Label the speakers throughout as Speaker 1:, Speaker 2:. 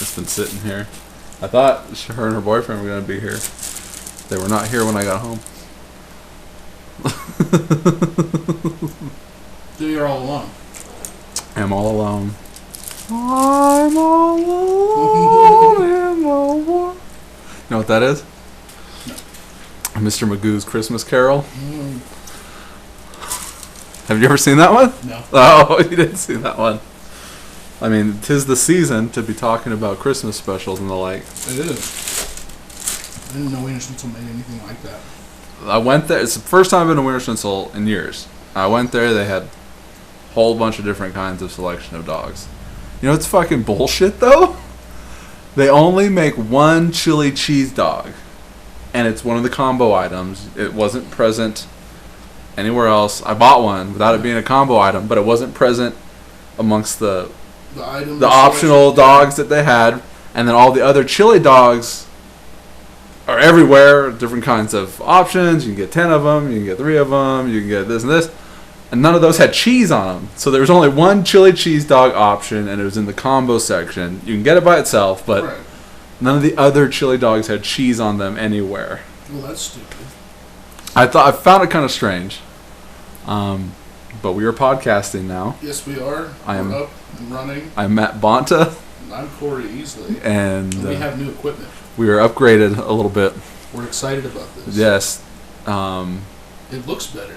Speaker 1: It's been sitting here. I thought her and her boyfriend were going to be here. They were not here when I got home.
Speaker 2: So you're all alone.
Speaker 1: I'm all alone. I'm all alone in the world. You know what that is?
Speaker 2: No.
Speaker 1: Mr. Magoo's Christmas Carol.
Speaker 2: Mm,
Speaker 1: Have you ever seen that one?
Speaker 2: no.
Speaker 1: Oh, you didn't see that one. I mean, 'tis the season to be talking about Christmas specials and the like.
Speaker 2: It is. I didn't know Wiener Schnitzel made anything like that.
Speaker 1: I went there. It's the first time I've been to Wiener Schnitzel in years. I went there. They had a whole bunch of different kinds of selection of dogs. You know, it's fucking bullshit, though. They only make one chili cheese dog. And it's one of the combo items. It wasn't present anywhere else. I bought one without it being a combo item, but it wasn't present amongst the optional dogs that they had. And then all the other chili dogs are everywhere. Different kinds of options. You can get 10 of them. You can get 3 of them. You can get this and this. And none of those had cheese on them. So there was only one chili cheese dog option, and it was in the combo section. You can get it by itself, but
Speaker 2: Right.
Speaker 1: none of the other chili dogs had cheese on them anywhere.
Speaker 2: Well, that's stupid.
Speaker 1: I found it kind of strange. But we are podcasting now.
Speaker 2: Yes, we are.
Speaker 1: I am-
Speaker 2: We're up and running.
Speaker 1: I'm Matt Bonta,
Speaker 2: And I'm Corey Easley.
Speaker 1: and
Speaker 2: And we have new equipment.
Speaker 1: we are upgraded a little bit.
Speaker 2: We're excited about this.
Speaker 1: Yes.
Speaker 2: It looks better.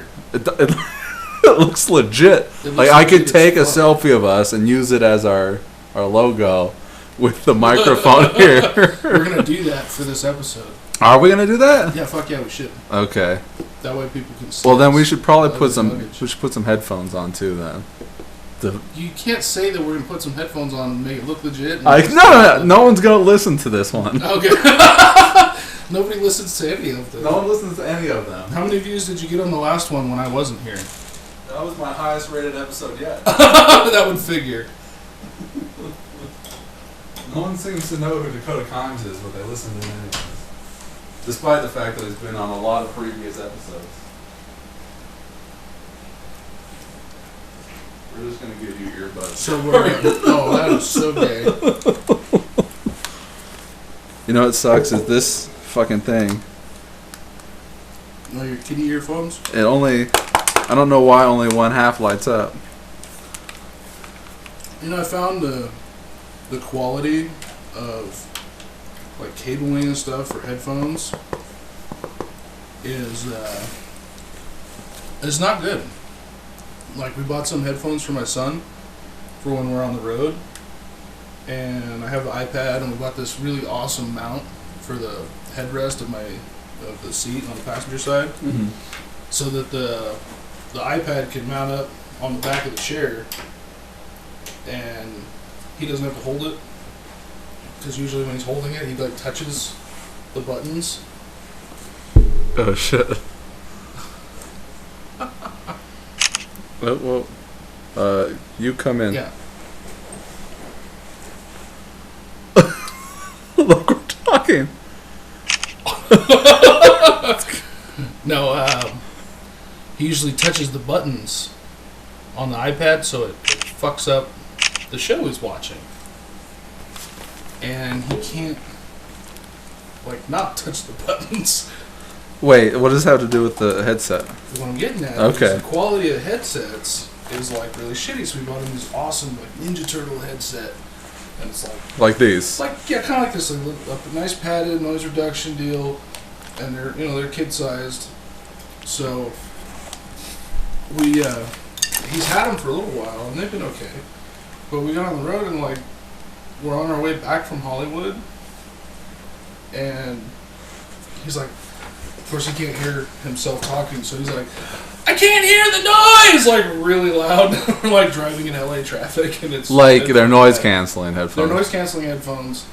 Speaker 1: It looks legit.
Speaker 2: It looks
Speaker 1: Like I could
Speaker 2: legit as
Speaker 1: take a
Speaker 2: fuck.
Speaker 1: selfie of us and use it as our logo with the microphone here.
Speaker 2: We're going to do that for this episode.
Speaker 1: Are we gonna do that?
Speaker 2: Yeah, fuck yeah, we should.
Speaker 1: Okay.
Speaker 2: That way people can see
Speaker 1: Well, then
Speaker 2: us.
Speaker 1: we should probably
Speaker 2: Lug
Speaker 1: put
Speaker 2: and
Speaker 1: some.
Speaker 2: luggage.
Speaker 1: We should put some headphones on too. Then.
Speaker 2: You can't say that we're going to put some headphones on and make it look legit. and
Speaker 1: No one's gonna listen to this one.
Speaker 2: Okay. Nobody listens to any of them.
Speaker 1: No one listens to any of them.
Speaker 2: How many views did you get on the last one when I wasn't here?
Speaker 1: That was my highest rated episode yet.
Speaker 2: That would figure.
Speaker 1: No one seems to know who Dakota Kimes is, but they listen to him anyways. Despite the fact that he's been on a lot of previous episodes. We're just gonna give you earbuds.
Speaker 2: So we're. Oh, that is so gay.
Speaker 1: You know what sucks is this fucking thing.
Speaker 2: No, your kitty earphones?
Speaker 1: It only. I don't know why only one half lights up.
Speaker 2: You know, I found the quality of like cabling and stuff for headphones is it's not good. Like we bought some headphones for my son for when we're on the road, and I have the iPad, and we bought this really awesome mount for the headrest of the seat on the passenger side,
Speaker 1: Mm-hmm.
Speaker 2: so that the iPad can mount up on the back of the chair, and he doesn't have to hold it, because usually when he's holding it, he like touches the buttons.
Speaker 1: Oh shit. Well, you come in.
Speaker 2: Yeah.
Speaker 1: Look, we're talking.
Speaker 2: No, he usually touches the buttons on the iPad, so it fucks up the show he's watching. And he can't, like, not touch the buttons.
Speaker 1: Wait, what does this have to do with the headset?
Speaker 2: What I'm getting at
Speaker 1: Okay.
Speaker 2: is the quality of headsets is, like, really shitty, so we bought him this awesome, like, Ninja Turtle headset. And it's
Speaker 1: Like these?
Speaker 2: it's like, yeah, kind of like this, like, a nice padded noise reduction deal, and they're kid-sized. So, he's had them for a little while, and they've been okay. But we got on the road, and, like, we're on our way back from Hollywood, and he's like, of course he can't hear himself talking, so he's like, I can't hear the noise! Like, really loud. We're, like, driving in LA traffic, and it's...
Speaker 1: Like
Speaker 2: it's
Speaker 1: they're noise
Speaker 2: bad.
Speaker 1: canceling
Speaker 2: They're
Speaker 1: headphones.
Speaker 2: noise-canceling headphones.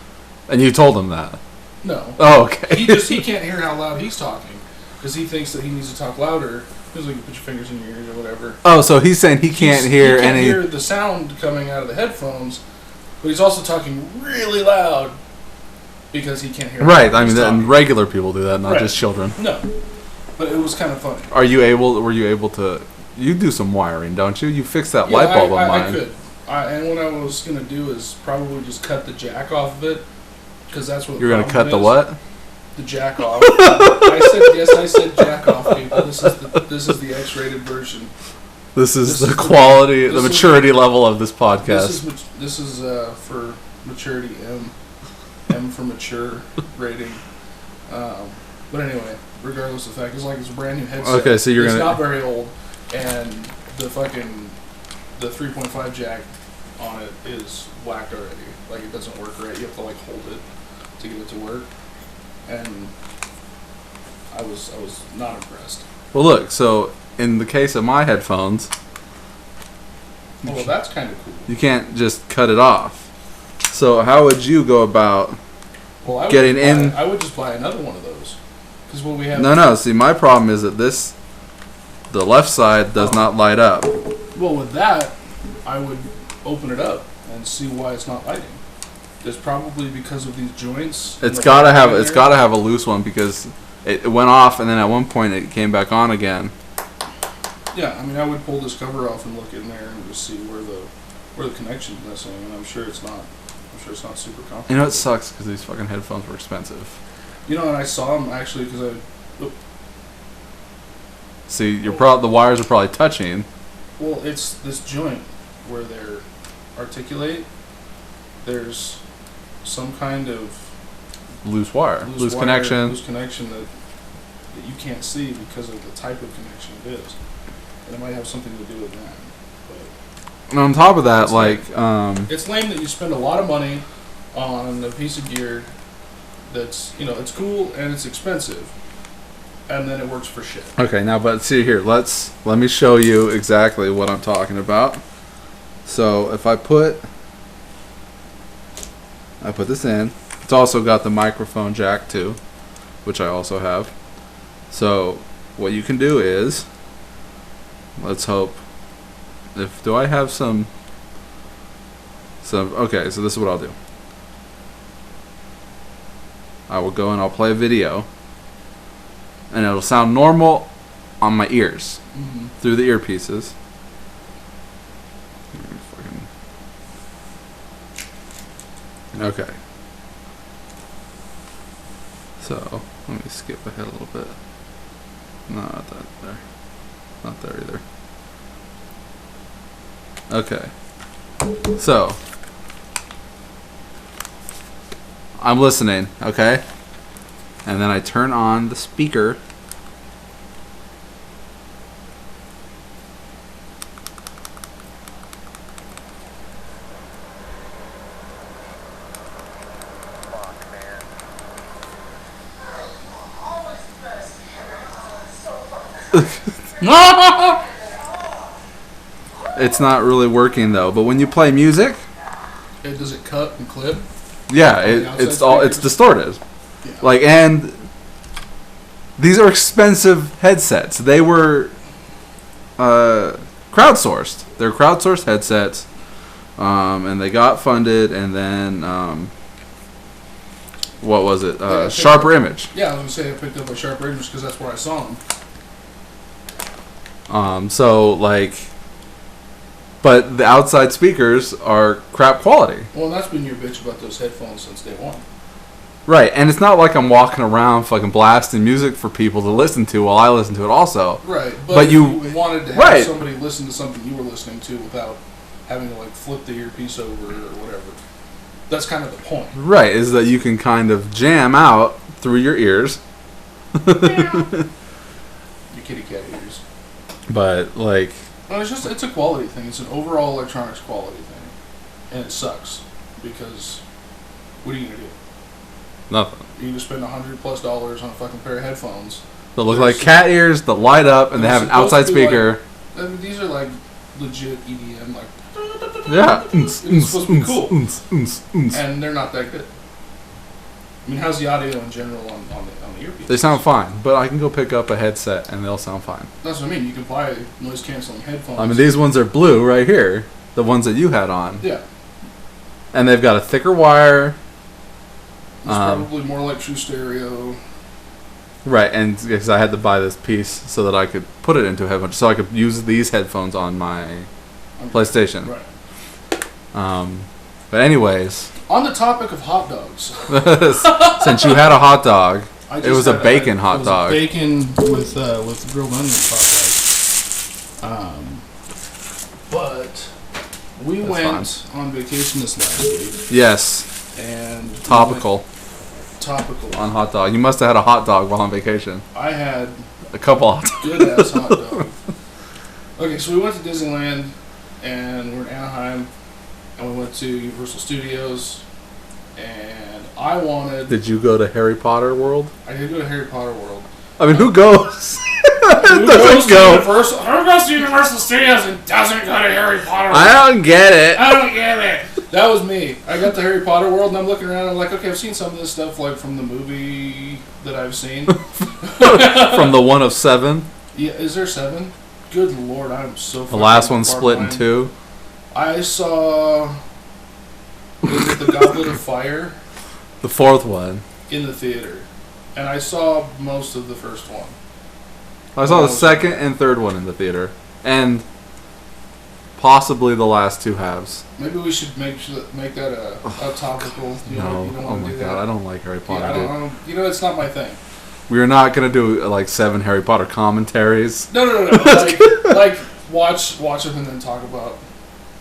Speaker 1: And you told him that?
Speaker 2: No.
Speaker 1: Oh, okay.
Speaker 2: He can't hear how loud he's talking, because he thinks that he needs to talk louder. He's like, put your fingers in your ears or whatever.
Speaker 1: Oh, so he's saying he can't hear
Speaker 2: he can't
Speaker 1: any...
Speaker 2: hear the sound coming out of the headphones, but he's also talking really loud because he can't hear.
Speaker 1: Right,
Speaker 2: how
Speaker 1: I mean,
Speaker 2: he's
Speaker 1: and
Speaker 2: talking.
Speaker 1: regular people do that, not
Speaker 2: Right.
Speaker 1: just children.
Speaker 2: No, but it was kind of funny.
Speaker 1: Were you able to... You do some wiring, don't you? You fix that
Speaker 2: Yeah,
Speaker 1: light bulb of
Speaker 2: I
Speaker 1: mine.
Speaker 2: And what I was gonna do is probably just cut the jack off of it, because that's what
Speaker 1: You're gonna cut the what?
Speaker 2: The jack off. I said jack off, people. This is the X-rated version.
Speaker 1: This is the quality, the maturity level of this podcast.
Speaker 2: This is for maturity M for mature rating. But anyway, regardless of the fact, it's a brand new headset.
Speaker 1: Okay, so
Speaker 2: it's not very old, and the 3.5 jack on it is whacked already. Like, it doesn't work right. You have to like hold it to get it to work, and I was not impressed.
Speaker 1: Well, look. So in the case of my headphones,
Speaker 2: well, that's kind of cool.
Speaker 1: You can't just cut it off. So how would you go about getting in?
Speaker 2: I would just buy another one of those, because what we have.
Speaker 1: No. See, my problem is that the left side does not light up.
Speaker 2: Well, with that, I would open it up and see why it's not lighting. It's probably because of these joints.
Speaker 1: It's gotta have a loose one, because it went off and then at one point it came back on again.
Speaker 2: Yeah, I mean, I would pull this cover off and look in there and just see where the connection's missing, and I'm sure it's not super complicated.
Speaker 1: You know, it sucks because these fucking headphones were expensive.
Speaker 2: You know, and I saw them actually because
Speaker 1: See, the wires are probably touching.
Speaker 2: Well, it's this joint where they're articulate. There's some kind of
Speaker 1: loose wire, loose connection
Speaker 2: that you can't see because of the type of connection it is, and it might have something to do with that. But
Speaker 1: and on top of that,
Speaker 2: it's lame that you spend a lot of money on a piece of gear that's, it's cool and it's expensive, and then it works for shit.
Speaker 1: Okay, now, but see here, let me show you exactly what I'm talking about. So if I put this in, it's also got the microphone jack too, which I also have. So what you can do is, let's hope, do I have some, okay, so this is what I'll do. I will go and I'll play a video, and it'll sound normal on my ears, through the earpieces. Okay. So, let me skip ahead a little bit. No, not that there. Not there either. Okay. So, I'm listening, okay? And then I turn on the speaker. It's not really working though, but when you play music,
Speaker 2: does it cut and clip?
Speaker 1: Yeah, it's distorted.
Speaker 2: Yeah.
Speaker 1: Like, and these are expensive headsets. They were crowdsourced. They're crowdsourced headsets, and they got funded, and then what was it? Sharper Image.
Speaker 2: Yeah, I was gonna say I picked up a Sharper Image because that's where I saw them.
Speaker 1: So like, but the outside speakers are crap quality.
Speaker 2: Well, that's been your bitch about those headphones since day one.
Speaker 1: Right, and it's not like I'm walking around fucking blasting music for people to listen to while I listen to it also.
Speaker 2: Right, but you wanted to have somebody listen to something you were listening to without having to like flip the earpiece over or whatever. That's kind of the point.
Speaker 1: Right, is that you can kind of jam out through your ears.
Speaker 2: Your kitty cat ears.
Speaker 1: But like,
Speaker 2: well, it's a quality thing. It's an overall electronics quality thing, and it sucks because what are you gonna do?
Speaker 1: Nothing.
Speaker 2: You can spend $100+ on a fucking pair of headphones.
Speaker 1: They look like cat ears that light up, and they have an outside speaker.
Speaker 2: Like, I mean, these are like legit EDM, like.
Speaker 1: Yeah.
Speaker 2: It's supposed to be cool, and they're not that good. I mean, how's the audio in general on the earpiece?
Speaker 1: They sound fine, but I can go pick up a headset and they'll sound fine.
Speaker 2: That's what I mean. You can buy noise canceling headphones.
Speaker 1: I mean, these ones are blue right here, the ones that you had on.
Speaker 2: Yeah.
Speaker 1: And they've got a thicker wire.
Speaker 2: It's probably more like true stereo.
Speaker 1: Right, and because I had to buy this piece so that I could put it into a headphone, so I could use these headphones on my PlayStation.
Speaker 2: Right.
Speaker 1: But anyways,
Speaker 2: On the topic of hot dogs,
Speaker 1: since you had a hot dog,
Speaker 2: I
Speaker 1: it
Speaker 2: just
Speaker 1: was a
Speaker 2: had
Speaker 1: bacon
Speaker 2: it
Speaker 1: hot
Speaker 2: was
Speaker 1: dog.
Speaker 2: A bacon with grilled onions hot dog. But we
Speaker 1: That's
Speaker 2: went on vacation this last week,
Speaker 1: Yes,
Speaker 2: and we
Speaker 1: topical
Speaker 2: went topical.
Speaker 1: on hot dog. You must have had a hot dog while on vacation.
Speaker 2: I had
Speaker 1: A couple hot dogs.
Speaker 2: good ass hot dog. Okay, so we went to Disneyland, and we're in Anaheim, and we went to Universal Studios, and I wanted.
Speaker 1: Did you go to Harry Potter World?
Speaker 2: I did go to Harry Potter World.
Speaker 1: I mean, who goes?
Speaker 2: Who
Speaker 1: doesn't
Speaker 2: goes to
Speaker 1: go.
Speaker 2: Who goes to Universal Studios and doesn't go to Harry Potter World?
Speaker 1: I don't get it.
Speaker 2: I don't get it. That was me. I got to Harry Potter World, and I'm looking around, and I'm like, okay, I've seen some of this stuff, like, from the movie that I've seen.
Speaker 1: From the one of 7.
Speaker 2: Yeah, is there 7? Good lord, I'm so
Speaker 1: The last one split in 2.
Speaker 2: I saw... Was it the Goblet of Fire?
Speaker 1: The 4th one.
Speaker 2: In the theater. And I saw most of the first one.
Speaker 1: I saw the 2nd and 3rd one in the theater. And possibly the last 2 halves.
Speaker 2: Maybe we should make that a topical. You
Speaker 1: No.
Speaker 2: don't
Speaker 1: Oh
Speaker 2: want
Speaker 1: my
Speaker 2: to do
Speaker 1: god,
Speaker 2: that.
Speaker 1: I don't like Harry Potter,
Speaker 2: Yeah,
Speaker 1: dude.
Speaker 2: I don't, you know, it's not my thing.
Speaker 1: We are not going to do like 7 Harry Potter commentaries.
Speaker 2: No. like watch them and then talk about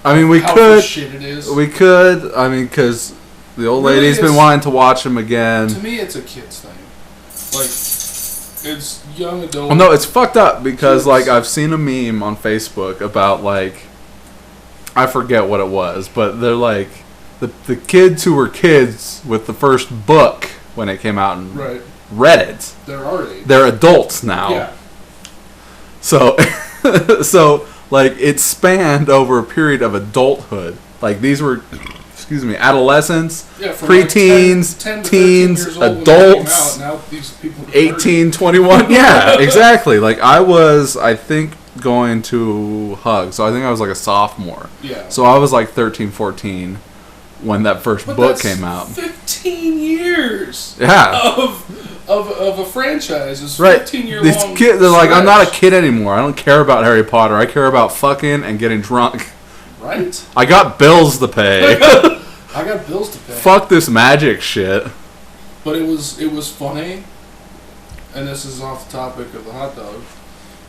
Speaker 1: I mean, we
Speaker 2: how
Speaker 1: could.
Speaker 2: shit it is.
Speaker 1: We could. I mean, because the old
Speaker 2: Really,
Speaker 1: lady's been
Speaker 2: it's-
Speaker 1: wanting to watch them again.
Speaker 2: To me, it's a kid's thing. Like, it's young adult.
Speaker 1: Well, no, it's fucked up because,
Speaker 2: Kids.
Speaker 1: like, I've seen a meme on Facebook about, like, I forget what it was, but they're like, the kids who were kids with the first book when it came out and
Speaker 2: Right.
Speaker 1: read it,
Speaker 2: They're already.
Speaker 1: they're adults now.
Speaker 2: Yeah.
Speaker 1: So, so, like, it spanned over a period of adulthood. Like, these were, excuse me, adolescents,
Speaker 2: Yeah, from
Speaker 1: preteens,
Speaker 2: like 10 to 13
Speaker 1: teens,
Speaker 2: years old when they came
Speaker 1: adults.
Speaker 2: out, now these people are
Speaker 1: 18, 21. Yeah, exactly. Like, I was, I think, going to Hug. So I think I was like a sophomore.
Speaker 2: 30. Yeah.
Speaker 1: So I was like 13, 14 when that first
Speaker 2: But
Speaker 1: book
Speaker 2: that's
Speaker 1: came out.
Speaker 2: 15 years
Speaker 1: Yeah.
Speaker 2: of a franchise. It's
Speaker 1: Right.
Speaker 2: 15-year
Speaker 1: These
Speaker 2: long.
Speaker 1: kids, they're like, I'm not a
Speaker 2: stretch.
Speaker 1: kid anymore. I don't care about Harry Potter. I care about fucking and getting drunk.
Speaker 2: Right?
Speaker 1: I got bills to pay.
Speaker 2: I got bills to pay.
Speaker 1: Fuck this magic shit.
Speaker 2: But it was funny, and this is off the topic of the hot dog.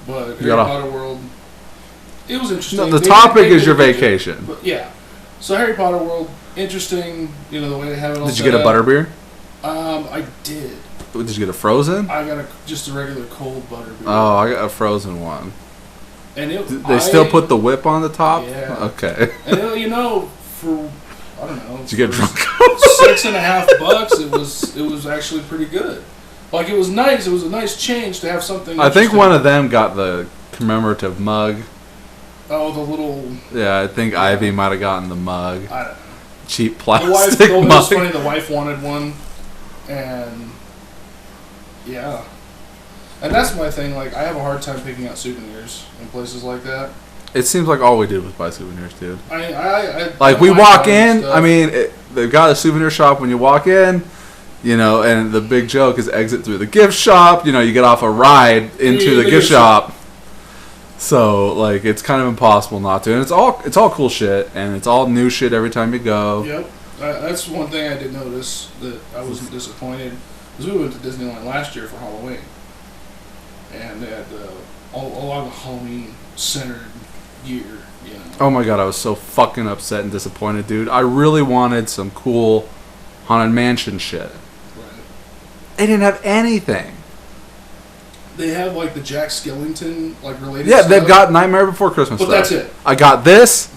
Speaker 2: But Harry
Speaker 1: gotta-
Speaker 2: Potter World, it was interesting.
Speaker 1: No, the
Speaker 2: They
Speaker 1: topic
Speaker 2: did
Speaker 1: is your
Speaker 2: a good job.
Speaker 1: vacation.
Speaker 2: But yeah, so Harry Potter World, interesting. You know the way they have it all.
Speaker 1: Did you
Speaker 2: set
Speaker 1: get a
Speaker 2: up.
Speaker 1: butterbeer?
Speaker 2: I did.
Speaker 1: Did you get a frozen?
Speaker 2: I got just a regular cold butterbeer.
Speaker 1: Oh, I got a frozen one.
Speaker 2: And
Speaker 1: They still put the whip on the top?
Speaker 2: Yeah.
Speaker 1: Okay.
Speaker 2: And for I don't know.
Speaker 1: Did you get
Speaker 2: for
Speaker 1: drunk?
Speaker 2: $6.50, it was actually pretty good. Like, it was nice. It was a nice change to have something.
Speaker 1: I think
Speaker 2: interesting.
Speaker 1: one of them got the commemorative mug.
Speaker 2: Oh, the little.
Speaker 1: Yeah, I think Ivy might have gotten the mug.
Speaker 2: I don't know.
Speaker 1: Cheap
Speaker 2: The
Speaker 1: plastic
Speaker 2: wife. It was
Speaker 1: mug.
Speaker 2: funny. The wife wanted one, and yeah, and that's my thing. Like, I have a hard time picking out souvenirs in places like that.
Speaker 1: It seems like all we did was buy souvenirs, dude.
Speaker 2: I
Speaker 1: Like,
Speaker 2: don't
Speaker 1: we
Speaker 2: mind
Speaker 1: walk
Speaker 2: buying
Speaker 1: in,
Speaker 2: stuff.
Speaker 1: I mean, they've got a souvenir shop when you walk in, you know, and the big joke is exit through the gift shop. You know, you get off a ride into the gift shop. So, like, it's kind of impossible not to. And it's all cool shit, and it's all new shit every time you go.
Speaker 2: Yep, that's one thing I did notice that I wasn't disappointed. Because we went to Disneyland last year for Halloween, and they had a lot of Halloween centered gear. You know.
Speaker 1: Oh my god, I was so fucking upset and disappointed, dude. I really wanted some cool Haunted Mansion shit.
Speaker 2: Right.
Speaker 1: They didn't have anything.
Speaker 2: They have like the Jack Skellington like related.
Speaker 1: Yeah,
Speaker 2: stuff,
Speaker 1: they've got Nightmare Before Christmas
Speaker 2: but
Speaker 1: stuff.
Speaker 2: that's it.
Speaker 1: I got this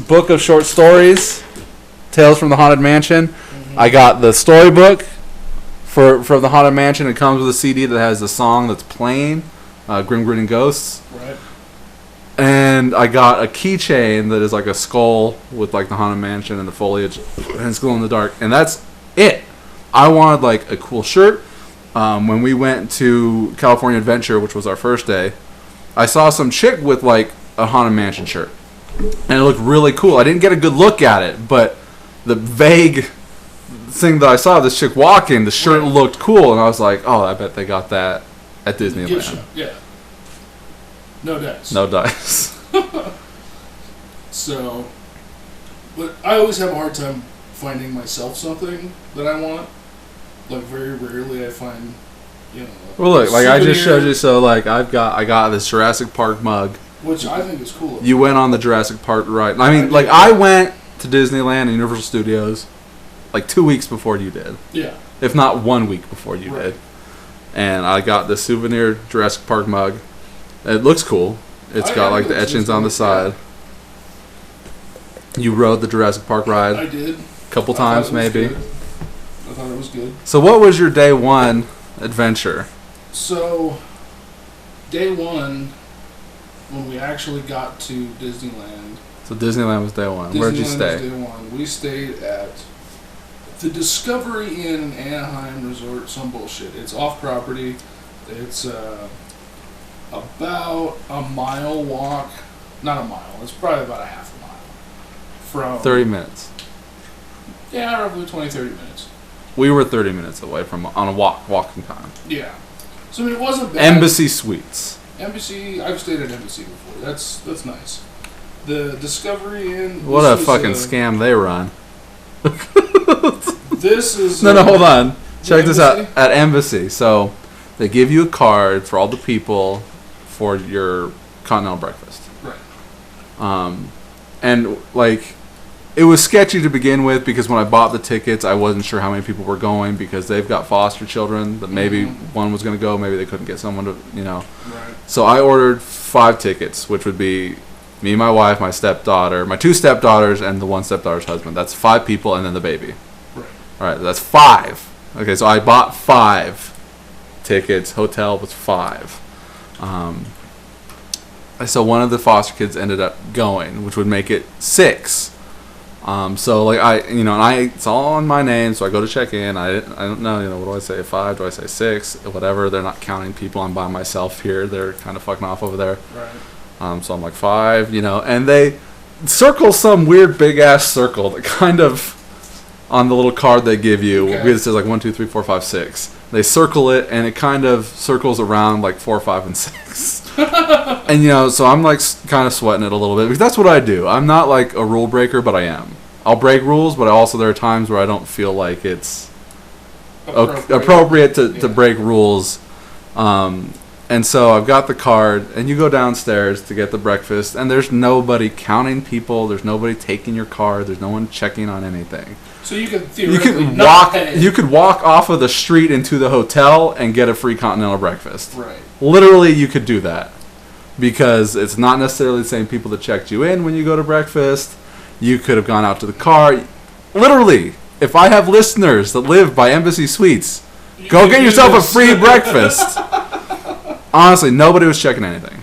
Speaker 1: book of short stories, Tales from the Haunted Mansion.
Speaker 2: Mm-hmm.
Speaker 1: I got the storybook for the Haunted Mansion. It comes with a CD that has the song that's playing, Grim Grinning Ghosts.
Speaker 2: Right.
Speaker 1: And I got a keychain that is like a skull with like the Haunted Mansion and the foliage, and it's glow in the dark. And that's it. I wanted like a cool shirt. When we went to California Adventure, which was our first day, I saw some chick with like a Haunted Mansion shirt, and it looked really cool. I didn't get a good look at it, but the vague thing that I saw, this chick walking, the shirt
Speaker 2: Right.
Speaker 1: looked cool, and I was like, oh, I bet they got that at
Speaker 2: Gift
Speaker 1: Disneyland.
Speaker 2: shop, yeah. No dice.
Speaker 1: No dice.
Speaker 2: So, But I always have a hard time finding myself something that I want. Like, very rarely I find, you know.
Speaker 1: Well, look, like I just showed
Speaker 2: souvenir,
Speaker 1: you. So, like, I got this Jurassic Park mug.
Speaker 2: which I think is cool.
Speaker 1: You went on the Jurassic Park ride. I mean,
Speaker 2: I
Speaker 1: like,
Speaker 2: did.
Speaker 1: I went to Disneyland and Universal Studios like 2 weeks before you did,
Speaker 2: Yeah.
Speaker 1: if not 1 week before you
Speaker 2: Right.
Speaker 1: did. And I got the souvenir Jurassic Park mug. It looks cool. It's got like the etchings on the side. You rode the Jurassic Park ride
Speaker 2: I did.
Speaker 1: a couple
Speaker 2: I thought
Speaker 1: times,
Speaker 2: it was
Speaker 1: maybe.
Speaker 2: good. I thought it was good.
Speaker 1: So, what was your day one adventure?
Speaker 2: So, day one, when we actually got to Disneyland.
Speaker 1: So, Disneyland was day one. Where'd you
Speaker 2: Disneyland
Speaker 1: stay?
Speaker 2: was day one. We stayed at the Discovery Inn in Anaheim Resort. Some bullshit. It's off property. It's about a mile walk. Not a mile. It's probably about a half a mile from
Speaker 1: 30 minutes.
Speaker 2: Yeah, roughly 20-30 minutes.
Speaker 1: We were 30 minutes away from on a walking time.
Speaker 2: Yeah. So I mean, it wasn't bad.
Speaker 1: Embassy Suites.
Speaker 2: Embassy. I've stayed at Embassy before. That's nice. The Discovery Inn.
Speaker 1: What a
Speaker 2: this
Speaker 1: fucking
Speaker 2: is,
Speaker 1: scam they run.
Speaker 2: This is
Speaker 1: No, hold on. Check this out.
Speaker 2: Embassy?
Speaker 1: At Embassy, so they give you a card for all the people for your continental breakfast.
Speaker 2: Right.
Speaker 1: And like, it was sketchy to begin with because when I bought the tickets, I wasn't sure how many people were going because they've got foster children that maybe one was going to go, maybe they couldn't get someone to, you know.
Speaker 2: Right.
Speaker 1: So I ordered 5 tickets, which would be me, my wife, my stepdaughter, my 2 stepdaughters, and the 1 stepdaughter's husband. That's 5 people, and then the baby.
Speaker 2: Right.
Speaker 1: All right, that's 5. Okay, so I bought 5 tickets. Hotel was 5. So one of the foster kids ended up going, which would make it 6. So like it's all on my name. So I go to check in. I don't know. What do I say? 5? Do I say 6? Whatever. They're not counting people. I'm by myself here. They're kind of fucking off over there.
Speaker 2: Right.
Speaker 1: So I'm like 5. And they circle some weird big ass circle that kind of on the little card they give you.
Speaker 2: Okay.
Speaker 1: It says like 1, 2, 3, 4, 5, 6. They circle it, and it kind of circles around like 4, 5, and 6. And so I'm like kind of sweating it a little bit because that's what I do. I'm not like a rule breaker, but I am. I'll break rules, but also there are times where I don't feel like it's appropriate to break rules. And so I've got the card, and you go downstairs to get the breakfast, and there's nobody counting people. There's nobody taking your card. There's no one checking on anything.
Speaker 2: So you could
Speaker 1: You
Speaker 2: theoretically
Speaker 1: could
Speaker 2: not
Speaker 1: walk.
Speaker 2: pay.
Speaker 1: You could walk off of the street into the hotel and get a free continental breakfast.
Speaker 2: Right.
Speaker 1: Literally, you could do that because it's not necessarily the same people that checked you in when you go to breakfast. You could have gone out to the car. Literally, if I have listeners that live by Embassy Suites, go get yourself a free breakfast. Honestly, nobody was checking anything.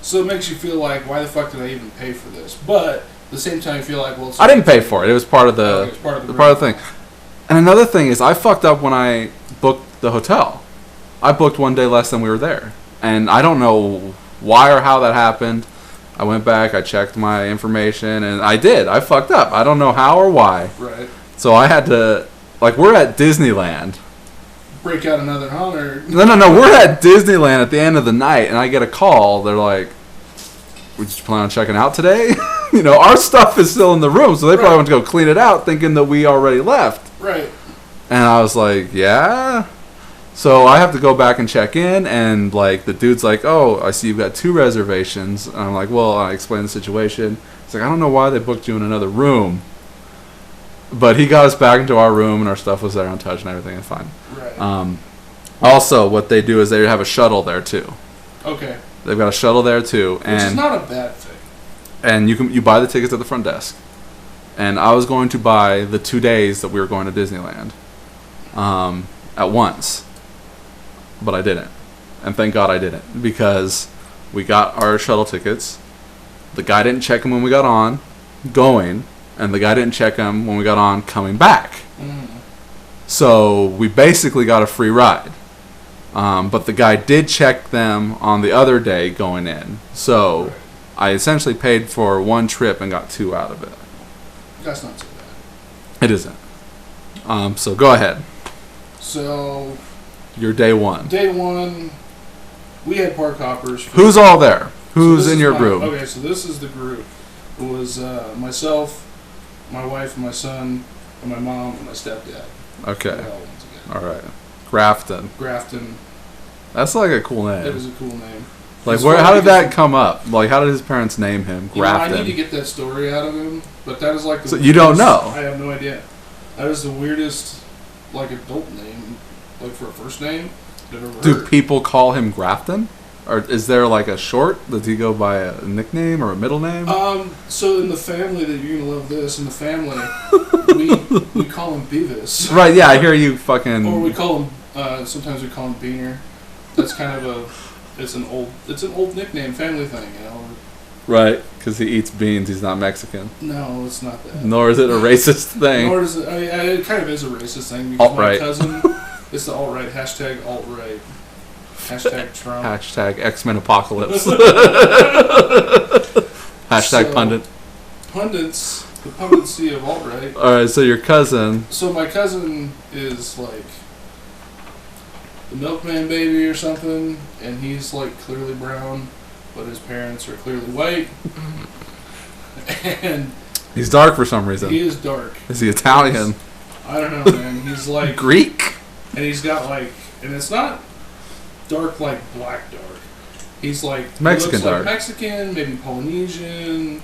Speaker 2: So it makes you feel like, why the fuck did I even pay for this? But at the same time, you feel like, well, it's
Speaker 1: I didn't pay for it. It was part of the
Speaker 2: it's part of the
Speaker 1: part of the thing. And another thing is, I fucked up when I booked the hotel. I booked 1 day less than we were there, and I don't know why or how that happened. I went back, I checked my information, and I did. I fucked up. I don't know how or why.
Speaker 2: Right.
Speaker 1: So I had to, like, we're at Disneyland.
Speaker 2: Break out another honor.
Speaker 1: No, we're at Disneyland at the end of the night, and I get a call. They're like, "We just plan on checking out today?" Our stuff is still in the room, so they probably went to go clean it out, thinking that we already left.
Speaker 2: Right.
Speaker 1: And I was like, "Yeah." So I have to go back and check in, and like the dude's like, "Oh, I see you've got 2 reservations." And I'm like, "Well," I explained the situation. It's like, "I don't know why they booked you in another room." But he got us back into our room, and our stuff was there untouched and everything, and fine.
Speaker 2: Right.
Speaker 1: Also, what they do is they have a shuttle there too.
Speaker 2: Okay.
Speaker 1: They've got a shuttle there too,
Speaker 2: Which is not a bad thing.
Speaker 1: and you buy the tickets at the front desk. And I was going to buy the 2 days that we were going to Disneyland, at once, but I didn't, and thank God I didn't because we got our shuttle tickets. The guy didn't check them when we got on, going, and the guy didn't check them when we got on coming back. So we basically got a free ride. But the guy did check them on the other day going in. So I essentially paid for 1 trip and got 2 out of it.
Speaker 2: That's not so bad.
Speaker 1: It isn't. So go ahead.
Speaker 2: So,
Speaker 1: Your day 1.
Speaker 2: day 1, we had park hoppers.
Speaker 1: Who's all there?
Speaker 2: So
Speaker 1: Who's
Speaker 2: this
Speaker 1: in
Speaker 2: is
Speaker 1: your
Speaker 2: my-
Speaker 1: group?
Speaker 2: Okay, so this is the group. It was myself, my wife and my son and my mom and my stepdad.
Speaker 1: Okay.
Speaker 2: They all went together.
Speaker 1: All right. Grafton.
Speaker 2: Grafton.
Speaker 1: That's like a cool name.
Speaker 2: It was a cool name.
Speaker 1: Like,
Speaker 2: It's
Speaker 1: where?
Speaker 2: funny
Speaker 1: How did
Speaker 2: because-
Speaker 1: that come up? Like, how did his parents name him?
Speaker 2: You know, I
Speaker 1: Grafton.
Speaker 2: need to get that story out of him, but that is like the
Speaker 1: So you don't
Speaker 2: weirdest-
Speaker 1: know?
Speaker 2: I have no idea. That is the weirdest, like, adult name, like, for a first name I've ever
Speaker 1: Do
Speaker 2: heard.
Speaker 1: people call him Grafton? Or is there like a short? Does he go by a nickname or a middle name?
Speaker 2: So in the family, that you're gonna love this. In the family, we call him Beavis,
Speaker 1: Right, yeah, I hear you fucking...
Speaker 2: or we call him. Sometimes we call him Beaner. That's kind of a. It's an old nickname, family thing, you know.
Speaker 1: Right, because he eats beans, he's not Mexican.
Speaker 2: No, it's not that.
Speaker 1: Nor is it a racist thing.
Speaker 2: Nor is it. I mean, it kind of is a racist thing because
Speaker 1: Alt-right.
Speaker 2: my cousin. It's the alt-right. Hashtag alt-right. Hashtag Trump.
Speaker 1: Hashtag X-Men Apocalypse. Hashtag
Speaker 2: So-
Speaker 1: pundit.
Speaker 2: Pundits. The pundency of alt-right.
Speaker 1: Alright, so your cousin...
Speaker 2: So my cousin is like the milkman baby or something, and he's like clearly brown, but his parents are clearly white. And
Speaker 1: He's dark for some reason.
Speaker 2: he is dark.
Speaker 1: Is he Italian?
Speaker 2: I don't know, man. He's like,
Speaker 1: Greek?
Speaker 2: and he's got like, and it's not dark like black dark. He's like he
Speaker 1: Mexican
Speaker 2: looks like
Speaker 1: dark.
Speaker 2: Mexican, maybe Polynesian,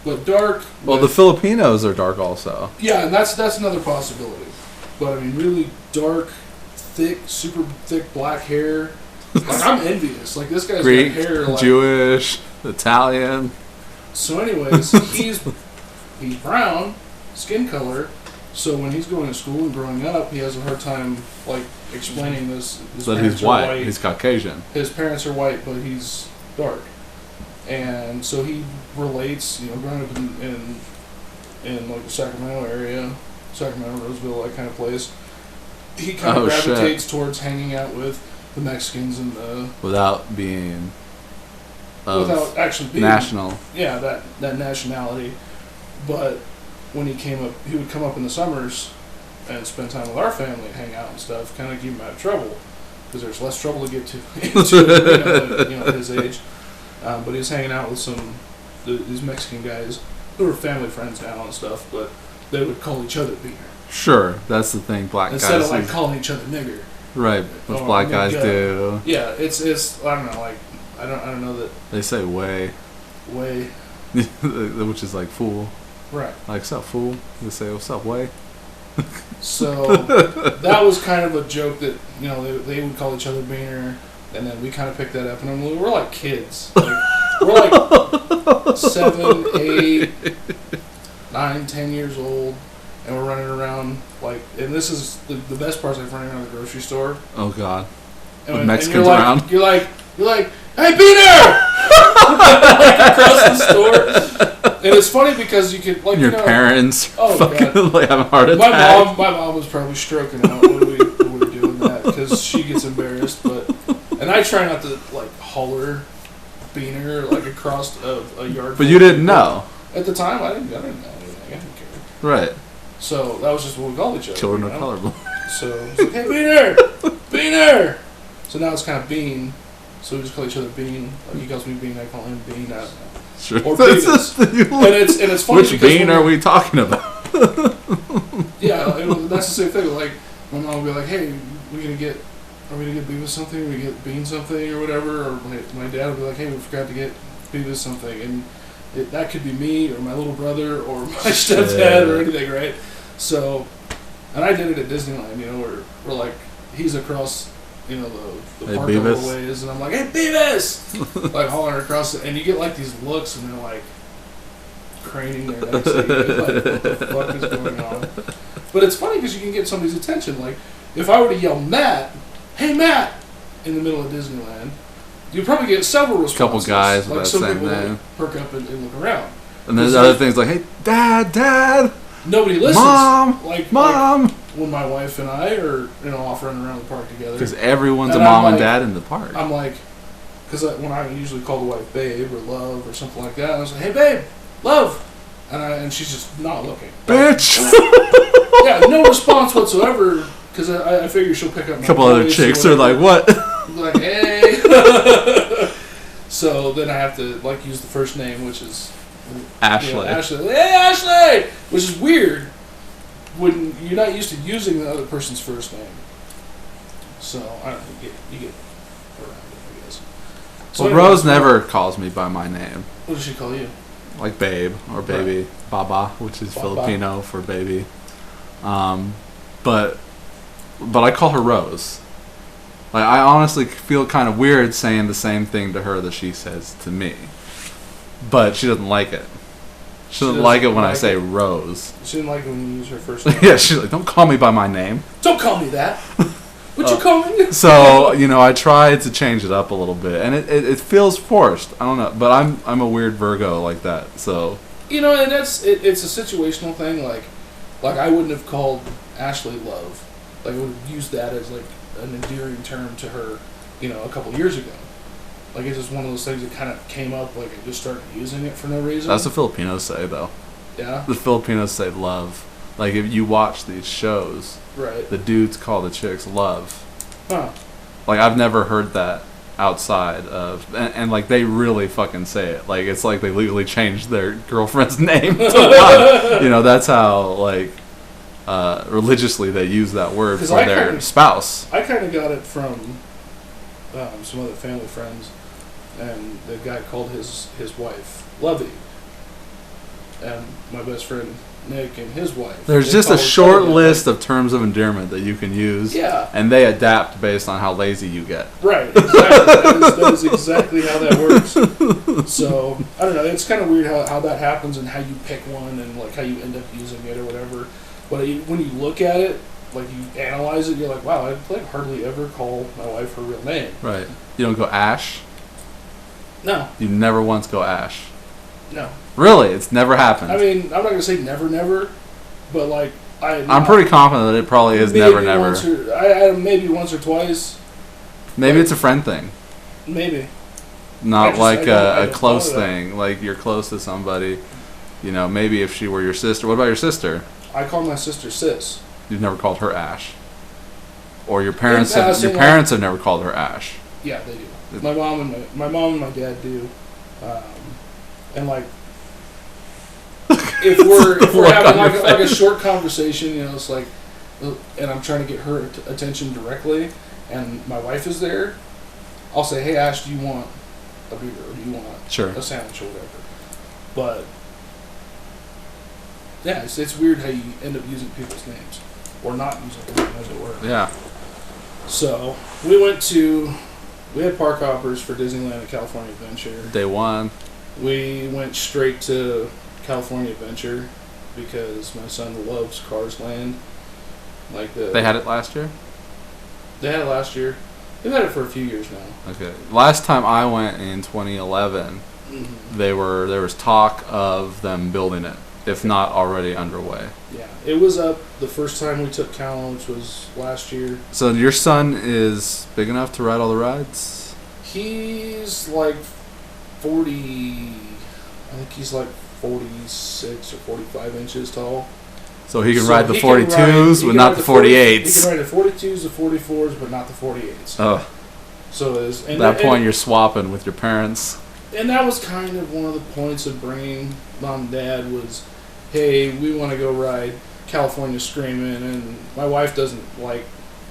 Speaker 2: but dark.
Speaker 1: Well, the
Speaker 2: with-
Speaker 1: Filipinos are dark also.
Speaker 2: Yeah, and that's another possibility. But I mean, really dark, thick, super thick black hair. Like, I'm envious. Like, this guy's
Speaker 1: Greek,
Speaker 2: got hair like.
Speaker 1: Jewish, Italian.
Speaker 2: So, anyways, he's brown, skin color. So when he's going to school and growing up, he has a hard time like explaining this. His
Speaker 1: That
Speaker 2: parents
Speaker 1: he's
Speaker 2: are
Speaker 1: white. He's Caucasian.
Speaker 2: His parents are white, but he's dark, and so he relates. You know, growing up in like the Sacramento area, Sacramento, Roseville, that kind of place. He kind of
Speaker 1: Oh, shit.
Speaker 2: gravitates towards hanging out with the Mexicans and the
Speaker 1: Without being of
Speaker 2: without actually being
Speaker 1: national.
Speaker 2: yeah, that nationality. But when he came up, he would come up in the summers and spend time with our family and hang out and stuff, kind of keep him out of trouble because there's less trouble to get to into you know, at his age. But he was hanging out with these Mexican guys who were family friends now and stuff, but they would call each other beaner
Speaker 1: Sure, that's the thing. Black
Speaker 2: instead
Speaker 1: guys.
Speaker 2: of like calling each other nigger.
Speaker 1: right, what
Speaker 2: or
Speaker 1: black guys
Speaker 2: nigga.
Speaker 1: do.
Speaker 2: Yeah, it's I don't know, like I don't know that
Speaker 1: They say way,
Speaker 2: way
Speaker 1: which is like fool.
Speaker 2: right.
Speaker 1: Like, what's up, fool? They say, what's up, way?
Speaker 2: So that was kind of a joke that, you know, they would call each other beaner, and then we kind of picked that up, and we're like kids. Like, we're like 7, 8, 9, 10 years old, and we're running around like, and this is the best part, like running around the grocery store.
Speaker 1: Oh, God.
Speaker 2: And,
Speaker 1: With Mexicans
Speaker 2: you're like,
Speaker 1: around?
Speaker 2: You're like, hey, beaner! Like, across the store. And it's funny because you could, like,
Speaker 1: Your
Speaker 2: you know,
Speaker 1: parents
Speaker 2: Oh,
Speaker 1: fucking
Speaker 2: God.
Speaker 1: like have a heart
Speaker 2: My
Speaker 1: attack.
Speaker 2: mom was probably stroking out when we were doing that because she gets embarrassed. And I try not to like holler, beaner like across a yard.
Speaker 1: But
Speaker 2: full
Speaker 1: you
Speaker 2: of
Speaker 1: didn't
Speaker 2: people.
Speaker 1: know.
Speaker 2: At the time. I didn't know anything. I didn't care.
Speaker 1: Right.
Speaker 2: So that was just what we called each other.
Speaker 1: Children
Speaker 2: you
Speaker 1: are
Speaker 2: know?
Speaker 1: colorblind.
Speaker 2: So it's like, hey, beaner, beaner. So now it's kind of bean. So we just call each other bean. Like he calls me bean, I call him bean. I don't know.
Speaker 1: Sure.
Speaker 2: Or
Speaker 1: That's
Speaker 2: Beavis.
Speaker 1: just-
Speaker 2: And it's funny
Speaker 1: Which
Speaker 2: because
Speaker 1: bean
Speaker 2: when
Speaker 1: are we talking about?
Speaker 2: Yeah, that's the same thing. Like my mom would be like, "Hey, are we gonna get Beavis something? Are we get Bean something or whatever?" Or my dad would be like, "Hey, we forgot to get Beavis something," and that could be me or my little brother or my stepdad or anything, right? So, and I did it at Disneyland. You know, where we're like, he's across, you know, the
Speaker 1: Hey,
Speaker 2: park a
Speaker 1: Beavis.
Speaker 2: little ways, and I'm like, "Hey, Beavis!" Like hollering across it, and you get like these looks, and they're like craning their necks at you, like, what the fuck is going on? But it's funny because you can get somebody's attention. Like, if I were to yell Matt, hey Matt, in the middle of Disneyland, you'd probably get several responses.
Speaker 1: Couple guys with
Speaker 2: like
Speaker 1: that
Speaker 2: some
Speaker 1: same
Speaker 2: people
Speaker 1: name.
Speaker 2: Like, perk up and look around.
Speaker 1: And there's
Speaker 2: It's
Speaker 1: other
Speaker 2: like-
Speaker 1: things like, hey, dad,
Speaker 2: Nobody listens.
Speaker 1: Mom,
Speaker 2: like
Speaker 1: mom.
Speaker 2: when my wife and I are, you know, off running around the park together.
Speaker 1: Because everyone's
Speaker 2: And
Speaker 1: a
Speaker 2: I'm
Speaker 1: mom and
Speaker 2: like-
Speaker 1: dad in the park.
Speaker 2: I'm like, because when I usually call the wife babe or love or something like that, I was like, hey babe, love, and she's just not looking.
Speaker 1: Bitch!
Speaker 2: Yeah, no response whatsoever. Because I figure she'll pick up.
Speaker 1: A
Speaker 2: My
Speaker 1: couple other
Speaker 2: voice or
Speaker 1: chicks are like,
Speaker 2: whatever.
Speaker 1: what?
Speaker 2: Like, hey. So then I have to like use the first name, which is
Speaker 1: Ashley.
Speaker 2: You know, Ashley. Hey, Ashley! Which is weird when you're not used to using the other person's first name. So, I don't know, you get around it, I guess. So
Speaker 1: Well,
Speaker 2: anyway,
Speaker 1: Rose never calls me by my name.
Speaker 2: What does she call you?
Speaker 1: Like babe or baby. Baba, which is
Speaker 2: Baba.
Speaker 1: Filipino for baby. But I call her Rose. Like, I honestly feel kind of weird saying the same thing to her that she says to me. But she doesn't like it. She doesn't like it when I say Rose.
Speaker 2: She didn't like it when you use her first name.
Speaker 1: Yeah, she's like, don't call me by my name.
Speaker 2: Don't call me that. What you call me?
Speaker 1: So, I tried to change it up a little bit, and it feels forced. I don't know, but I'm a weird Virgo like that. So,
Speaker 2: And it's a situational thing. Like I wouldn't have called Ashley Love. Like, I would have used that as like an endearing term to her, a couple years ago. Like, it's just one of those things that kind of came up. Like, I just started using it for no reason.
Speaker 1: that's what Filipinos say, though.
Speaker 2: Yeah.
Speaker 1: The Filipinos say love. Like, if you watch these shows,
Speaker 2: Right.
Speaker 1: the dudes call the chicks love.
Speaker 2: Huh.
Speaker 1: Like, I've never heard that outside of, and like, they really fucking say it. Like, it's like they legally changed their girlfriend's name to love. That's how, like, religiously they use that word for their spouse.
Speaker 2: I kind of got it from some other family friends, and the guy called his wife Lovey, and my best friend Nick and his wife.
Speaker 1: There's just a short list of terms of endearment that you can use,
Speaker 2: Yeah.
Speaker 1: and they adapt based on how lazy you get.
Speaker 2: Right, exactly. that is exactly how that works. So, I don't know, it's kind of weird how that happens and how you pick one and like how you end up using it or whatever. But when you look at it, like you analyze it, you're like, wow, I like hardly ever call my wife her real name.
Speaker 1: Right. You don't go Ash?
Speaker 2: No.
Speaker 1: You never once go Ash?
Speaker 2: No.
Speaker 1: Really? It's never happened?
Speaker 2: I mean, I'm not going to say never, but like,
Speaker 1: I'm pretty confident that it probably is never.
Speaker 2: Maybe once or twice.
Speaker 1: Maybe it's a friend thing.
Speaker 2: Maybe.
Speaker 1: Not like a
Speaker 2: don't
Speaker 1: close
Speaker 2: follow that.
Speaker 1: thing. Like, you're close to somebody. Maybe if she were your sister. What about your sister?
Speaker 2: I call my sister Sis.
Speaker 1: You've never called her Ash. Or your parents have never called her Ash.
Speaker 2: Yeah, they do. My mom and my dad do. And like, if we're having like a short conversation, it's like, and I'm trying to get her attention directly, and my wife is there, I'll say, "Hey Ash, do you want a beer or do you want a sandwich or whatever?" But yeah, it's weird how you end up using people's names or not using them, as it were.
Speaker 1: Yeah.
Speaker 2: So we had park hoppers for Disneyland and California Adventure.
Speaker 1: Day one.
Speaker 2: We went straight to California Adventure because my son loves Cars Land.
Speaker 1: They had it last year?
Speaker 2: They had it last year. They've had it for a few years now.
Speaker 1: Okay. Last time I went in 2011, there was talk of them building it, if not already underway.
Speaker 2: Yeah. It was up the first time we took Cal, which was last year.
Speaker 1: So your son is big enough to ride all the rides?
Speaker 2: He's like 40, I think he's like 46 or 45 inches tall.
Speaker 1: So he can ride the 42s, but not the 48s.
Speaker 2: He can ride the 42s, the 44s, but not the 48s.
Speaker 1: Oh.
Speaker 2: So it is.
Speaker 1: At that point, you're swapping with your parents.
Speaker 2: And that was kind of one of the points of bringing Mom and Dad was, hey, we want to go ride California Screamin', and my wife doesn't like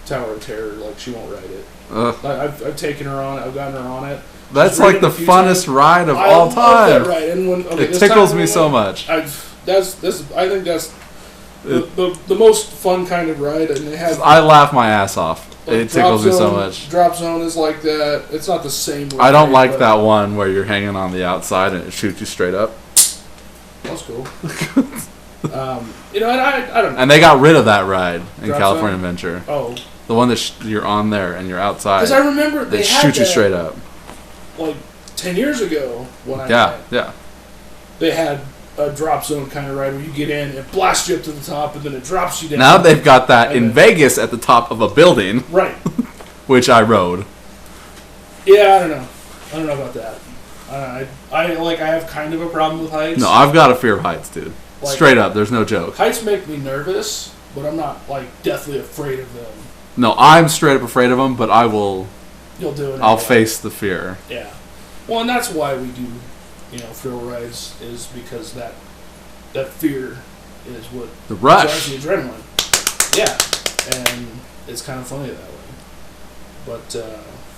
Speaker 2: Tower of Terror, like she won't ride it. I've taken her on it, I've gotten her on it.
Speaker 1: That's like the funnest ride of all time.
Speaker 2: I love that ride. And
Speaker 1: it tickles me so much.
Speaker 2: I think that's the most fun kind of ride, and they have.
Speaker 1: I laugh my ass off. It tickles me so much.
Speaker 2: Drop Zone is like that. It's not the same ride.
Speaker 1: I don't like that one where you're hanging on the outside and it shoots you straight up.
Speaker 2: That's cool. And I don't know.
Speaker 1: And they got rid of that ride in
Speaker 2: Drop
Speaker 1: California
Speaker 2: Zone?
Speaker 1: Adventure.
Speaker 2: Oh.
Speaker 1: The one that you're on there and you're outside.
Speaker 2: Because I remember they
Speaker 1: shoot you straight up.
Speaker 2: Like 10 years ago when I
Speaker 1: went,
Speaker 2: they had a Drop Zone kind of ride where you get in, it blasts you up to the top, and then it drops you down.
Speaker 1: Now they've got that in Vegas at the top of a building.
Speaker 2: Right.
Speaker 1: Which I rode.
Speaker 2: Yeah, I don't know about that. I have kind of a problem with heights.
Speaker 1: No, I've got a fear of heights, dude. Like, straight up, there's no joke.
Speaker 2: Heights make me nervous, but I'm not like deathly afraid of them.
Speaker 1: No, I'm straight up afraid of them, but I will.
Speaker 2: You'll do it.
Speaker 1: I'll face the fear.
Speaker 2: Yeah. Well, and that's why we do thrill rides is because that fear is what
Speaker 1: The rush.
Speaker 2: drives the adrenaline. Yeah, and it's kind of funny that way. But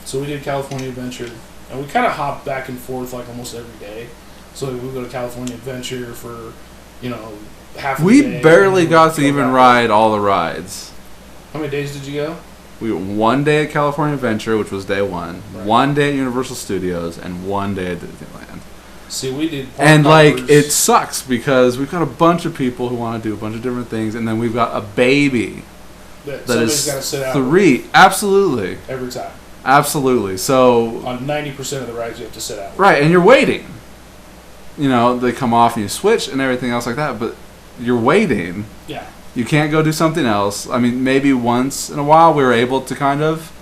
Speaker 2: so we did California Adventure, and we kind of hop back and forth like almost every day. So we go to California Adventure for half.
Speaker 1: We
Speaker 2: a day,
Speaker 1: barely
Speaker 2: and
Speaker 1: got to
Speaker 2: go
Speaker 1: even
Speaker 2: back.
Speaker 1: ride all the rides.
Speaker 2: How many days did you go?
Speaker 1: We went one day at California Adventure, which was day one.
Speaker 2: Right.
Speaker 1: One day at Universal Studios, and one day at Disneyland.
Speaker 2: See, we did. Park
Speaker 1: And like
Speaker 2: hoppers.
Speaker 1: it sucks because we've got a bunch of people who want to do a bunch of different things, and then we've got a baby
Speaker 2: that
Speaker 1: that
Speaker 2: somebody's
Speaker 1: is
Speaker 2: got to sit out
Speaker 1: 3. Absolutely,
Speaker 2: every time.
Speaker 1: absolutely. So
Speaker 2: On 90% of the rides, you have to sit out.
Speaker 1: right, and you're waiting. They come off and you switch and everything else like that, but you're waiting.
Speaker 2: Yeah.
Speaker 1: You can't go do something else. I mean, maybe once in a while we were able to kind of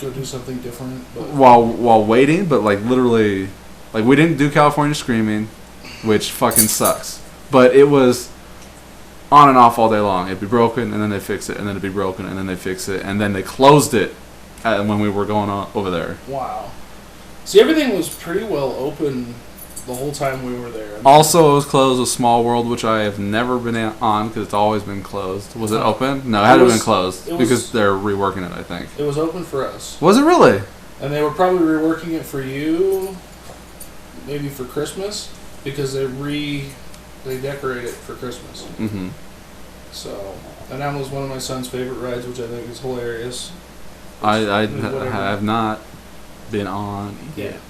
Speaker 2: Go do something different. But
Speaker 1: while waiting, but like literally, like we didn't do California Screaming, which fucking sucks. But it was on and off all day long. It'd be broken, and then they fix it, and then it'd be broken, and then they fix it, and then they closed it when we were going over there.
Speaker 2: wow. See, everything was pretty well open the whole time we were there.
Speaker 1: Also, it was closed with Small World, which I have never been on because it's always been closed. Was it open? No, it had to have been closed because they're reworking it, I think.
Speaker 2: It was open for us.
Speaker 1: Was it really?
Speaker 2: And they were probably reworking it for you, maybe for Christmas, because they decorate it for Christmas.
Speaker 1: Mm-hmm.
Speaker 2: So, and that was one of my son's favorite rides, which I think is hilarious.
Speaker 1: I
Speaker 2: Whatever.
Speaker 1: have not been on yet.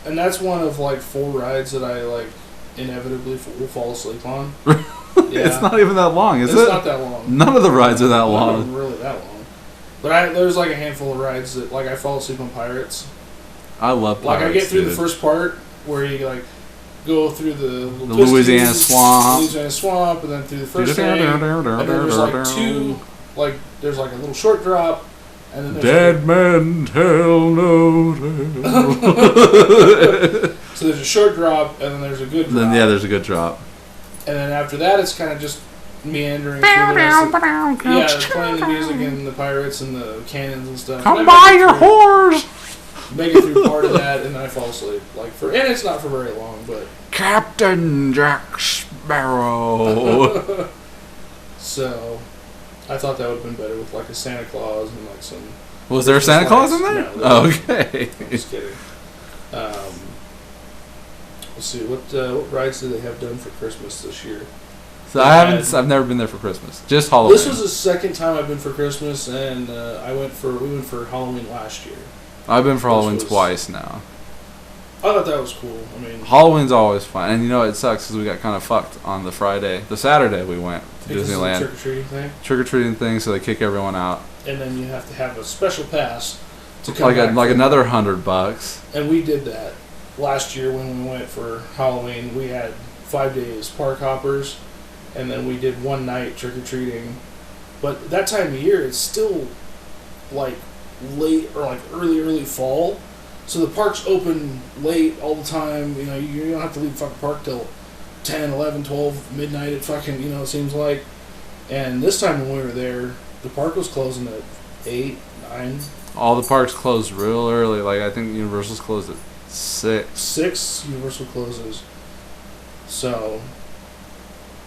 Speaker 2: And that's one of like 4 rides that I like inevitably will fall asleep on.
Speaker 1: It's not even that long, is it?
Speaker 2: It's not that long.
Speaker 1: None of the rides are that
Speaker 2: None of
Speaker 1: long.
Speaker 2: them really that long. But there's like a handful of rides that like I fall asleep on Pirates.
Speaker 1: I love Pirates,
Speaker 2: Like I get through
Speaker 1: dude.
Speaker 2: the first part where you like go through the
Speaker 1: Louisiana swamp.
Speaker 2: Louisiana swamp, and then through the first thing, and then there's like 2, like there's like a little short drop, and then there's
Speaker 1: Dead men tell no tale.
Speaker 2: so there's a short drop, and then there's a good drop.
Speaker 1: Then yeah, there's a good drop.
Speaker 2: And then after that, it's kind of just meandering through the rest of, yeah, playing the music and the pirates and the cannons and stuff.
Speaker 1: Come
Speaker 2: And
Speaker 1: by
Speaker 2: I
Speaker 1: your
Speaker 2: make it
Speaker 1: whores,
Speaker 2: through- Make it through part of that, and then I fall asleep. And it's not for very long, but
Speaker 1: Captain Jack Sparrow.
Speaker 2: so I thought that would have been better with like a Santa Claus and like some.
Speaker 1: Was there a Santa Claus in there?
Speaker 2: No,
Speaker 1: Oh, okay.
Speaker 2: Just kidding. Let's see what rides do they have done for Christmas this year.
Speaker 1: So I've never been there for Christmas. Just Halloween.
Speaker 2: This was the second time I've been for Christmas, and we went for Halloween last year.
Speaker 1: I've been for
Speaker 2: This
Speaker 1: Halloween
Speaker 2: was-
Speaker 1: twice now.
Speaker 2: I thought that was cool. I mean,
Speaker 1: Halloween's always fun, and it sucks because we got kind of fucked on the Saturday we went to
Speaker 2: because it's a
Speaker 1: Disneyland
Speaker 2: trick-or-treating thing,
Speaker 1: trick or treating thing, so they kick everyone out.
Speaker 2: and then you have to have a special pass to come back.
Speaker 1: Like another $100.
Speaker 2: And we did that last year when we went for Halloween. We had 5 days park hoppers, and then we did one night trick or treating. But that time of year, it's still like late or like early fall. So the park's open late all the time. You don't have to leave the fucking park till 10, 11, 12, midnight. It fucking, it seems like. And this time when we were there, the park was closing at 8, 9.
Speaker 1: All the parks closed real early. Like I think Universal's closed at 6.
Speaker 2: 6 Universal closes. So,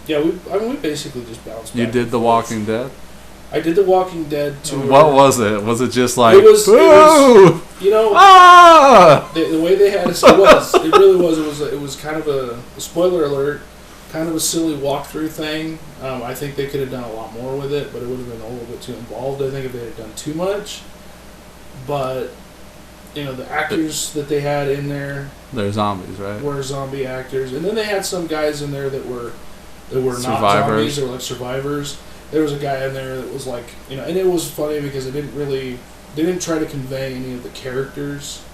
Speaker 2: yeah, we basically just bounced back.
Speaker 1: You did
Speaker 2: and
Speaker 1: The
Speaker 2: forth.
Speaker 1: Walking Dead?
Speaker 2: I did The Walking Dead tour.
Speaker 1: What was it? Was it just like,
Speaker 2: It was-
Speaker 1: boo! Ah!
Speaker 2: The way they had it was, it really was. It was kind of a spoiler alert, kind of a silly walkthrough thing. I think they could have done a lot more with it, but it would have been a little bit too involved. I think if they had done too much. But the actors that they had in there
Speaker 1: They're zombies, right?
Speaker 2: were zombie actors, and then they had some guys in there that were not
Speaker 1: Survivors.
Speaker 2: zombies. They were like survivors. There was a guy in there that was like, and it was funny because they didn't try to convey any of the characters.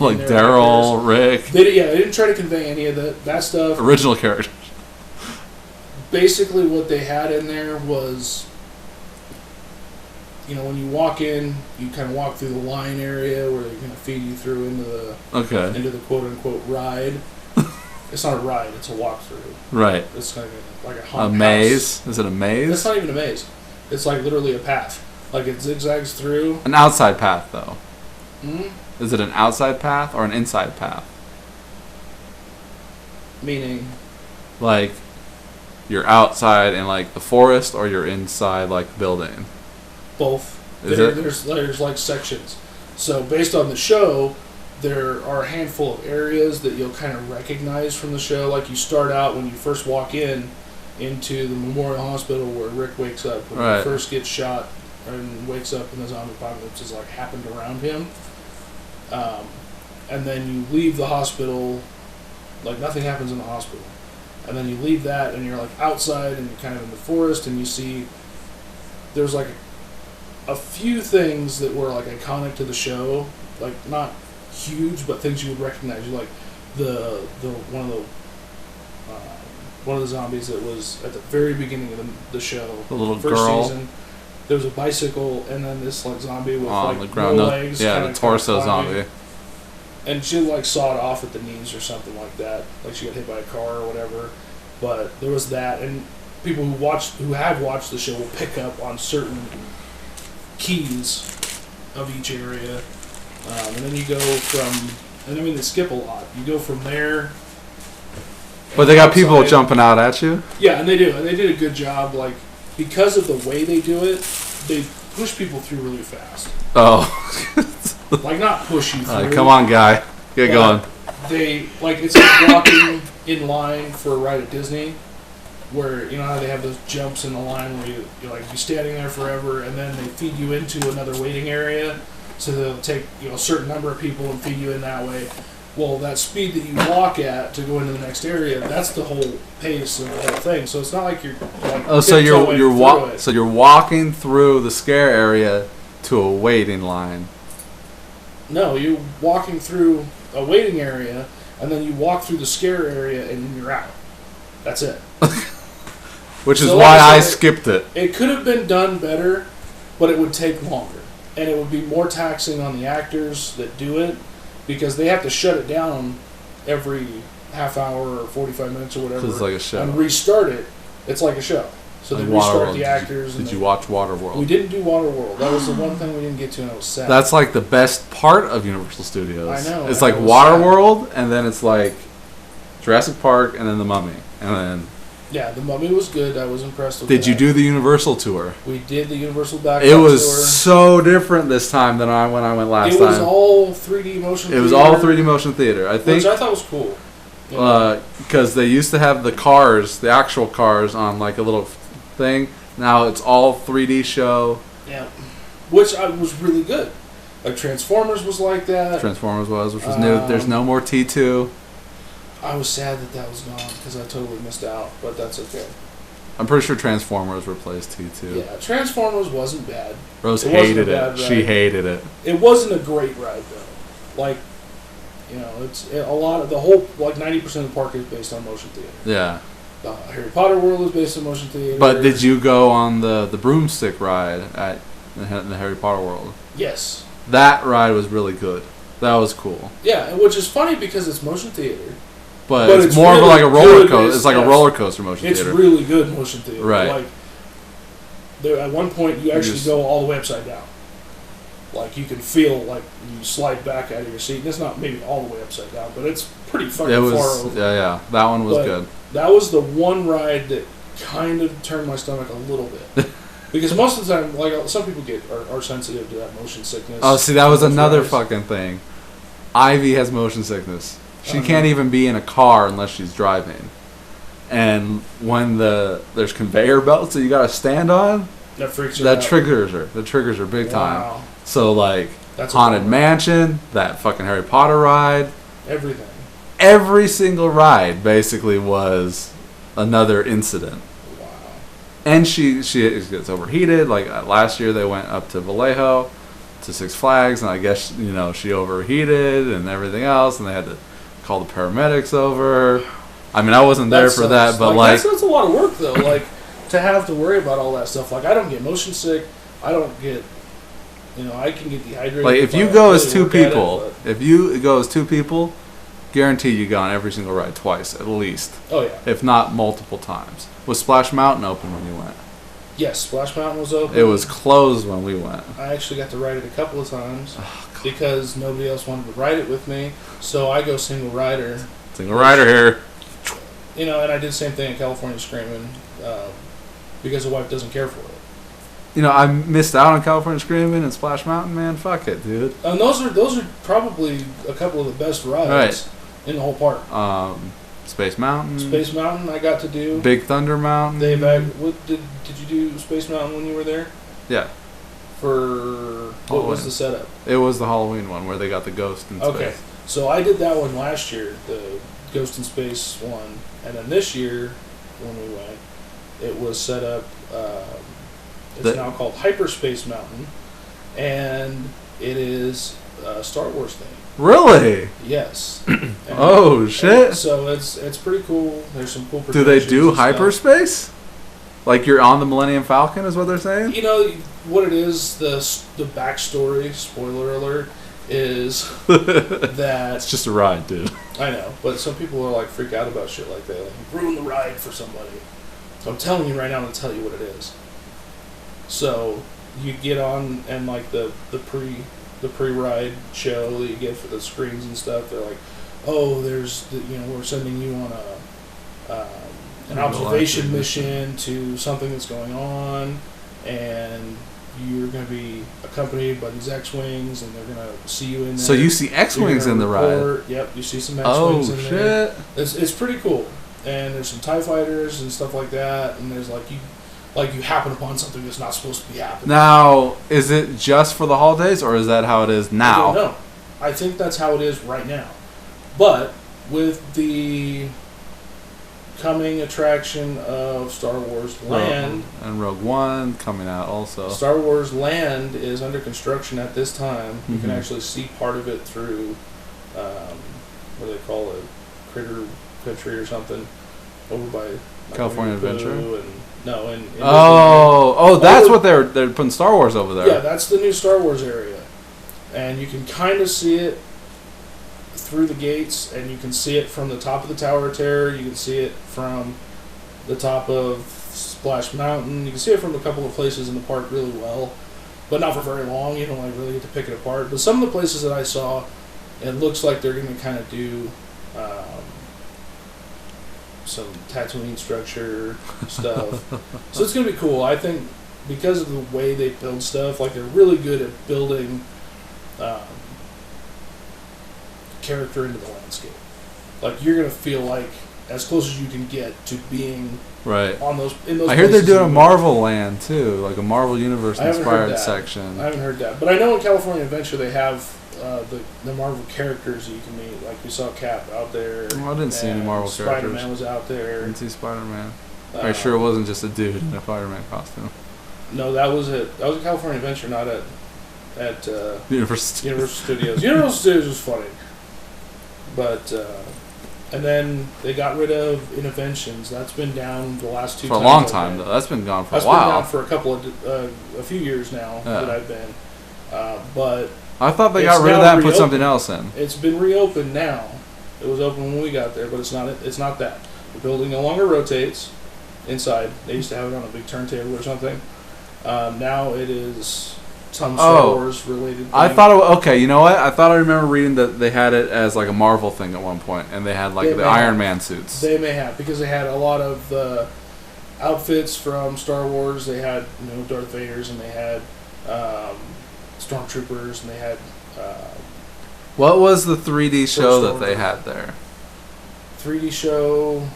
Speaker 1: Like
Speaker 2: their
Speaker 1: Daryl, Rick,
Speaker 2: They didn't try to convey any of that stuff.
Speaker 1: original characters.
Speaker 2: Basically, what they had in there was, when you walk in, you kind of walk through the line area where they're going to feed you through into the quote unquote ride. It's not a ride; it's a walkthrough.
Speaker 1: Right.
Speaker 2: It's kind of like a
Speaker 1: A
Speaker 2: haunted
Speaker 1: maze?
Speaker 2: house.
Speaker 1: Is it a maze?
Speaker 2: It's not even a maze. It's like literally a path. Like it zigzags through.
Speaker 1: An outside path, though.
Speaker 2: Mm-hmm.
Speaker 1: Is it an outside path or an inside path?
Speaker 2: Meaning,
Speaker 1: Like, you're outside in like the forest, or you're inside like the building.
Speaker 2: both.
Speaker 1: Is it?
Speaker 2: There's like sections. So based on the show, there are a handful of areas that you'll kind of recognize from the show. Like you start out when you first walk into the Memorial Hospital where Rick wakes up when
Speaker 1: Right.
Speaker 2: he first gets shot and wakes up and the zombie apocalypse has like happened around him. And then you leave the hospital, like nothing happens in the hospital. And then you leave that and you're like outside and you're kind of in the forest and you see there's like a few things that were like iconic to the show, like not huge, but things you would recognize. You like the one of the zombies that was at the very beginning of the show,
Speaker 1: The little
Speaker 2: first
Speaker 1: girl
Speaker 2: season. There was a bicycle, and then this like zombie with
Speaker 1: on
Speaker 2: like
Speaker 1: the ground.
Speaker 2: no
Speaker 1: No,
Speaker 2: legs.
Speaker 1: yeah,
Speaker 2: kinda
Speaker 1: the torso
Speaker 2: climbing.
Speaker 1: zombie.
Speaker 2: And she like sawed off at the knees or something like that, like she got hit by a car or whatever. But there was that, and people who have watched the show will pick up on certain keys of each area, and then you go from, and I mean they skip a lot. You go from there.
Speaker 1: But they got people
Speaker 2: outside-
Speaker 1: jumping out at you.
Speaker 2: Yeah, and they do, and they did a good job. Like because of the way they do it, they push people through really fast.
Speaker 1: Oh,
Speaker 2: Like not push you through.
Speaker 1: come on, guy, get
Speaker 2: but
Speaker 1: going.
Speaker 2: They like it's like walking in line for a ride at Disney, where you know how they have those jumps in the line where you're like be standing there forever, and then they feed you into another waiting area, so they'll take a certain number of people and feed you in that way. Well, that speed that you walk at to go into the next area, that's the whole pace of the whole thing. So it's not like you're like
Speaker 1: Oh, so
Speaker 2: tiptoeing through it.
Speaker 1: so you're walking through the scare area to a waiting line.
Speaker 2: No, you're walking through a waiting area, and then you walk through the scare area, and then you're out. That's it.
Speaker 1: Which is
Speaker 2: So,
Speaker 1: why
Speaker 2: like I
Speaker 1: I
Speaker 2: said,
Speaker 1: skipped it.
Speaker 2: It could have been done better, but it would take longer. And it would be more taxing on the actors that do it, because they have to shut it down every half hour or 45 minutes or whatever.
Speaker 1: 'Cause it's like a show.
Speaker 2: And restart it. It's like a show. So
Speaker 1: Like
Speaker 2: they restart
Speaker 1: Waterworld.
Speaker 2: the actors.
Speaker 1: Did
Speaker 2: and
Speaker 1: you
Speaker 2: they-
Speaker 1: watch
Speaker 2: We
Speaker 1: Waterworld?
Speaker 2: didn't do Waterworld. That was the one thing we didn't get to, and I was sad.
Speaker 1: That's like the best part of Universal Studios.
Speaker 2: I know,
Speaker 1: It's
Speaker 2: I
Speaker 1: like
Speaker 2: was
Speaker 1: Waterworld, and then it's like Jurassic Park, and then The Mummy, and then.
Speaker 2: Yeah, the Mummy was good. I was impressed with
Speaker 1: Did
Speaker 2: that.
Speaker 1: you do the Universal tour?
Speaker 2: We did the Universal Backdrop
Speaker 1: It was
Speaker 2: tour.
Speaker 1: so different this time than when I went last
Speaker 2: It was
Speaker 1: time.
Speaker 2: all 3D motion.
Speaker 1: It was
Speaker 2: theater,
Speaker 1: all 3D motion theater. I think
Speaker 2: which I thought was cool. You know?
Speaker 1: because they used to have the cars, the actual cars, on like a little thing. Now it's all 3D show.
Speaker 2: Yeah, which was really good. Like Transformers was like that.
Speaker 1: Transformers which was new. There's no more T2.
Speaker 2: I was sad that was gone because I totally missed out, but that's okay.
Speaker 1: I'm pretty sure Transformers replaced T2.
Speaker 2: Yeah, Transformers wasn't bad.
Speaker 1: Rose
Speaker 2: It wasn't
Speaker 1: hated
Speaker 2: a bad
Speaker 1: it. She
Speaker 2: ride.
Speaker 1: hated it.
Speaker 2: It wasn't a great ride though. Like, a lot of the whole 90% of the park is based on motion theater.
Speaker 1: Yeah.
Speaker 2: The Harry Potter world is based on motion theater.
Speaker 1: But did you go on the broomstick ride at the Harry Potter world?
Speaker 2: Yes.
Speaker 1: That ride was really good. That was cool.
Speaker 2: Yeah, which is funny because it's motion theater.
Speaker 1: But
Speaker 2: But
Speaker 1: it's
Speaker 2: it's
Speaker 1: more of
Speaker 2: really
Speaker 1: like a roller
Speaker 2: good
Speaker 1: coaster.
Speaker 2: as-
Speaker 1: It's like a
Speaker 2: yes.
Speaker 1: roller coaster motion
Speaker 2: It's
Speaker 1: theater.
Speaker 2: really good motion theater.
Speaker 1: Right.
Speaker 2: Like, there at one point you actually
Speaker 1: just-
Speaker 2: go all the way upside down. Like you can feel like you slide back out of your seat. And it's not maybe all the way upside down, but it's pretty fucking
Speaker 1: It
Speaker 2: far
Speaker 1: was
Speaker 2: over.
Speaker 1: yeah. That one was
Speaker 2: But
Speaker 1: good.
Speaker 2: That was the one ride that kind of turned my stomach a little bit. Because most of the time, like some people are sensitive to that motion sickness.
Speaker 1: Oh, see, that was
Speaker 2: Those
Speaker 1: another
Speaker 2: rides.
Speaker 1: fucking thing. Ivy has motion sickness. She
Speaker 2: Uh-huh.
Speaker 1: can't even be in a car unless she's driving. And when there's conveyor belts that you gotta stand on,
Speaker 2: That freaks her
Speaker 1: that
Speaker 2: out.
Speaker 1: triggers her. That triggers her big time.
Speaker 2: Wow.
Speaker 1: So like
Speaker 2: That's a
Speaker 1: Haunted
Speaker 2: bummer.
Speaker 1: Mansion, that fucking Harry Potter ride,
Speaker 2: Everything.
Speaker 1: every single ride basically was another incident.
Speaker 2: Wow.
Speaker 1: And she gets overheated. Like last year, they went up to Vallejo, to Six Flags, and I guess she overheated and everything else, and they had to call the paramedics over. I mean, I wasn't there for that, but like,
Speaker 2: that's a lot of work though. Like to have to worry about all that stuff. Like I don't get motion sick. I don't get. I can get dehydrated.
Speaker 1: like if you
Speaker 2: I
Speaker 1: go
Speaker 2: really
Speaker 1: as two
Speaker 2: work at it,
Speaker 1: people,
Speaker 2: but-
Speaker 1: if you go as two people, guaranteed you go on every single ride twice at least,
Speaker 2: oh yeah.
Speaker 1: if not multiple times. Was Splash Mountain open when you went?
Speaker 2: Yes, Splash Mountain was open.
Speaker 1: It was closed when we went.
Speaker 2: I actually got to ride it a couple of times because nobody else wanted to ride it with me. So I go single rider.
Speaker 1: Single rider here.
Speaker 2: You know, and I did the same thing in California Screaming because the wife doesn't care for it.
Speaker 1: You know, I missed out on California Screaming and Splash Mountain, man. Fuck it, dude.
Speaker 2: And those are probably a couple of the best rides in the whole park.
Speaker 1: Space Mountain.
Speaker 2: Space Mountain, I got to do.
Speaker 1: Big Thunder Mountain.
Speaker 2: What did you do Space Mountain when you were there?
Speaker 1: Yeah.
Speaker 2: For what was the setup?
Speaker 1: It was the Halloween one where they got the ghost in space.
Speaker 2: Okay, so I did that one last year, the Ghost in Space one, and then this year when we went, it was set up. It's now called Hyperspace Mountain, and it is a Star Wars thing.
Speaker 1: Really?
Speaker 2: Yes.
Speaker 1: Oh shit!
Speaker 2: So it's pretty cool. There's some cool.
Speaker 1: Do they do hyperspace? Like you're on the Millennium Falcon, is what they're saying?
Speaker 2: You know what it is. The backstory. Spoiler alert. Is that
Speaker 1: it's just a ride, dude.
Speaker 2: I know, but some people are like freak out about shit like that. Like ruin the ride for somebody. So I'm telling you right now, I'm gonna tell you what it is. So you get on and like the pre-ride show that you get for the screens and stuff. They're like, oh, we're sending you on an observation mission to something that's going on, and you're going to be accompanied by these X-wings, and they're going to see you in there.
Speaker 1: So you see X-wings in the ride?
Speaker 2: Yep, you see some X-wings in there.
Speaker 1: Oh, shit.
Speaker 2: It's pretty cool. And there's some TIE fighters and stuff like that, and there's like you happen upon something that's not supposed to be happening.
Speaker 1: Now, is it just for the holidays, or is that how it is now?
Speaker 2: I don't know. I think that's how it is right now. But with the coming attraction of Star Wars Land...
Speaker 1: and Rogue One coming out also.
Speaker 2: Star Wars Land is under construction at this time. You can actually see part of it through, what do they call it, Critter Country or something, over by...
Speaker 1: California Adventure?
Speaker 2: In
Speaker 1: that's what they're putting Star Wars over there.
Speaker 2: Yeah, that's the new Star Wars area. And you can kind of see it through the gates, and you can see it from the top of the Tower of Terror. You can see it from the top of Splash Mountain. You can see it from a couple of places in the park really well, but not for very long. You don't like really get to pick it apart. But some of the places that I saw, it looks like they're going to kind of do some Tatooine structure stuff. So it's going to be cool. I think because of the way they build stuff, like they're really good at building character into the landscape. Like you're gonna feel like as close as you can get to being
Speaker 1: on
Speaker 2: those. In those
Speaker 1: I hear they're doing a Marvel Land too, like a Marvel Universe inspired section.
Speaker 2: I haven't heard that, but I know in California Adventure they have the Marvel characters that you can meet. Like we saw Cap out there.
Speaker 1: Well, I didn't see any Marvel characters.
Speaker 2: Spider-Man was out there.
Speaker 1: I didn't see Spider-Man. Are you sure it wasn't just a dude in a Spider-Man costume?
Speaker 2: No, that was it. That was a California Adventure, not at
Speaker 1: Universal
Speaker 2: Studios. Universal Studios was funny. But, and then they got rid of Interventions. That's been down the last 2 times.
Speaker 1: For a long time, though. That's been gone for a while.
Speaker 2: That's been down for a few years now that I've been. But
Speaker 1: I thought they got rid of that and put something else in.
Speaker 2: It's been reopened now. It was open when we got there, but it's not that. The building no longer rotates inside. They used to have it on a big turntable or something. Now it is some Star Wars related thing.
Speaker 1: I thought, you know what? I thought I remember reading that they had it as like a Marvel thing at one point, and they had like the Iron Man suits.
Speaker 2: They may have, because they had a lot of the outfits from Star Wars. They had Darth Vader's, and they had Stormtroopers, and they had...
Speaker 1: what was the 3D show that they had there?
Speaker 2: 3D show...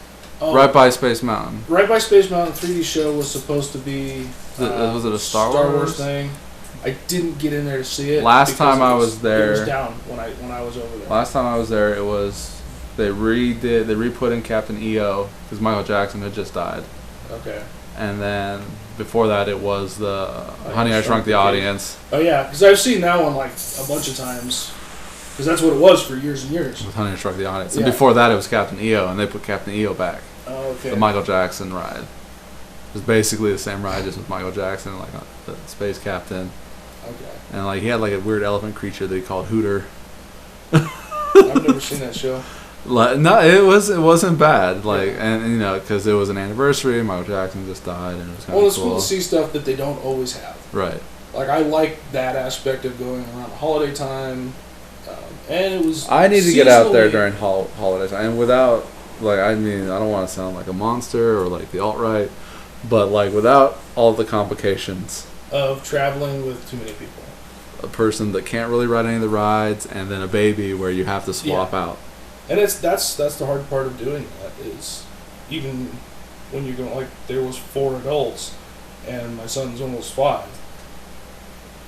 Speaker 1: right by Space Mountain.
Speaker 2: Right by Space Mountain, 3D show was supposed to be...
Speaker 1: was it a Star
Speaker 2: Wars thing? I didn't get in there to see it.
Speaker 1: Last time I was there...
Speaker 2: It was down when I was over there.
Speaker 1: Last time I was there, it was... They re-put in Captain EO, because Michael Jackson had just died.
Speaker 2: Okay.
Speaker 1: And then, before that, it was the Honey, I Shrunk the Audience.
Speaker 2: Oh, yeah, because I've seen that one, like, a bunch of times. Because that's what it was for years and years.
Speaker 1: With Honey, I Shrunk the Audience. And before that, it was Captain EO, and they put Captain EO back.
Speaker 2: Oh, okay.
Speaker 1: The Michael Jackson ride. It was basically the same ride, just with Michael Jackson, like the space captain.
Speaker 2: Okay.
Speaker 1: And like he had like a weird elephant creature they called Hooter.
Speaker 2: I've never seen that show.
Speaker 1: No, it wasn't bad. Like, and because it was an anniversary, Michael Jackson just died, and it was kind of cool.
Speaker 2: Well, it's cool to see stuff that they don't always have.
Speaker 1: Right.
Speaker 2: Like I like that aspect of going around the holiday time, and it was.
Speaker 1: I need to get out there during holiday time, and without like, I mean, I don't want to sound like a monster or like the alt-right, but like without all the complications
Speaker 2: of traveling with too many people.
Speaker 1: A person that can't really ride any of the rides, and then a baby where you have to swap out.
Speaker 2: And that's the hard part of doing that is even when you're going, like, there was 4 adults and my son's almost 5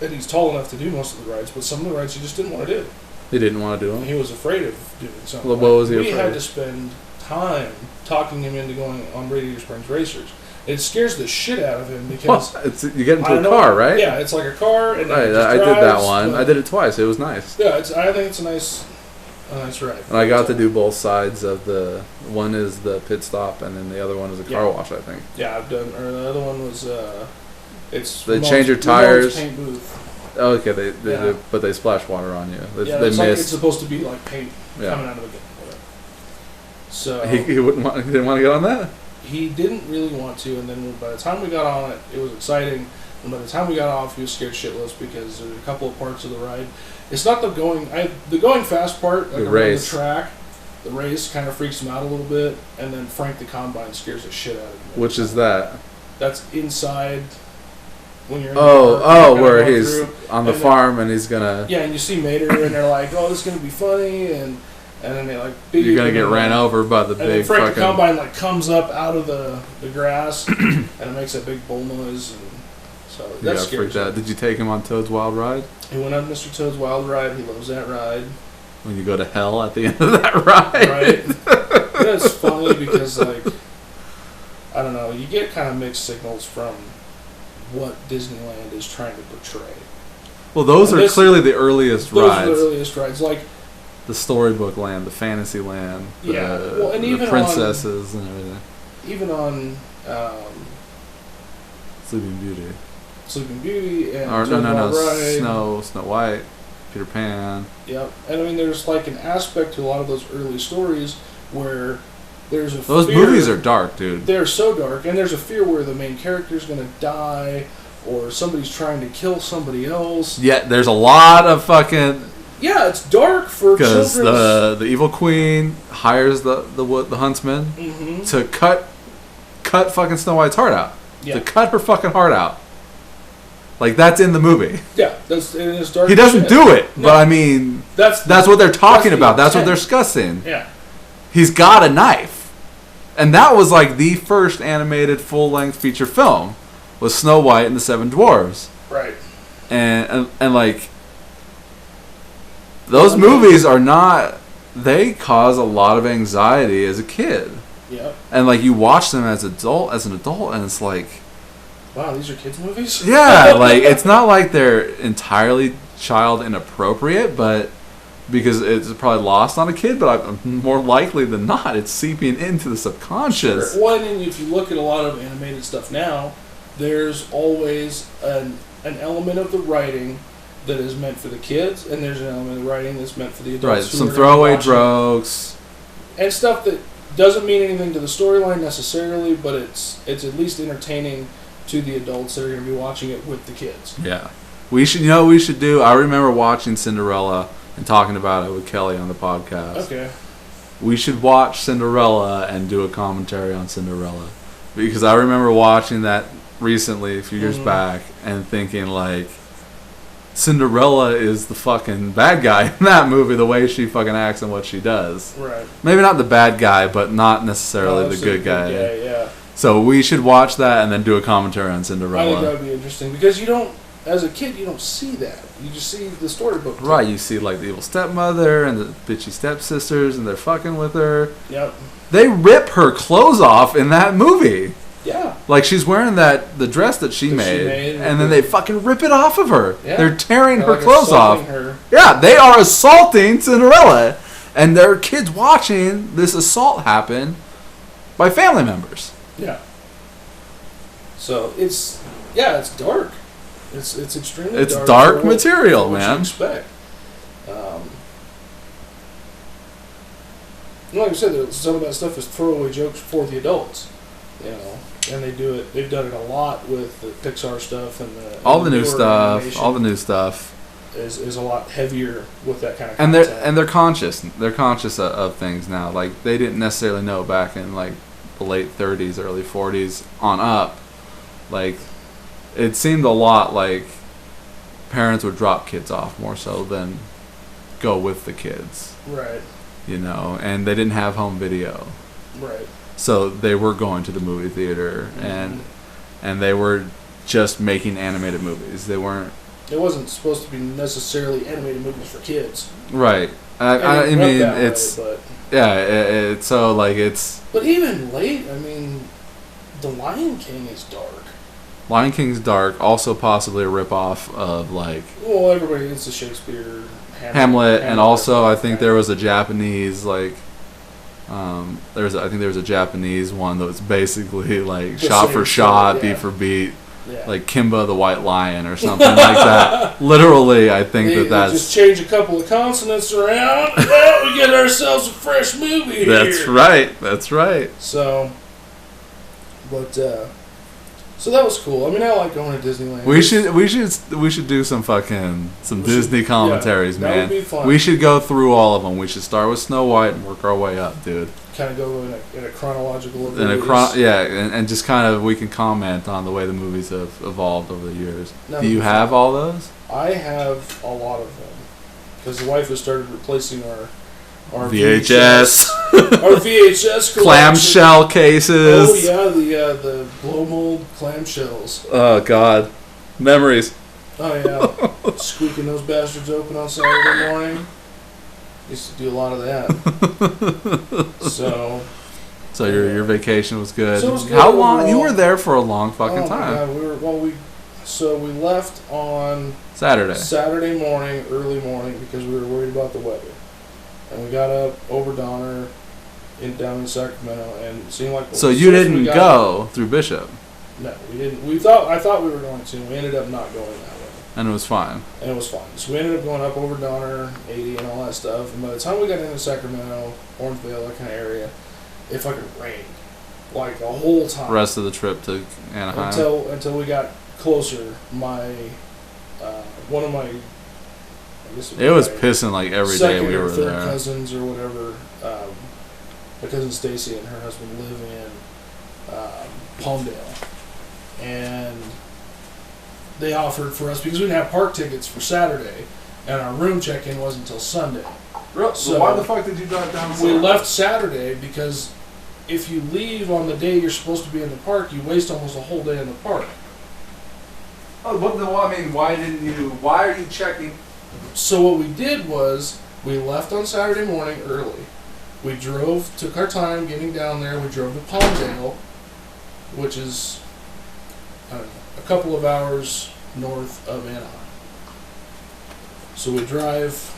Speaker 2: and he's tall enough to do most of the rides, but some of the rides he just didn't want to do.
Speaker 1: He didn't want to do them?
Speaker 2: He was afraid of doing something.
Speaker 1: Well, what was he
Speaker 2: we
Speaker 1: afraid
Speaker 2: had
Speaker 1: of?
Speaker 2: to spend time talking him into going on Radiator Springs Racers. It scares the shit out of him because
Speaker 1: you get into a car, right?
Speaker 2: Yeah, it's like a car, and
Speaker 1: right.
Speaker 2: it just
Speaker 1: I did that
Speaker 2: drives,
Speaker 1: one. I did it twice. It was nice.
Speaker 2: Yeah, I think it's a nice ride.
Speaker 1: And I got to do both sides of the. One is the pit stop, and then the other one is a car wash, I think.
Speaker 2: Yeah, I've done. Or the other one was it's.
Speaker 1: They change your tires.
Speaker 2: Paint booth.
Speaker 1: Oh, okay, they do, but they splash water on you. They
Speaker 2: it's like it's supposed to be like paint
Speaker 1: Yeah.
Speaker 2: coming out of the gun. Whatever. So
Speaker 1: He didn't want to get on that.
Speaker 2: he didn't really want to, and then by the time we got on it, it was exciting. And by the time we got off, he was scared shitless because there's a couple of parts of the ride. It's not the going fast part, like
Speaker 1: The
Speaker 2: around
Speaker 1: race.
Speaker 2: the track. The race kind of freaks him out a little bit, and then Frank the Combine scares the shit out of him.
Speaker 1: Which is that?
Speaker 2: That's inside when you're in the car,
Speaker 1: where
Speaker 2: going
Speaker 1: he's
Speaker 2: through,
Speaker 1: on the
Speaker 2: and
Speaker 1: farm and he's gonna.
Speaker 2: yeah, and you see Mater, and they're like, "Oh, this is gonna be funny," and then they like.
Speaker 1: You're gonna get ran over by the
Speaker 2: and then
Speaker 1: big
Speaker 2: Frank
Speaker 1: fucking.
Speaker 2: the Combine like comes up out of the grass, and it makes a big bull noise, and so
Speaker 1: You
Speaker 2: that
Speaker 1: got
Speaker 2: scares
Speaker 1: freaked out.
Speaker 2: him.
Speaker 1: Did you take him on Toad's Wild Ride?
Speaker 2: He went on Mr. Toad's Wild Ride. He loves that ride.
Speaker 1: When you go to hell at the end of that ride.
Speaker 2: Right. It's funny because, like, I don't know, you get kind of mixed signals from what Disneyland is trying to portray.
Speaker 1: Well, those
Speaker 2: And
Speaker 1: are clearly the earliest
Speaker 2: Those
Speaker 1: rides.
Speaker 2: are the earliest rides. Like,
Speaker 1: The storybook land, the fantasy land,
Speaker 2: Yeah, well, and
Speaker 1: the
Speaker 2: even
Speaker 1: princesses and everything.
Speaker 2: even on
Speaker 1: Sleeping Beauty.
Speaker 2: Sleeping Beauty and
Speaker 1: Or
Speaker 2: Toad's
Speaker 1: no,
Speaker 2: Wild Ride.
Speaker 1: Snow White, Peter Pan.
Speaker 2: Yep. And I mean, there's like an aspect to a lot of those early stories where there's a
Speaker 1: Those
Speaker 2: fear.
Speaker 1: movies are dark, dude.
Speaker 2: They're so dark, and there's a fear where the main character's going to die, or somebody's trying to kill somebody else.
Speaker 1: Yeah, there's a lot of fucking.
Speaker 2: Yeah, it's dark for
Speaker 1: Because
Speaker 2: children's.
Speaker 1: the evil queen hires the huntsman
Speaker 2: Mm-hmm.
Speaker 1: to cut fucking Snow White's heart out.
Speaker 2: Yeah.
Speaker 1: To cut her fucking heart out. Like, that's in the movie.
Speaker 2: Yeah, it's dark.
Speaker 1: He doesn't
Speaker 2: shit.
Speaker 1: do it,
Speaker 2: No.
Speaker 1: but I mean,
Speaker 2: That's
Speaker 1: that's what they're talking
Speaker 2: the
Speaker 1: about. That's what they're
Speaker 2: intent.
Speaker 1: discussing.
Speaker 2: Yeah.
Speaker 1: He's got a knife. And that was like the first animated full-length feature film was Snow White and the Seven Dwarves.
Speaker 2: Right.
Speaker 1: And like those movies are not, they cause a lot of anxiety as a kid.
Speaker 2: Yeah.
Speaker 1: And like you watch them as an adult and it's like,
Speaker 2: Wow, these are kids' movies.
Speaker 1: yeah, like it's not like they're entirely child inappropriate, but because it's probably lost on a kid, but more likely than not, it's seeping into the subconscious.
Speaker 2: Sure. Well, and if you look at a lot of animated stuff now, there's always an element of the writing that is meant for the kids, and there's an element of the writing that's meant for the adults.
Speaker 1: Right,
Speaker 2: who
Speaker 1: some
Speaker 2: are gonna
Speaker 1: throwaway
Speaker 2: watch it.
Speaker 1: jokes.
Speaker 2: And stuff that doesn't mean anything to the storyline necessarily, but it's at least entertaining to the adults that are going to be watching it with the kids.
Speaker 1: Yeah. We should, you know what we should do? I remember watching Cinderella and talking about it with Kelly on the podcast.
Speaker 2: Okay.
Speaker 1: We should watch Cinderella and do a commentary on Cinderella. Because I remember watching that recently, a few years back, and thinking, like, Cinderella is the fucking bad guy in that movie, the way she fucking acts and what she does.
Speaker 2: Right.
Speaker 1: Maybe not the bad guy, but not necessarily the good guy.
Speaker 2: Yeah.
Speaker 1: So we should watch that and then do a commentary on
Speaker 2: I think
Speaker 1: Cinderella.
Speaker 2: that would be interesting because you don't, as a kid, you don't see that. You just see the storybook.
Speaker 1: Right, you see like the evil stepmother and the bitchy stepsisters and they're fucking with her.
Speaker 2: Yep.
Speaker 1: They rip her clothes off in that movie.
Speaker 2: Yeah.
Speaker 1: Like she's wearing the dress that she made, and then
Speaker 2: the-
Speaker 1: they fucking rip it off of her.
Speaker 2: Yeah.
Speaker 1: They're tearing
Speaker 2: They're
Speaker 1: her
Speaker 2: like
Speaker 1: clothes off.
Speaker 2: assaulting her.
Speaker 1: Yeah, they are assaulting Cinderella. And there are kids watching this assault happen by family members.
Speaker 2: Yeah. So it's dark. It's extremely
Speaker 1: It's
Speaker 2: dark.
Speaker 1: dark
Speaker 2: for what-
Speaker 1: material,
Speaker 2: for what
Speaker 1: man.
Speaker 2: You expect. Like I said, some of that stuff is throwaway jokes for the adults, you know, and they do it. They've done it a lot with the Pixar stuff and
Speaker 1: All the new
Speaker 2: newer
Speaker 1: stuff.
Speaker 2: animation.
Speaker 1: All the new stuff.
Speaker 2: is a lot heavier with that kind of
Speaker 1: And
Speaker 2: content.
Speaker 1: they're conscious. They're conscious of things now. Like they didn't necessarily know back in like the late 30s, early 40s on up. Like it seemed a lot like parents would drop kids off more so than go with the kids.
Speaker 2: Right.
Speaker 1: You know, and they didn't have home video.
Speaker 2: Right.
Speaker 1: So they were going to the movie theater and they were just making animated movies. They weren't.
Speaker 2: It wasn't supposed to be necessarily animated movies for kids.
Speaker 1: Right. I
Speaker 2: And
Speaker 1: mean,
Speaker 2: that way,
Speaker 1: it's
Speaker 2: but
Speaker 1: it's so like it's.
Speaker 2: But even late, I mean, The Lion King is dark.
Speaker 1: Lion King's dark, also possibly a ripoff of like
Speaker 2: Well, everybody, it's a Shakespeare.
Speaker 1: Hamlet, and also I think there was a Japanese like. I think there was a Japanese one that was basically like
Speaker 2: The
Speaker 1: shot
Speaker 2: same
Speaker 1: for shot,
Speaker 2: story, yeah.
Speaker 1: beat for beat.
Speaker 2: Yeah.
Speaker 1: Like Kimba the White Lion or something like that. Literally, I think
Speaker 2: They
Speaker 1: that's
Speaker 2: just change a couple of consonants around. Well, we get ourselves a fresh movie here.
Speaker 1: that's right. That's right.
Speaker 2: So, but so that was cool. I mean, I like going to Disneyland.
Speaker 1: We should do some Disney commentaries,
Speaker 2: yeah, that
Speaker 1: man.
Speaker 2: would be fun.
Speaker 1: We should go through all of them. We should start with Snow White and work our way up, dude.
Speaker 2: Kind of go in a chronological order.
Speaker 1: And just kind of we can comment on the way the movies have evolved over the years.
Speaker 2: No,
Speaker 1: Do you have all those?
Speaker 2: I have a lot of them because the wife has started replacing our
Speaker 1: VHS,
Speaker 2: our VHS collection.
Speaker 1: clamshell cases.
Speaker 2: Oh yeah, the blow mold clamshells.
Speaker 1: Oh God, memories.
Speaker 2: Oh yeah, squeaking those bastards open on Saturday morning. Used to do a lot of that. So
Speaker 1: your vacation was good.
Speaker 2: So it was good
Speaker 1: How long?
Speaker 2: overall.
Speaker 1: You were there for a long fucking
Speaker 2: oh
Speaker 1: time.
Speaker 2: My God, we left on
Speaker 1: Saturday.
Speaker 2: Saturday morning, early morning, because we were worried about the weather, and we got up over Donner, down in Sacramento, and it seemed like.
Speaker 1: So you didn't go through Bishop,
Speaker 2: No, we didn't. I thought we were going to. We ended up not going that way.
Speaker 1: and it was fine.
Speaker 2: And it was fine. So we ended up going up over Donner, 80, and all that stuff. And by the time we got into Sacramento, Orangevale, that kind of area, it fucking rained. Like the whole time.
Speaker 1: Rest of the trip to Anaheim.
Speaker 2: Until we got closer. One of my... I guess
Speaker 1: It was
Speaker 2: my
Speaker 1: pissing like every day
Speaker 2: second
Speaker 1: we
Speaker 2: or
Speaker 1: were
Speaker 2: third
Speaker 1: there.
Speaker 2: cousins or whatever. My cousin Stacy and her husband live in Palmdale. And they offered for us, because we didn't have park tickets for Saturday, and our room check-in wasn't until Sunday. So
Speaker 1: why the fuck did you drive down?
Speaker 2: We left Saturday because if you leave on the day you're supposed to be in the park, you waste almost a whole day in the park.
Speaker 1: Oh, why are you checking?
Speaker 2: So what we did was we left on Saturday morning early. We took our time getting down there. We drove to Palmdale, which is I don't know, a couple of hours north of Anaheim. So we drive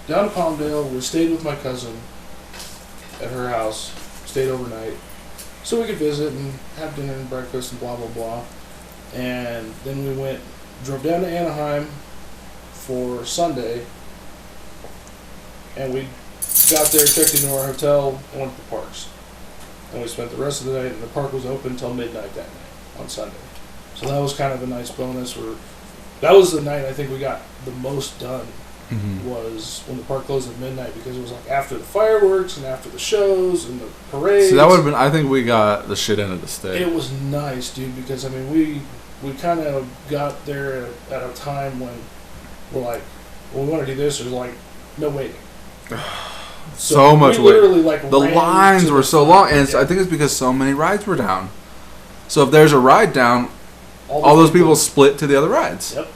Speaker 2: down to Palmdale. We stayed with my cousin at her house, stayed overnight, so we could visit and have dinner and breakfast and blah, blah, blah. And then we drove down to Anaheim for Sunday, and we got there, checked into our hotel, and went to the parks. And we spent the rest of the night, and the park was open until midnight that night on Sunday. So that was kind of a nice bonus. That was the night I think we got the most done, was when the park closed at midnight, because it was like after the fireworks and after the shows and the parades.
Speaker 1: So that would have been. I think we got the shit end of the stick.
Speaker 2: It was nice, dude, because I mean we kind of got there at a time when we're like, well, we want to do this. There's like no waiting.
Speaker 1: So much
Speaker 2: we
Speaker 1: waiting.
Speaker 2: literally like
Speaker 1: The
Speaker 2: ran
Speaker 1: lines
Speaker 2: to
Speaker 1: were
Speaker 2: the
Speaker 1: so
Speaker 2: front.
Speaker 1: long, and
Speaker 2: Yeah.
Speaker 1: I think it's because so many rides were down. So if there's a ride down,
Speaker 2: All
Speaker 1: all those people split to the other rides.
Speaker 2: Yep.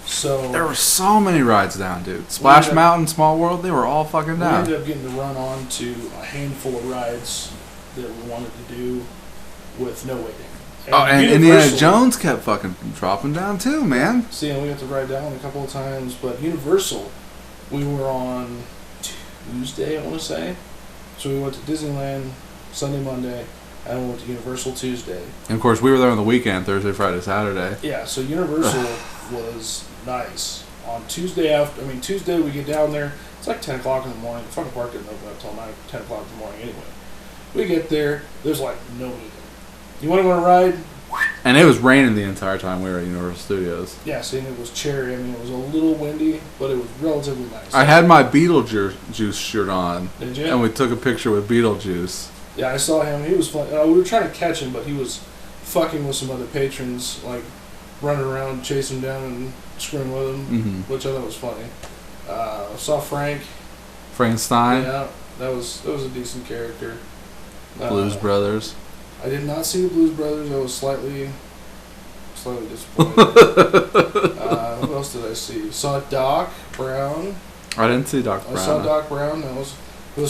Speaker 2: So
Speaker 1: There were so many rides down, dude. Splash
Speaker 2: ended up-
Speaker 1: Mountain, Small World, they were all fucking
Speaker 2: we
Speaker 1: down.
Speaker 2: ended up getting to run on to a handful of rides that we wanted to do with no waiting.
Speaker 1: And Indiana
Speaker 2: Universal-
Speaker 1: Jones kept fucking dropping down too, man.
Speaker 2: See, and we got to ride that one a couple of times, but Universal, we were on Tuesday, I want to say. So we went to Disneyland Sunday, Monday, and we went to Universal Tuesday.
Speaker 1: And of course, we were there on the weekend, Thursday, Friday, Saturday.
Speaker 2: Yeah, so Universal was nice. On Tuesday we get down there, it's like 10 o'clock in the morning. The fucking park didn't open up until 10 o'clock in the morning anyway. We get there, there's like no meeting. You want to go on a ride?
Speaker 1: And it was raining the entire time we were at Universal Studios.
Speaker 2: Yeah, see, and it was cherry. I mean, it was a little windy, but it was relatively nice.
Speaker 1: I had my Beetlejuice shirt on.
Speaker 2: Did you?
Speaker 1: And we took a picture with Beetlejuice.
Speaker 2: Yeah, I saw him. He was fun. We were trying to catch him, but he was fucking with some other patrons, like running around, chasing him down and screwing with him,
Speaker 1: Mm-hmm.
Speaker 2: which I thought was funny. Saw Frank.
Speaker 1: Frankenstein.
Speaker 2: Yeah, that was a decent character.
Speaker 1: Blues Brothers.
Speaker 2: I did not see the Blues Brothers. I was slightly disappointed. Who else did I see? Saw Doc Brown.
Speaker 1: I didn't see Doc Brown.
Speaker 2: I saw Doc Brown. It was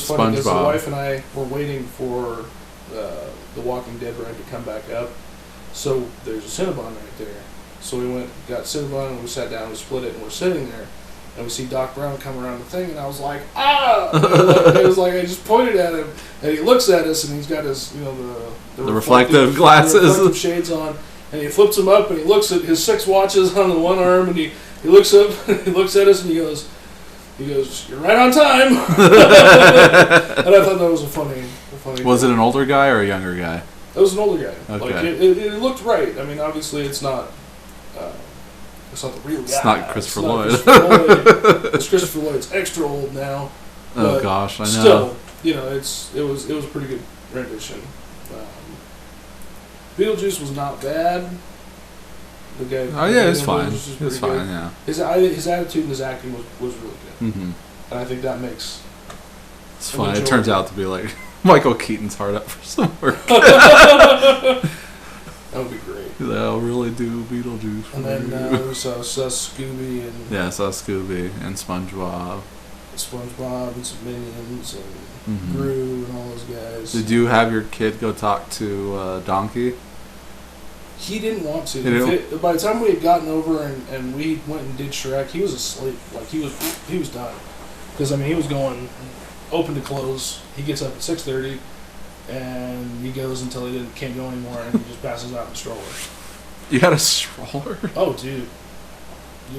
Speaker 2: funny because the
Speaker 1: SpongeBob.
Speaker 2: wife and I were waiting for the Walking Dead ride to come back up. So there's a Cinnabon right there. So we went, got Cinnabon, and we sat down, we split it, and we're sitting there. And we see Doc Brown come around the thing, and I was like, ah! It was like I just pointed at him, and he looks at us, and he's got his, the
Speaker 1: reflective glasses.
Speaker 2: the reflective shades on, and he flips them up, and he looks at his 6 watches on the one arm, and he looks up, and he looks at us, and he goes, "You're right on time." And I thought that was a funny.
Speaker 1: Was it an older guy or a younger guy?
Speaker 2: It was an older guy.
Speaker 1: Okay.
Speaker 2: Like it looked right. I mean, obviously, it's not the real guy.
Speaker 1: It's not Christopher Lloyd.
Speaker 2: It's Christopher Lloyd. It's extra old now.
Speaker 1: Oh gosh, I know.
Speaker 2: Still, it was a pretty good rendition. Beetlejuice was not bad. The guy.
Speaker 1: Oh yeah, it's fine.
Speaker 2: It's
Speaker 1: It's fine. Yeah.
Speaker 2: His attitude and his acting was really good,
Speaker 1: Mm-hmm.
Speaker 2: and I think that makes.
Speaker 1: It's fine. It turns out to be like Michael Keaton's hard up for some work.
Speaker 2: That would be great.
Speaker 1: They'll really do Beetlejuice. For
Speaker 2: And then
Speaker 1: you.
Speaker 2: we saw Scooby and
Speaker 1: Yeah, I saw Scooby and SpongeBob.
Speaker 2: SpongeBob and some Minions and
Speaker 1: Mhm.
Speaker 2: Gru and all those guys.
Speaker 1: Did you have your kid go talk to Donkey?
Speaker 2: He didn't want to.
Speaker 1: He didn't?
Speaker 2: By the time we had gotten over and we went and did Shrek, he was asleep. Like he was done. Because I mean, he was going open to close. He gets up at 6:30, and he goes until he can't go anymore, and he just passes out in the stroller.
Speaker 1: You had a stroller?
Speaker 2: Oh, dude.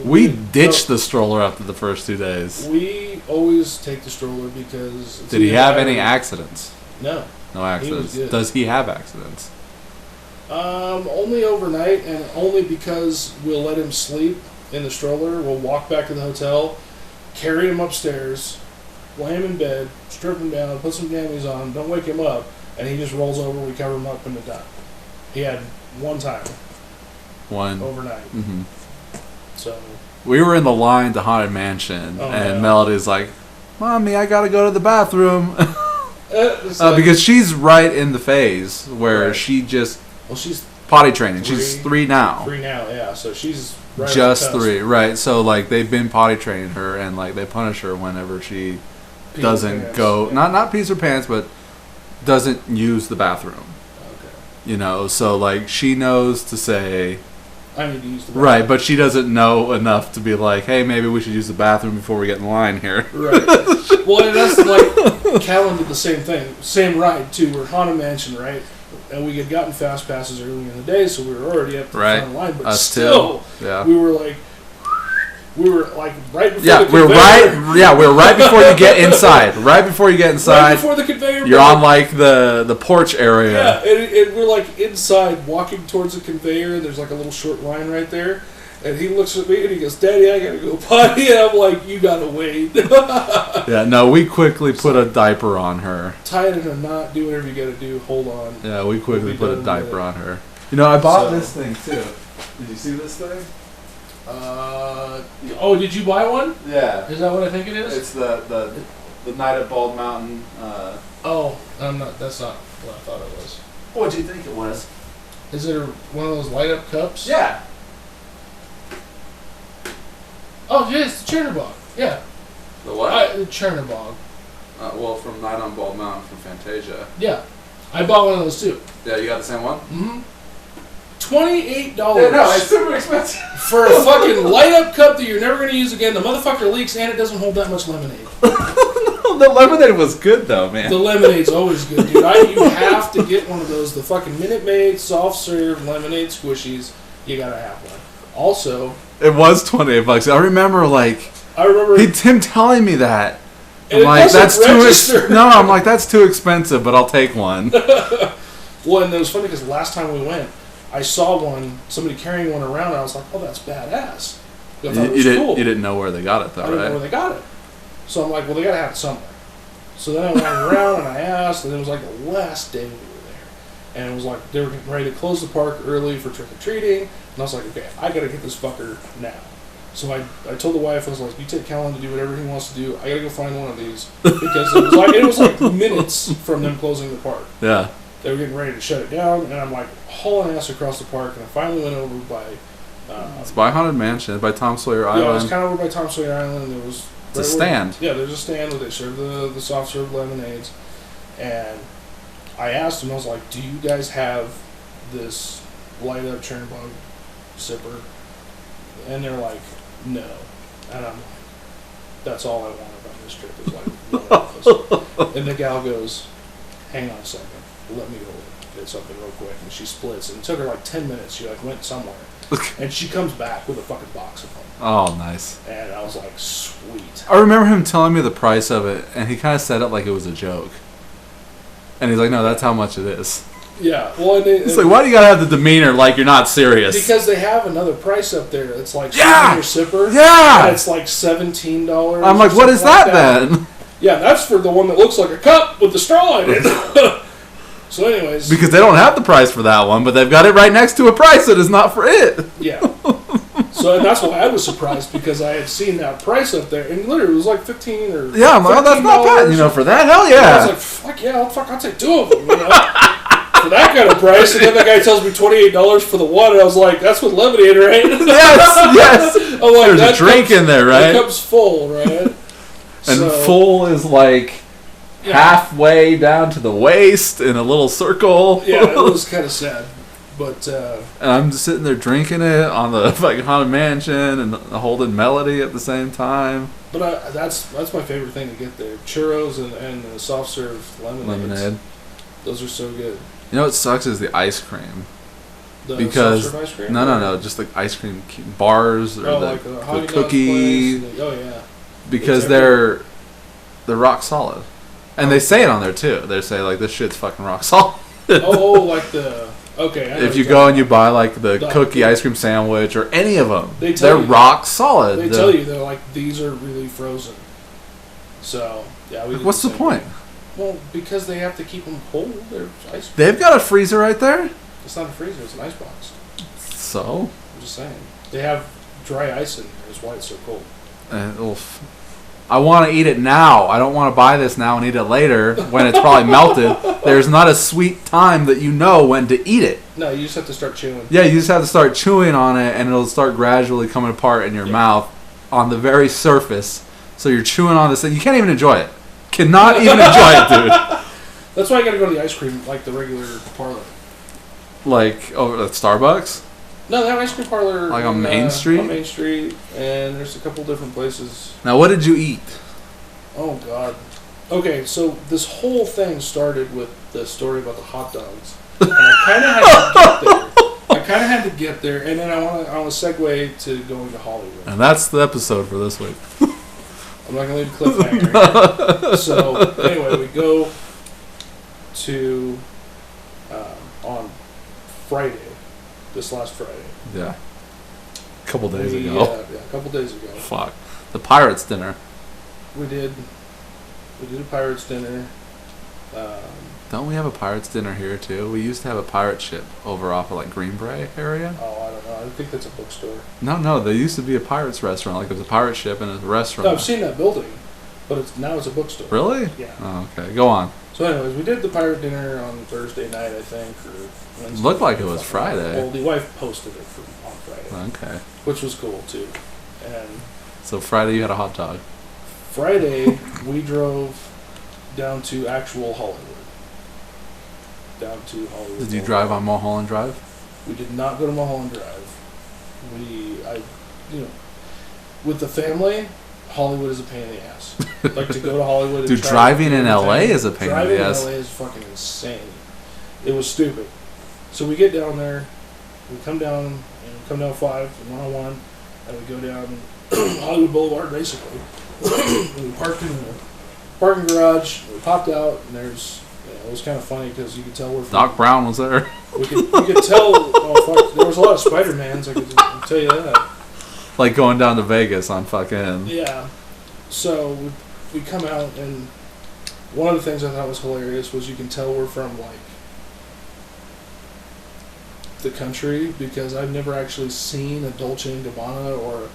Speaker 1: We ditched the stroller after the first 2 days.
Speaker 2: We always take the stroller because.
Speaker 1: Did he have any accidents?
Speaker 2: No.
Speaker 1: No accidents.
Speaker 2: good.
Speaker 1: Does he have accidents?
Speaker 2: Only overnight, and only because we'll let him sleep in the stroller. We'll walk back to the hotel, carry him upstairs, lay him in bed, strip him down, put some jammies on, don't wake him up, and he just rolls over. We cover him up and it's done. He had one time
Speaker 1: One.
Speaker 2: overnight,
Speaker 1: Mm-hmm.
Speaker 2: so
Speaker 1: We were in the line to Haunted Mansion,
Speaker 2: Oh,
Speaker 1: and
Speaker 2: yeah.
Speaker 1: Melody's like, "Mommy, I gotta go to the bathroom,"
Speaker 2: it's like,
Speaker 1: because she's right in the phase where
Speaker 2: Right.
Speaker 1: she just
Speaker 2: well, she's
Speaker 1: potty training. She's
Speaker 2: 3.
Speaker 1: 3 now.
Speaker 2: 3 now, yeah. So she's right on
Speaker 1: Just
Speaker 2: the cusp.
Speaker 1: 3, right? So like they've been potty training her, and like they punish her whenever she
Speaker 2: Pee
Speaker 1: doesn't
Speaker 2: pants,
Speaker 1: go,
Speaker 2: yeah.
Speaker 1: not pees her pants, but doesn't use the bathroom.
Speaker 2: Okay.
Speaker 1: So like she knows to say,
Speaker 2: I need to use the
Speaker 1: right, but she doesn't know enough to be like, hey, maybe we should use the bathroom before we get in line here.
Speaker 2: Right. Well, and that's like Callan did the same thing, same ride too. We're Haunted Mansion, right? And we had gotten fast passes early in the day, so we were already up to the
Speaker 1: Right.
Speaker 2: front of the line. But
Speaker 1: Us
Speaker 2: still,
Speaker 1: too. Yeah.
Speaker 2: we were like right before
Speaker 1: Yeah,
Speaker 2: the
Speaker 1: we're
Speaker 2: conveyor.
Speaker 1: right. Yeah, we're right before you get inside. Right before you get
Speaker 2: Right
Speaker 1: inside,
Speaker 2: before the conveyor.
Speaker 1: you're
Speaker 2: belt.
Speaker 1: on like the porch area.
Speaker 2: Yeah, and we're like inside, walking towards the conveyor. And there's like a little short line right there. And he looks at me and he goes, "Daddy, I gotta go potty." And I'm like, "You gotta wait."
Speaker 1: Yeah, no, we quickly put a diaper on her.
Speaker 2: Tie it in a knot. Do whatever you gotta do. Hold on.
Speaker 1: Yeah, we quickly
Speaker 2: We
Speaker 1: put a
Speaker 2: done
Speaker 1: diaper
Speaker 2: that.
Speaker 1: on her. I bought
Speaker 2: So-
Speaker 1: this thing too. Did you see this thing?
Speaker 2: Oh, did you buy one?
Speaker 1: Yeah.
Speaker 2: Is that what I think it is?
Speaker 1: It's the Night at Bald Mountain.
Speaker 2: Oh, I'm not. That's not what I thought it was.
Speaker 1: What do you think it was?
Speaker 2: Is it one of those light up cups?
Speaker 1: Yeah.
Speaker 2: Oh, yeah, it's the Chernobog. Yeah.
Speaker 1: The what?
Speaker 2: The Chernobog.
Speaker 1: Well, from Night on Bald Mountain from Fantasia.
Speaker 2: Yeah. I bought one of those too.
Speaker 1: Yeah, you got the same one?
Speaker 2: Mm-hmm. $28
Speaker 1: super expensive.
Speaker 2: for a fucking light up cup that you're never going to use again. The motherfucker leaks and it doesn't hold that much lemonade.
Speaker 1: The lemonade was good though, man.
Speaker 2: The lemonade's always good, dude. You have to get one of those. The fucking Minute Maid soft serve lemonade squishies. You gotta have one. Also,
Speaker 1: It was $28. I remember
Speaker 2: I remember.
Speaker 1: him telling me that.
Speaker 2: And
Speaker 1: I'm
Speaker 2: it
Speaker 1: like,
Speaker 2: doesn't
Speaker 1: that's
Speaker 2: register.
Speaker 1: No, I'm like, that's too expensive, but I'll take one.
Speaker 2: Well, and it was funny because last time we went, I saw somebody carrying one around, and I was like, oh, that's badass. I thought it
Speaker 1: You
Speaker 2: was
Speaker 1: didn't,
Speaker 2: cool.
Speaker 1: you didn't know where they got it, though,
Speaker 2: I didn't know
Speaker 1: right?
Speaker 2: where they got it. So I'm like, well, they got to have it somewhere. So then I went around and I asked, and it was like the last day we were there. And it was like they were getting ready to close the park early for trick-or-treating. And I was like, okay, I got to get this fucker now. So I told the wife, I was like, you take Callan to do whatever he wants to do. I got to go find one of these. Because it was like minutes from them closing the park.
Speaker 1: Yeah.
Speaker 2: They were getting ready to shut it down. And I'm like hauling ass across the park. And I finally went over by...
Speaker 1: It's by Haunted Mansion, by Tom Sawyer Island.
Speaker 2: Yeah, it was kind of over by Tom Sawyer Island. And there was...
Speaker 1: It's a stand.
Speaker 2: Yeah, there's a stand where they serve the soft serve lemonades. And I asked them, I was like, do you guys have this light up Chernobog sipper? And they're like, no. And I'm like, that's all I want about this trip is like one of those. And the gal goes, hang on a second, let me go get something real quick. And she splits, and it took her like 10 minutes. She like went somewhere. And she comes back with a fucking box of them.
Speaker 1: Oh, nice.
Speaker 2: And I was like, sweet.
Speaker 1: I remember him telling me the price of it, and he kind of said it like it was a joke. And he's like, no, that's how much it is.
Speaker 2: Yeah. Well,
Speaker 1: It's like, why do you gotta have the demeanor like you're not serious?
Speaker 2: Because they have another price up there. It's like
Speaker 1: Yeah!
Speaker 2: your sipper.
Speaker 1: Yeah!
Speaker 2: And it's like $17.
Speaker 1: I'm like, what is that then?
Speaker 2: Yeah, that's for the one that looks like a cup with the straw in it. So anyways.
Speaker 1: Because they don't have the price for that one, but they've got it right next to a price that is not for it.
Speaker 2: Yeah. So and that's why I was surprised, because I had seen that price up there, and literally it was like 15 or
Speaker 1: Yeah, I'm like, oh, that's not bad. You know, for that, hell
Speaker 2: And I was
Speaker 1: yeah.
Speaker 2: like, fuck yeah, I'll take two of them, you know, for that kind of price. And then that guy tells me $28 for the one, and I was like, that's with lemonade, right?
Speaker 1: Yes.
Speaker 2: I'm like,
Speaker 1: There's
Speaker 2: that
Speaker 1: a drink in there, right?
Speaker 2: That cup's full, right?
Speaker 1: And full is like halfway down to the waist in a little circle.
Speaker 2: Yeah, it was kind of sad. But,
Speaker 1: And I'm just sitting there drinking it on the fucking Haunted Mansion and holding Melody at the same time.
Speaker 2: But that's my favorite thing to get there. Churros and the soft serve lemonade. Those are so good.
Speaker 1: You know what sucks is the ice cream.
Speaker 2: The
Speaker 1: Because
Speaker 2: soft serve ice cream?
Speaker 1: no, just like ice cream bars or
Speaker 2: like
Speaker 1: the
Speaker 2: Haagen-Dazs
Speaker 1: cookie.
Speaker 2: place, oh yeah.
Speaker 1: Because they're rock solid, and they say it on there too. They say like this shit's fucking rock solid.
Speaker 2: Oh, like the okay. I know
Speaker 1: If you
Speaker 2: what
Speaker 1: go
Speaker 2: you're
Speaker 1: and you buy like the
Speaker 2: The-
Speaker 1: cookie ice cream sandwich or any of them,
Speaker 2: They tell
Speaker 1: they're
Speaker 2: you
Speaker 1: rock solid.
Speaker 2: They tell you they're like, these are really frozen. So yeah, we.
Speaker 1: Like,
Speaker 2: did
Speaker 1: what's the
Speaker 2: same
Speaker 1: point?
Speaker 2: thing. Well, because they have to keep them cold. They're ice.
Speaker 1: They've got a freezer right there.
Speaker 2: It's not a freezer. It's an ice box.
Speaker 1: So,
Speaker 2: I'm just saying. They have dry ice in there. That's why it's so cold.
Speaker 1: I want to eat it now. I don't want to buy this now and eat it later when it's probably melted. There's not a sweet time that you know when to eat it.
Speaker 2: No, you just have to start chewing.
Speaker 1: Yeah, you just have to start chewing on it, and it'll start gradually coming apart in your mouth on the very surface. So you're chewing on this thing. You can't even enjoy it. Cannot even enjoy it, dude.
Speaker 2: That's why I gotta go to the ice cream, like the regular parlor.
Speaker 1: Like over at Starbucks.
Speaker 2: No, they have ice cream parlor.
Speaker 1: Like on Main Street?
Speaker 2: On Main Street, and there's a couple different places.
Speaker 1: Now, what did you eat?
Speaker 2: Oh, God. Okay, so this whole thing started with the story about the hot dogs. And I kind of had to get there. And then I want to segue to going to Hollywood.
Speaker 1: And that's the episode for this week.
Speaker 2: I'm not going to leave a cliffhanger. So, anyway, we go to, on Friday, this last Friday.
Speaker 1: Yeah. A couple days ago.
Speaker 2: Yeah, a couple days ago.
Speaker 1: Fuck. The Pirates dinner.
Speaker 2: We did a Pirates dinner.
Speaker 1: Don't we have a Pirates dinner here, too? We used to have a pirate ship over off of, like, Greenbrae area.
Speaker 2: Oh, I don't know. I think that's a bookstore.
Speaker 1: No, there used to be a Pirates restaurant. Like, there was a pirate ship and a restaurant.
Speaker 2: No, I've seen that building, but now it's a bookstore.
Speaker 1: Really?
Speaker 2: Yeah.
Speaker 1: Oh, okay. Go on.
Speaker 2: So anyways, we did the pirate dinner on Thursday night, I think, or Wednesday.
Speaker 1: Looked like it was Friday.
Speaker 2: Well, the wife posted it on Friday,
Speaker 1: Okay.
Speaker 2: which was cool, too. And
Speaker 1: So Friday you had a hot dog.
Speaker 2: Friday, we drove down to actual Hollywood. Down to Hollywood.
Speaker 1: Did you drive on Mulholland Drive?
Speaker 2: We did not go to Mulholland Drive. With the family, Hollywood is a pain in the ass. Like to go to Hollywood.
Speaker 1: Dude,
Speaker 2: and try
Speaker 1: driving
Speaker 2: to
Speaker 1: in
Speaker 2: do
Speaker 1: LA
Speaker 2: everything.
Speaker 1: is a pain in the
Speaker 2: Driving
Speaker 1: ass.
Speaker 2: in LA is fucking insane. It was stupid. So we get down there, we come down 5 and 101, and we go down Hollywood Boulevard basically. And we parked in the parking garage. We popped out, and there's Yeah, it was kind of funny because you could tell we're from...
Speaker 1: Doc Brown was there.
Speaker 2: We could tell... Oh, fuck. There was a lot of Spider-Mans, I could tell you that.
Speaker 1: Like going down to Vegas on fucking...
Speaker 2: Yeah. So, we come out, and one of the things I thought was hilarious was you can tell we're from, like, the country, because I've never actually seen a Dolce & Gabbana or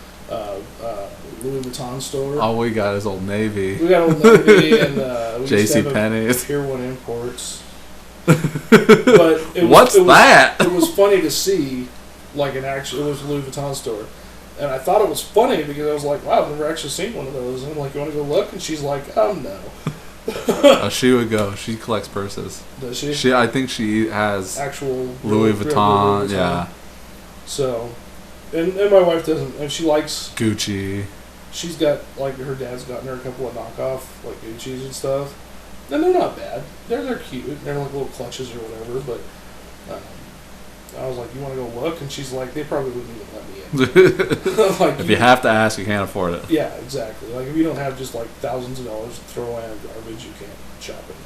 Speaker 2: Louis Vuitton store.
Speaker 1: All we got is Old Navy.
Speaker 2: We got Old Navy and we
Speaker 1: J.C.
Speaker 2: just have
Speaker 1: Penney's.
Speaker 2: Pier 1 Imports. But
Speaker 1: What's that?
Speaker 2: It was funny to see, like, it was a Louis Vuitton store. And I thought it was funny because I was like, wow, I've never actually seen one of those. And I'm like, you want to go look? And she's like, no.
Speaker 1: Oh, she would go. She collects purses.
Speaker 2: Does she?
Speaker 1: I think she has
Speaker 2: Actual
Speaker 1: Louis Vuitton.
Speaker 2: Louis Vuitton.
Speaker 1: Yeah.
Speaker 2: So, and my wife doesn't, and she likes...
Speaker 1: Gucci.
Speaker 2: She's got, like, her dad's gotten her a couple of knockoff, like, Gucci's and stuff. And they're not bad. They're cute. They're like little clutches or whatever, but I was like, you want to go look? And she's like, they probably wouldn't even let me in. Like,
Speaker 1: If you have to ask, you can't afford it.
Speaker 2: Yeah, exactly. Like, if you don't have just, like, thousands of dollars to throw away on garbage, you can't shop in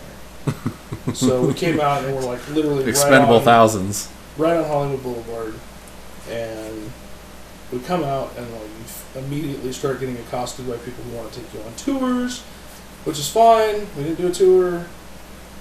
Speaker 2: there. So we came out and we're, like, literally
Speaker 1: Expendable thousands.
Speaker 2: Right on Hollywood Boulevard. And we come out and, like, we immediately start getting accosted by people who want to take you on tours, which is fine. We didn't do a tour.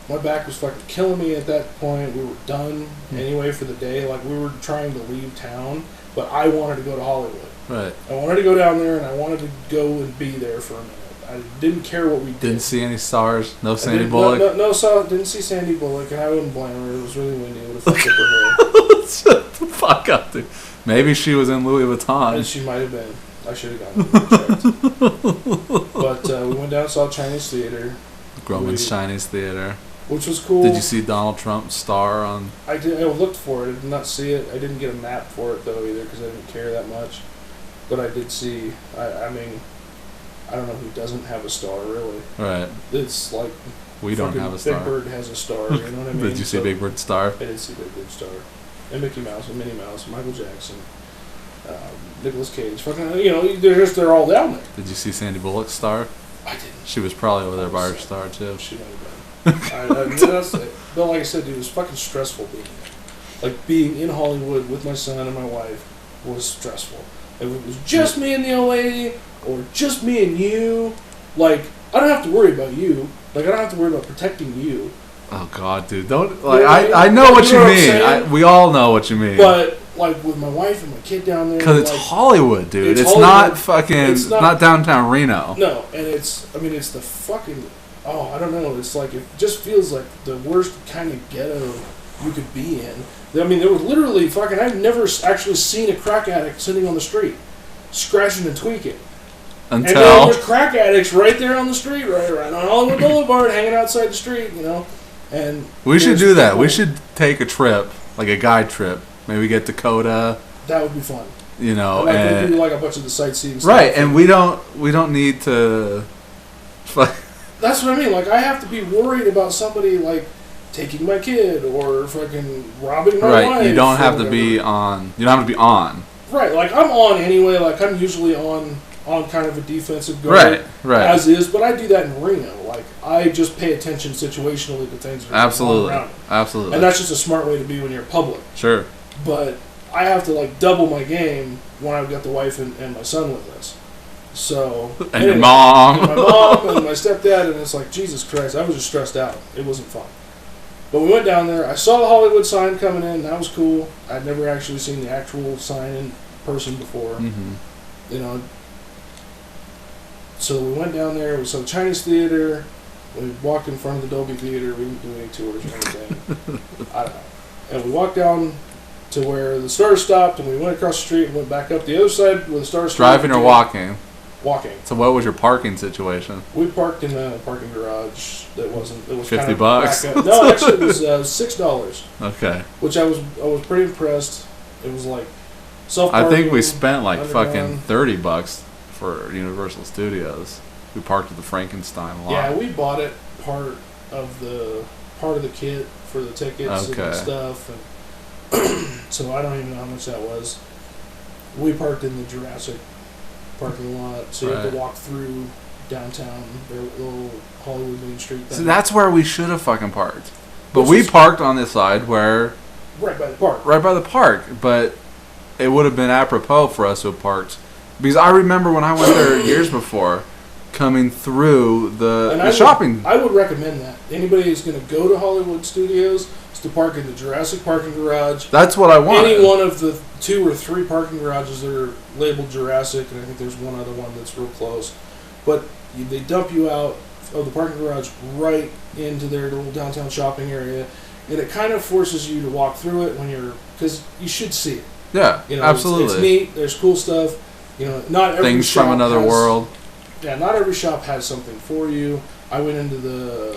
Speaker 2: My back was fucking killing me at that point. We were done anyway for the day. Like, we were trying to leave town, but I wanted to go to Hollywood.
Speaker 1: Right.
Speaker 2: I wanted to go down there, and I wanted to go and be there for a minute. I didn't care what we did.
Speaker 1: Didn't see any stars. No Sandy Bullock.
Speaker 2: Didn't see Sandy Bullock, and I wouldn't blame her. It was really windy. It would have fucked up her hair.
Speaker 1: Shut the fuck up, dude. Maybe she was in Louis Vuitton.
Speaker 2: And she might have been. I should have gotten checked. But we went down and saw Chinese theater.
Speaker 1: Grauman's Chinese Theater.
Speaker 2: Which was cool.
Speaker 1: Did you see Donald Trump's star on...
Speaker 2: I did. I looked for it. I did not see it. I didn't get a map for it, though, either, because I didn't care that much. But I did see... I mean, I don't know who doesn't have a star, really.
Speaker 1: Right.
Speaker 2: It's like...
Speaker 1: We don't have a star.
Speaker 2: Big Bird has a star, you know what I mean?
Speaker 1: Did you see Big Bird's star?
Speaker 2: I did see Big Bird's star. And Mickey Mouse and Minnie Mouse, Michael Jackson, Nicolas Cage. Fucking, you know, they're all down there.
Speaker 1: Did you see Sandy Bullock's star?
Speaker 2: I didn't.
Speaker 1: She was probably over there by her star, too.
Speaker 2: She might have been. But like I said, dude, it was fucking stressful being there. Like, being in Hollywood with my son and my wife was stressful. If it was just me and the old lady, or just me and you, like, I don't have to worry about you. Like, I don't have to worry about protecting you.
Speaker 1: Oh, God, dude. Don't... Like, I know what you mean. We all know what you mean.
Speaker 2: But, like, with my wife and my kid down there...
Speaker 1: Because it's
Speaker 2: like,
Speaker 1: Hollywood, dude. It's
Speaker 2: Hollywood.
Speaker 1: not fucking... It's not downtown Reno.
Speaker 2: No, and it's... I mean, it's the fucking... Oh, I don't know. It's like, it just feels like the worst kind of ghetto you could be in. I mean, there was literally fucking... I've never actually seen a crack addict sitting on the street, scratching and tweaking.
Speaker 1: Until...
Speaker 2: And then there's crack addicts right there on the street, right on Hollywood Boulevard, hanging outside the street, you know. And
Speaker 1: we should do that. We should take a trip, like a guide trip. Maybe get Dakota.
Speaker 2: That would be fun.
Speaker 1: You know,
Speaker 2: and do like a bunch of the sightseeing stuff.
Speaker 1: Right, and we don't need to...
Speaker 2: That's what I mean. Like, I have to be worried about somebody, like, taking my kid or fucking robbing my wife.
Speaker 1: Right, you don't have to be on. You don't have to be on.
Speaker 2: Right, like, I'm on anyway. Like, I'm usually on kind of a defensive guard.
Speaker 1: Right.
Speaker 2: As is, but I do that in Reno. Like, I just pay attention situationally to things that are going on around me.
Speaker 1: Absolutely.
Speaker 2: And that's just a smart way to be when you're public.
Speaker 1: Sure.
Speaker 2: But I have to, like, double my game when I've got the wife and my son with us. So...
Speaker 1: And your mom.
Speaker 2: And my mom and my stepdad, and it's like, Jesus Christ, I was just stressed out. It wasn't fun. But we went down there. I saw the Hollywood sign coming in. That was cool. I'd never actually seen the actual sign in person before.
Speaker 1: Mm-hmm.
Speaker 2: You know. So we went down there. We saw the Chinese theater. We walked in front of the Dolby Theater. We didn't do any tours or anything. I don't know. And we walked down to where the stars stopped, and we went across the street and went back up the other side where the stars stopped.
Speaker 1: Driving or walking?
Speaker 2: Walking.
Speaker 1: So what was your parking situation?
Speaker 2: We parked in a parking garage that wasn't... It was
Speaker 1: $50?
Speaker 2: kind of back up. No, actually it was $6.
Speaker 1: Okay.
Speaker 2: Which I was pretty impressed. It was like self-parking.
Speaker 1: I think we spent like
Speaker 2: underground.
Speaker 1: fucking $30 for Universal Studios. We parked at the Frankenstein lot.
Speaker 2: Yeah, we bought it part of the kit for the tickets and stuff. And so I don't even know how much that was. We parked in the Jurassic parking lot, so you have to walk through downtown, their little Hollywood Main Street thing.
Speaker 1: So that's where we should have fucking parked. But
Speaker 2: Which
Speaker 1: we
Speaker 2: was-
Speaker 1: parked on this side where,
Speaker 2: right by the park.
Speaker 1: right by the park. But it would have been apropos for us to have parked. Because I remember when I went there years before, coming through
Speaker 2: And
Speaker 1: the shopping.
Speaker 2: I would recommend that. Anybody who's going to go to Hollywood Studios is to park in the Jurassic parking garage.
Speaker 1: That's what I wanted.
Speaker 2: Any one of the 2 or 3 parking garages that are labeled Jurassic, and I think there's one other one that's real close. But they dump you out of the parking garage right into their little downtown shopping area, and it kind of forces you to walk through it when you're, because you should see it.
Speaker 1: Yeah,
Speaker 2: You know,
Speaker 1: absolutely.
Speaker 2: It's neat. There's cool stuff. You know, not every
Speaker 1: Things
Speaker 2: shop
Speaker 1: from another
Speaker 2: has-
Speaker 1: world.
Speaker 2: Yeah, not every shop has something for you. I went into the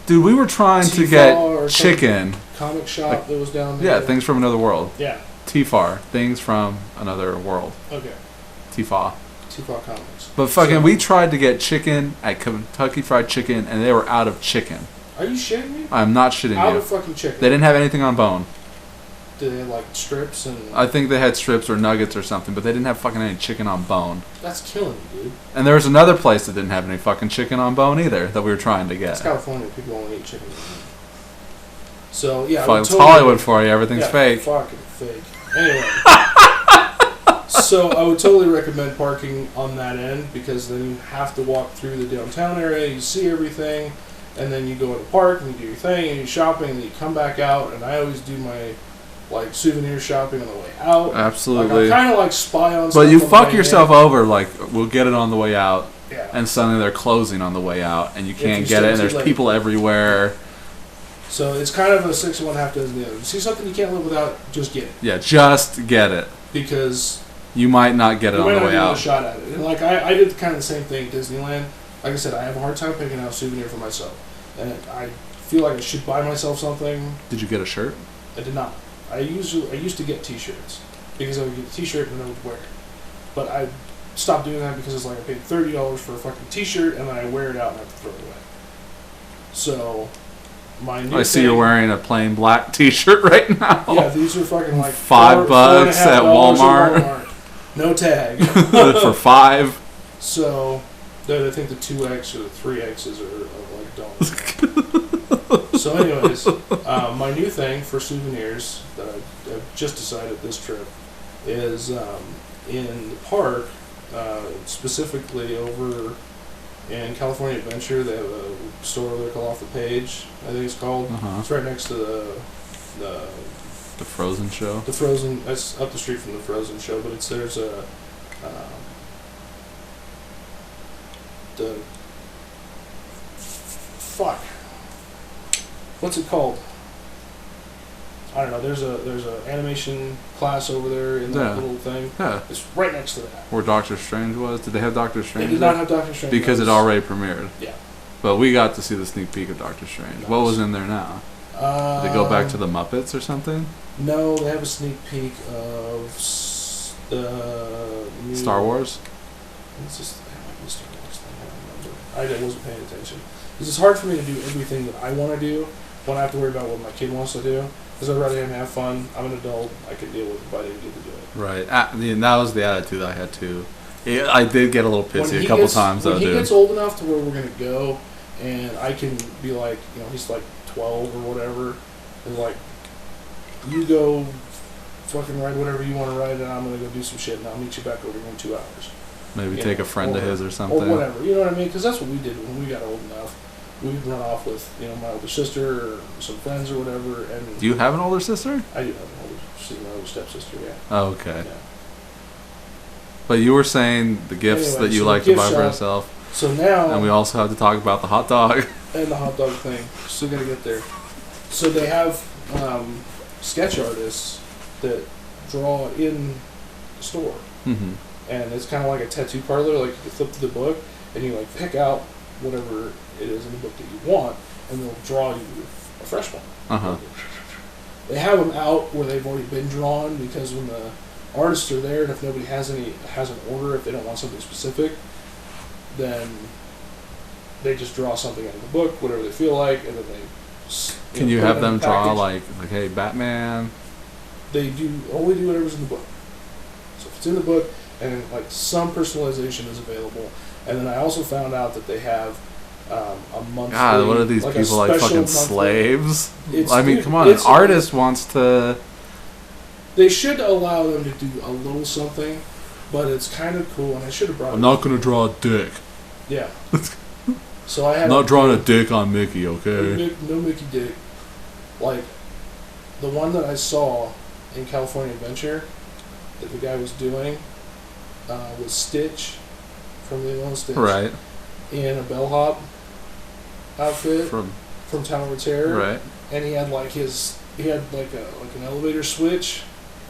Speaker 1: Dude, we were trying to
Speaker 2: T-Far
Speaker 1: get
Speaker 2: or
Speaker 1: chicken.
Speaker 2: comic shop that was down there.
Speaker 1: Yeah, things from another world.
Speaker 2: Yeah.
Speaker 1: TFAR, things from another world.
Speaker 2: Okay.
Speaker 1: TFA.
Speaker 2: T-Far Comics.
Speaker 1: But fucking,
Speaker 2: So-
Speaker 1: we tried to get chicken at Kentucky Fried Chicken, and they were out of chicken.
Speaker 2: Are you shitting me?
Speaker 1: I'm not shitting
Speaker 2: Out
Speaker 1: you.
Speaker 2: of fucking chicken.
Speaker 1: They didn't have anything on bone.
Speaker 2: Do they have like strips and?
Speaker 1: I think they had strips or nuggets or something, but they didn't have fucking any chicken on bone.
Speaker 2: That's killing me, dude.
Speaker 1: And there was another place that didn't have any fucking chicken on bone either that we were trying to
Speaker 2: It's
Speaker 1: get.
Speaker 2: California. People only eat chicken. So yeah, I
Speaker 1: Fuck,
Speaker 2: would
Speaker 1: it's
Speaker 2: totally-
Speaker 1: Hollywood for you. Everything's
Speaker 2: yeah,
Speaker 1: fake.
Speaker 2: Fucking fake. Anyway. So I would totally recommend parking on that end because then you have to walk through the downtown area, you see everything, and then you go in the park and you do your thing and you're shopping and then you come back out, and I always do my like souvenir shopping on the way out.
Speaker 1: Absolutely.
Speaker 2: Like, I kind of like spy on
Speaker 1: But
Speaker 2: stuff
Speaker 1: you
Speaker 2: on the
Speaker 1: fuck
Speaker 2: way
Speaker 1: yourself
Speaker 2: in.
Speaker 1: over, like, we'll get it on the way out,
Speaker 2: Yeah.
Speaker 1: and suddenly they're closing on the way out, and you
Speaker 2: If
Speaker 1: can't
Speaker 2: you
Speaker 1: get
Speaker 2: stay
Speaker 1: it, and
Speaker 2: too
Speaker 1: there's
Speaker 2: late.
Speaker 1: people everywhere.
Speaker 2: So it's kind of a 6 of one, half dozen the other. You see something you can't live without, just get it.
Speaker 1: Yeah, just get it.
Speaker 2: Because
Speaker 1: You might not get it
Speaker 2: you
Speaker 1: on
Speaker 2: might
Speaker 1: the
Speaker 2: not
Speaker 1: way
Speaker 2: get a
Speaker 1: out.
Speaker 2: shot at it. And like I did kind of the same thing at Disneyland. Like I said, I have a hard time picking out a souvenir for myself. And I feel like I should buy myself something.
Speaker 1: Did you get a shirt?
Speaker 2: I did not. I used to get T-shirts because I would get a T-shirt and I would wear it. But I stopped doing that because it's like I paid $30 for a fucking T-shirt and then I wear it out and I have to throw it away. So my new
Speaker 1: I see
Speaker 2: thing-
Speaker 1: you're wearing a plain black T-shirt right now.
Speaker 2: Yeah, these are fucking like
Speaker 1: $5
Speaker 2: $4.50
Speaker 1: at Walmart.
Speaker 2: No tag.
Speaker 1: For $5.
Speaker 2: So, I think the 2X or the 3Xs are like dollars. So, anyways, my new thing for souvenirs that I've just decided this trip is in the park, specifically over in California Adventure. They have a store over there called Off the Page, I think it's called.
Speaker 1: Uh-huh.
Speaker 2: It's right next to the
Speaker 1: The Frozen show.
Speaker 2: the Frozen. That's up the street from the Frozen show, but there's a the fuck. What's it called? I don't know. There's a animation class over there in that
Speaker 1: Yeah.
Speaker 2: little thing.
Speaker 1: Yeah.
Speaker 2: It's right next to that.
Speaker 1: Where Doctor Strange was. Did they have Doctor
Speaker 2: They
Speaker 1: Strange
Speaker 2: did
Speaker 1: there?
Speaker 2: not have Doctor Strange
Speaker 1: Because it
Speaker 2: those.
Speaker 1: already premiered.
Speaker 2: Yeah.
Speaker 1: But we got to see the sneak peek of Doctor Strange. What was in there now? Did they go back to the Muppets or something?
Speaker 2: No, they have a sneak peek of the new
Speaker 1: Star Wars?
Speaker 2: It's just the Star Wars thing. I don't remember. I wasn't paying attention. Because it's hard for me to do everything that I want to do when I have to worry about what my kid wants to do. Because I'd rather him have fun. I'm an adult. I could deal with it, but I didn't get to do it.
Speaker 1: Right. That was the attitude I had too. I did get a little
Speaker 2: When
Speaker 1: pissy
Speaker 2: he
Speaker 1: a couple
Speaker 2: gets-
Speaker 1: times though,
Speaker 2: when he
Speaker 1: dude.
Speaker 2: gets old enough to where we're going to go, and I can be like, he's like 12 or whatever, and like, you go fucking ride whatever you want to ride, and I'm going to go do some shit, and I'll meet you back over here in 2 hours.
Speaker 1: Maybe
Speaker 2: you
Speaker 1: take
Speaker 2: know,
Speaker 1: a friend of
Speaker 2: or-
Speaker 1: his or something.
Speaker 2: Or whatever, you know what I mean? Because that's what we did when we got old enough. We'd run off with, my older sister or some friends or whatever, and
Speaker 1: Do you have an older sister?
Speaker 2: I do have an older, she's my older stepsister, yeah.
Speaker 1: Oh, okay.
Speaker 2: Yeah.
Speaker 1: But you were saying the gifts
Speaker 2: Anyway,
Speaker 1: that you
Speaker 2: so
Speaker 1: like
Speaker 2: the
Speaker 1: to buy
Speaker 2: gift
Speaker 1: for
Speaker 2: shop-
Speaker 1: yourself.
Speaker 2: So now,
Speaker 1: And we also have to talk about the hot dog.
Speaker 2: and the hot dog thing, still gotta get there. So they have sketch artists that draw in the store.
Speaker 1: Mm-hmm.
Speaker 2: And it's kind of like a tattoo parlor. Like you flip to the book and you like pick out whatever it is in the book that you want, and they'll draw you a fresh one.
Speaker 1: Uh-huh.
Speaker 2: They have them out where they've already been drawn because when the artists are there, and if nobody has an order, if they don't want something specific, then they just draw something out of the book, whatever they feel like, and then they.
Speaker 1: Can you
Speaker 2: put
Speaker 1: have
Speaker 2: it in
Speaker 1: them
Speaker 2: a
Speaker 1: draw
Speaker 2: package.
Speaker 1: like, hey, Batman?
Speaker 2: They only do whatever's in the book. So if it's in the book, and like some personalization is available. And then I also found out that they have a monthly.
Speaker 1: God, what are these
Speaker 2: a
Speaker 1: people like
Speaker 2: special
Speaker 1: fucking
Speaker 2: monthly-
Speaker 1: slaves?
Speaker 2: It's-
Speaker 1: I mean,
Speaker 2: dude,
Speaker 1: come on, an
Speaker 2: it's-
Speaker 1: artist wants to.
Speaker 2: They should allow them to do a little something, but it's kind of cool. And I should have brought.
Speaker 1: I'm not gonna draw a dick.
Speaker 2: Yeah. So I had.
Speaker 1: I'm not drawing a dick on Mickey, okay?
Speaker 2: No Mickey Dick. Like, the one that I saw in California Adventure that the guy was doing was Stitch from the Lilo and Stitch.
Speaker 1: Right.
Speaker 2: In a bellhop outfit from Tower of Terror.
Speaker 1: Right.
Speaker 2: And he had like an elevator switch,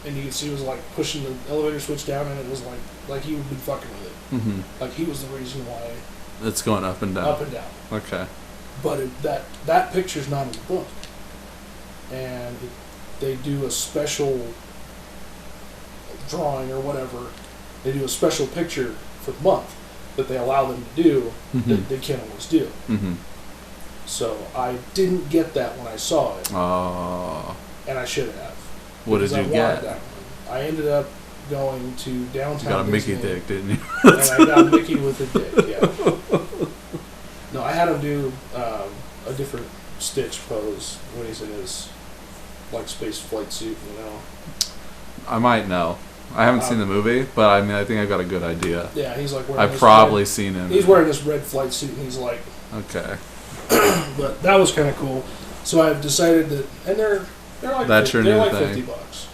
Speaker 2: and you could see he was like pushing the elevator switch down, and it was like he would be fucking with it.
Speaker 1: Mm-hmm.
Speaker 2: Like he was the reason why.
Speaker 1: It's going up and down.
Speaker 2: Up and down.
Speaker 1: Okay.
Speaker 2: But that picture's not in the book, and they do a special drawing or whatever. They do a special picture for the month that they allow them to do that they can't always do.
Speaker 1: Mm-hmm.
Speaker 2: So I didn't get that when I saw it,
Speaker 1: Oh.
Speaker 2: and I should have.
Speaker 1: What did
Speaker 2: because I
Speaker 1: you
Speaker 2: wanted
Speaker 1: get?
Speaker 2: that one. I ended up going to downtown.
Speaker 1: You got a Mickey
Speaker 2: Disney,
Speaker 1: dick, didn't you?
Speaker 2: and I got Mickey with a dick. Yeah. No, I had him do a different Stitch pose when he's in his like space flight suit. You know.
Speaker 1: I might know. I haven't seen the movie, but I mean, I think I've got a good idea.
Speaker 2: Yeah, he's like wearing.
Speaker 1: I've
Speaker 2: this
Speaker 1: probably
Speaker 2: red,
Speaker 1: seen him.
Speaker 2: He's wearing this red flight suit, and he's like.
Speaker 1: Okay.
Speaker 2: But that was kind of cool. So I've decided that, and they're like
Speaker 1: That's your
Speaker 2: they're
Speaker 1: new
Speaker 2: like
Speaker 1: thing.
Speaker 2: $50.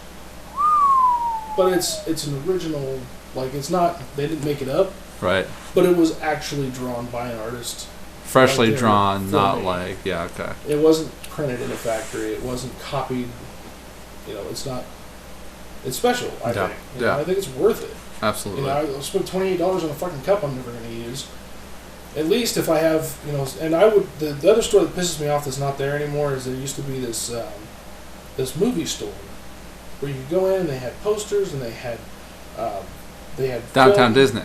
Speaker 2: But it's an original. Like it's not. They didn't make it up.
Speaker 1: Right.
Speaker 2: But it was actually drawn by an artist.
Speaker 1: Freshly
Speaker 2: there
Speaker 1: drawn,
Speaker 2: for
Speaker 1: not
Speaker 2: me.
Speaker 1: like okay.
Speaker 2: It wasn't printed in a factory. It wasn't copied. You know, it's not. It's special. I
Speaker 1: Yeah.
Speaker 2: think. You know,
Speaker 1: Yeah.
Speaker 2: I think it's worth it.
Speaker 1: Absolutely.
Speaker 2: You know, I spent $28 on a fucking cup I'm never going to use. At least if I have, you know, and I would. The other store that pisses me off that's not there anymore is there used to be this movie store where you could go in and they had posters and they had
Speaker 1: Downtown
Speaker 2: film.
Speaker 1: Disney.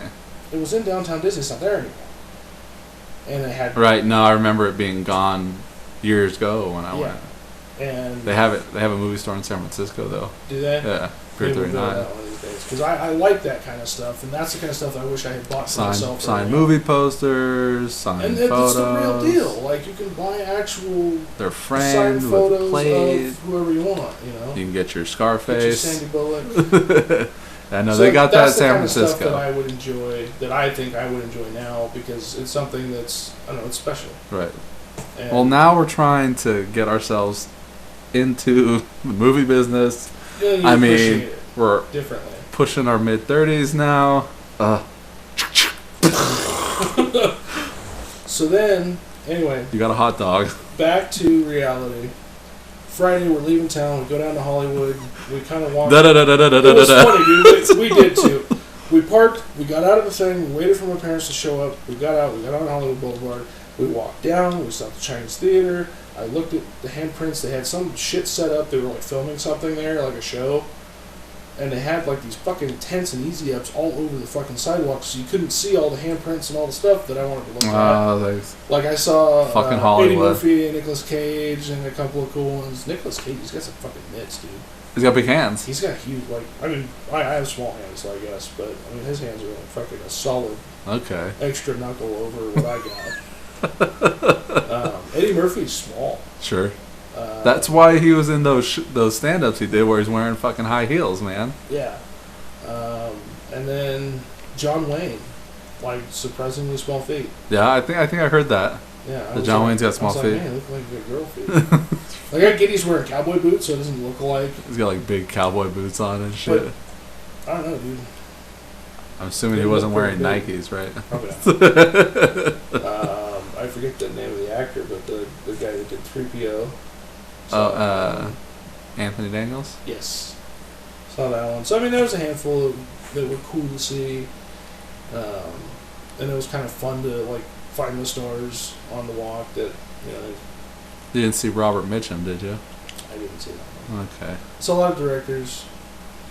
Speaker 2: It was in downtown Disney. It's not there anymore. And they had
Speaker 1: Right. No, I remember it being gone years ago when I
Speaker 2: yeah,
Speaker 1: went.
Speaker 2: and
Speaker 1: They have it. They have a movie store in San Francisco though.
Speaker 2: do they?
Speaker 1: Yeah. Pier
Speaker 2: Maybe we'll go to
Speaker 1: 39.
Speaker 2: that one of these days because I like that kind of stuff, and that's the kind of stuff that I wish I had bought for myself.
Speaker 1: Sign
Speaker 2: early
Speaker 1: movie posters, sign
Speaker 2: on. And
Speaker 1: photos.
Speaker 2: it's the real deal. Like you can buy actual
Speaker 1: They're
Speaker 2: signed
Speaker 1: framed
Speaker 2: photos
Speaker 1: with plate.
Speaker 2: of whoever you want. You know,
Speaker 1: You can get your
Speaker 2: get your
Speaker 1: Scarface.
Speaker 2: Sandy Bullock.
Speaker 1: I know
Speaker 2: So
Speaker 1: they got that at
Speaker 2: that's the
Speaker 1: San
Speaker 2: kind of stuff that
Speaker 1: Francisco.
Speaker 2: I would enjoy. That I think I would enjoy now because it's something that's I don't know. It's special.
Speaker 1: Right.
Speaker 2: And
Speaker 1: Well, now we're trying to get ourselves into the movie business.
Speaker 2: yeah, you
Speaker 1: I mean,
Speaker 2: appreciate it
Speaker 1: we're
Speaker 2: differently.
Speaker 1: pushing our mid-30s now.
Speaker 2: So then, anyway,
Speaker 1: You got a hot dog.
Speaker 2: back to reality. Friday, we're leaving town. We go down to Hollywood. We kind of walk.
Speaker 1: Da da da da da da
Speaker 2: It was
Speaker 1: da.
Speaker 2: funny, dude. We did too. We parked. We got out of the thing. We waited for my parents to show up. We got out. We got on Hollywood Boulevard. We walked down. We stopped at the Chinese Theater. I looked at the handprints. They had some shit set up. They were like filming something there, like a show. And they had like these fucking tents and easy ups all over the fucking sidewalk, so you couldn't see all the handprints and all the stuff that I wanted to look at. Like I saw
Speaker 1: Fucking
Speaker 2: Eddie
Speaker 1: Hollywood.
Speaker 2: Murphy, Nicolas Cage, and a couple of cool ones. Nicolas Cage, he's got some fucking mitts, dude.
Speaker 1: He's got big hands.
Speaker 2: He's got huge, like, I mean, I have small hands, so I guess, but, I mean, his hands are like fucking a solid
Speaker 1: Okay.
Speaker 2: extra knuckle over what I got. Eddie Murphy's small.
Speaker 1: Sure. That's why he was in those stand-ups he did where he's wearing fucking high heels, man.
Speaker 2: Yeah. And then John Wayne, like, surprisingly small feet.
Speaker 1: Yeah, I think I heard that.
Speaker 2: Yeah. I
Speaker 1: The
Speaker 2: was
Speaker 1: John
Speaker 2: like-
Speaker 1: Wayne's got
Speaker 2: I was
Speaker 1: small
Speaker 2: like,
Speaker 1: feet.
Speaker 2: Man, look like a girl feet. Like, I get he's wearing cowboy boots, so it doesn't look like,
Speaker 1: He's got like big cowboy boots on and shit.
Speaker 2: I don't know, dude.
Speaker 1: I'm assuming
Speaker 2: They
Speaker 1: he wasn't
Speaker 2: look
Speaker 1: wearing
Speaker 2: pretty big.
Speaker 1: Nikes, right?
Speaker 2: Probably not. I forget the name of the actor, but the guy that did 3PO.
Speaker 1: Anthony Daniels?
Speaker 2: Yes. Saw that one. So, I mean, there was a handful that were cool to see. And it was kind of fun to, like, find the stars on the walk that, you know,
Speaker 1: You didn't see Robert Mitchum, did you?
Speaker 2: I didn't see that one.
Speaker 1: Okay.
Speaker 2: Saw a lot of directors,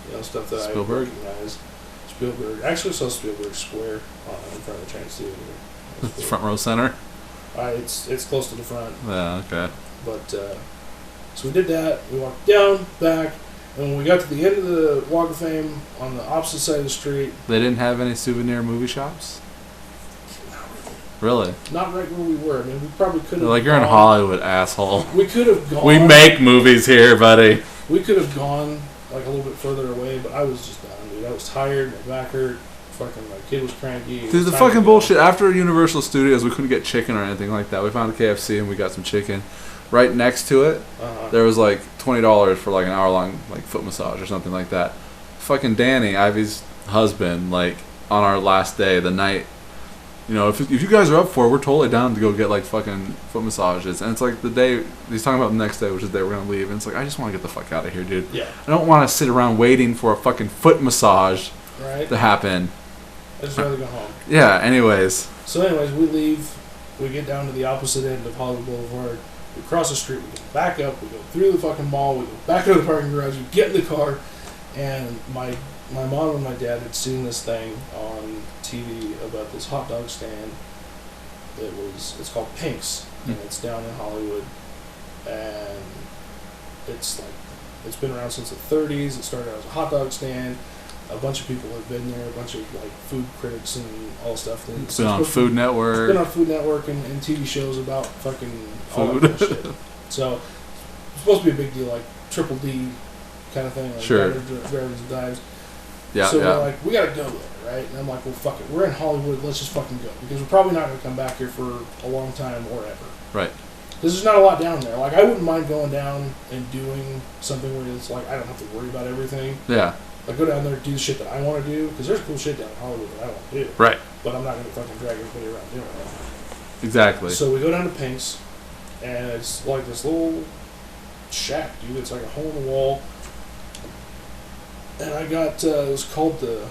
Speaker 2: you know, stuff that
Speaker 1: Spielberg?
Speaker 2: I recognize. Spielberg. Actually saw Spielberg Square in front of the Chinese Theater. That's cool.
Speaker 1: Front row center?
Speaker 2: It's close to the front.
Speaker 1: Yeah, okay.
Speaker 2: But, so we did that. We walked down, back, And when we got to the end of the Walk of Fame, on the opposite side of the street,
Speaker 1: They didn't have any souvenir movie shops? Really?
Speaker 2: not right where we were. I mean, we probably could have.
Speaker 1: They're like, you're in Hollywood, asshole.
Speaker 2: We could have gone.
Speaker 1: We make movies here, buddy.
Speaker 2: We could have gone like a little bit further away, but I was just done, dude. I was tired. My back hurt. Fucking my kid was cranky. It
Speaker 1: Dude,
Speaker 2: was
Speaker 1: the
Speaker 2: time to
Speaker 1: fucking
Speaker 2: go.
Speaker 1: bullshit. After Universal Studios, we couldn't get chicken or anything like that. We found a KFC and we got some chicken. Right next to it, there was like $20 for like an hour-long like foot massage or something like that. Fucking Danny, Ivy's husband, like on our last day, the night, you know, if you guys are up for it, we're totally down to go get like fucking foot massages. And it's like the day he's talking about the next day, which is the day we're gonna leave. And it's like I just want to get the fuck out of here, dude.
Speaker 2: Yeah.
Speaker 1: I don't want to sit around waiting for a fucking foot massage
Speaker 2: Right.
Speaker 1: to happen.
Speaker 2: I'd just rather go home.
Speaker 1: Yeah. Anyways.
Speaker 2: So, anyways, we leave. We get down to the opposite end of Hollywood Boulevard. We cross the street. We go back up. We go through the fucking mall. We go back to the parking garage. We get in the car, and my mom and my dad had seen this thing on TV about this hot dog stand. It's called Pink's, and it's down in Hollywood, and it's been around since the 30s. It started out as a hot dog stand. A bunch of people have been there. A bunch of like food critics and all stuff.
Speaker 1: It's been on Food
Speaker 2: It's
Speaker 1: Network.
Speaker 2: been on Food Network and TV shows about fucking all
Speaker 1: Food.
Speaker 2: that kind of shit. So it's supposed to be a big deal, like Triple D kind of thing, like
Speaker 1: Sure.
Speaker 2: Drivers and Dives.
Speaker 1: Yeah,
Speaker 2: So
Speaker 1: yeah.
Speaker 2: we're like, we gotta go there, right? And I'm like, well, fuck it. We're in Hollywood. Let's just fucking go because we're probably not gonna come back here for a long time or ever.
Speaker 1: Right.
Speaker 2: Because there's not a lot down there. Like I wouldn't mind going down and doing something where it's like I don't have to worry about everything.
Speaker 1: Yeah.
Speaker 2: Like go down there and do the shit that I want to do because there's cool shit down in Hollywood that I want to do.
Speaker 1: Right.
Speaker 2: But I'm not gonna fucking drag everybody around doing it.
Speaker 1: Exactly.
Speaker 2: So we go down to Pink's, and it's like this little shack, dude. It's like a hole in the wall. And I got, it was called the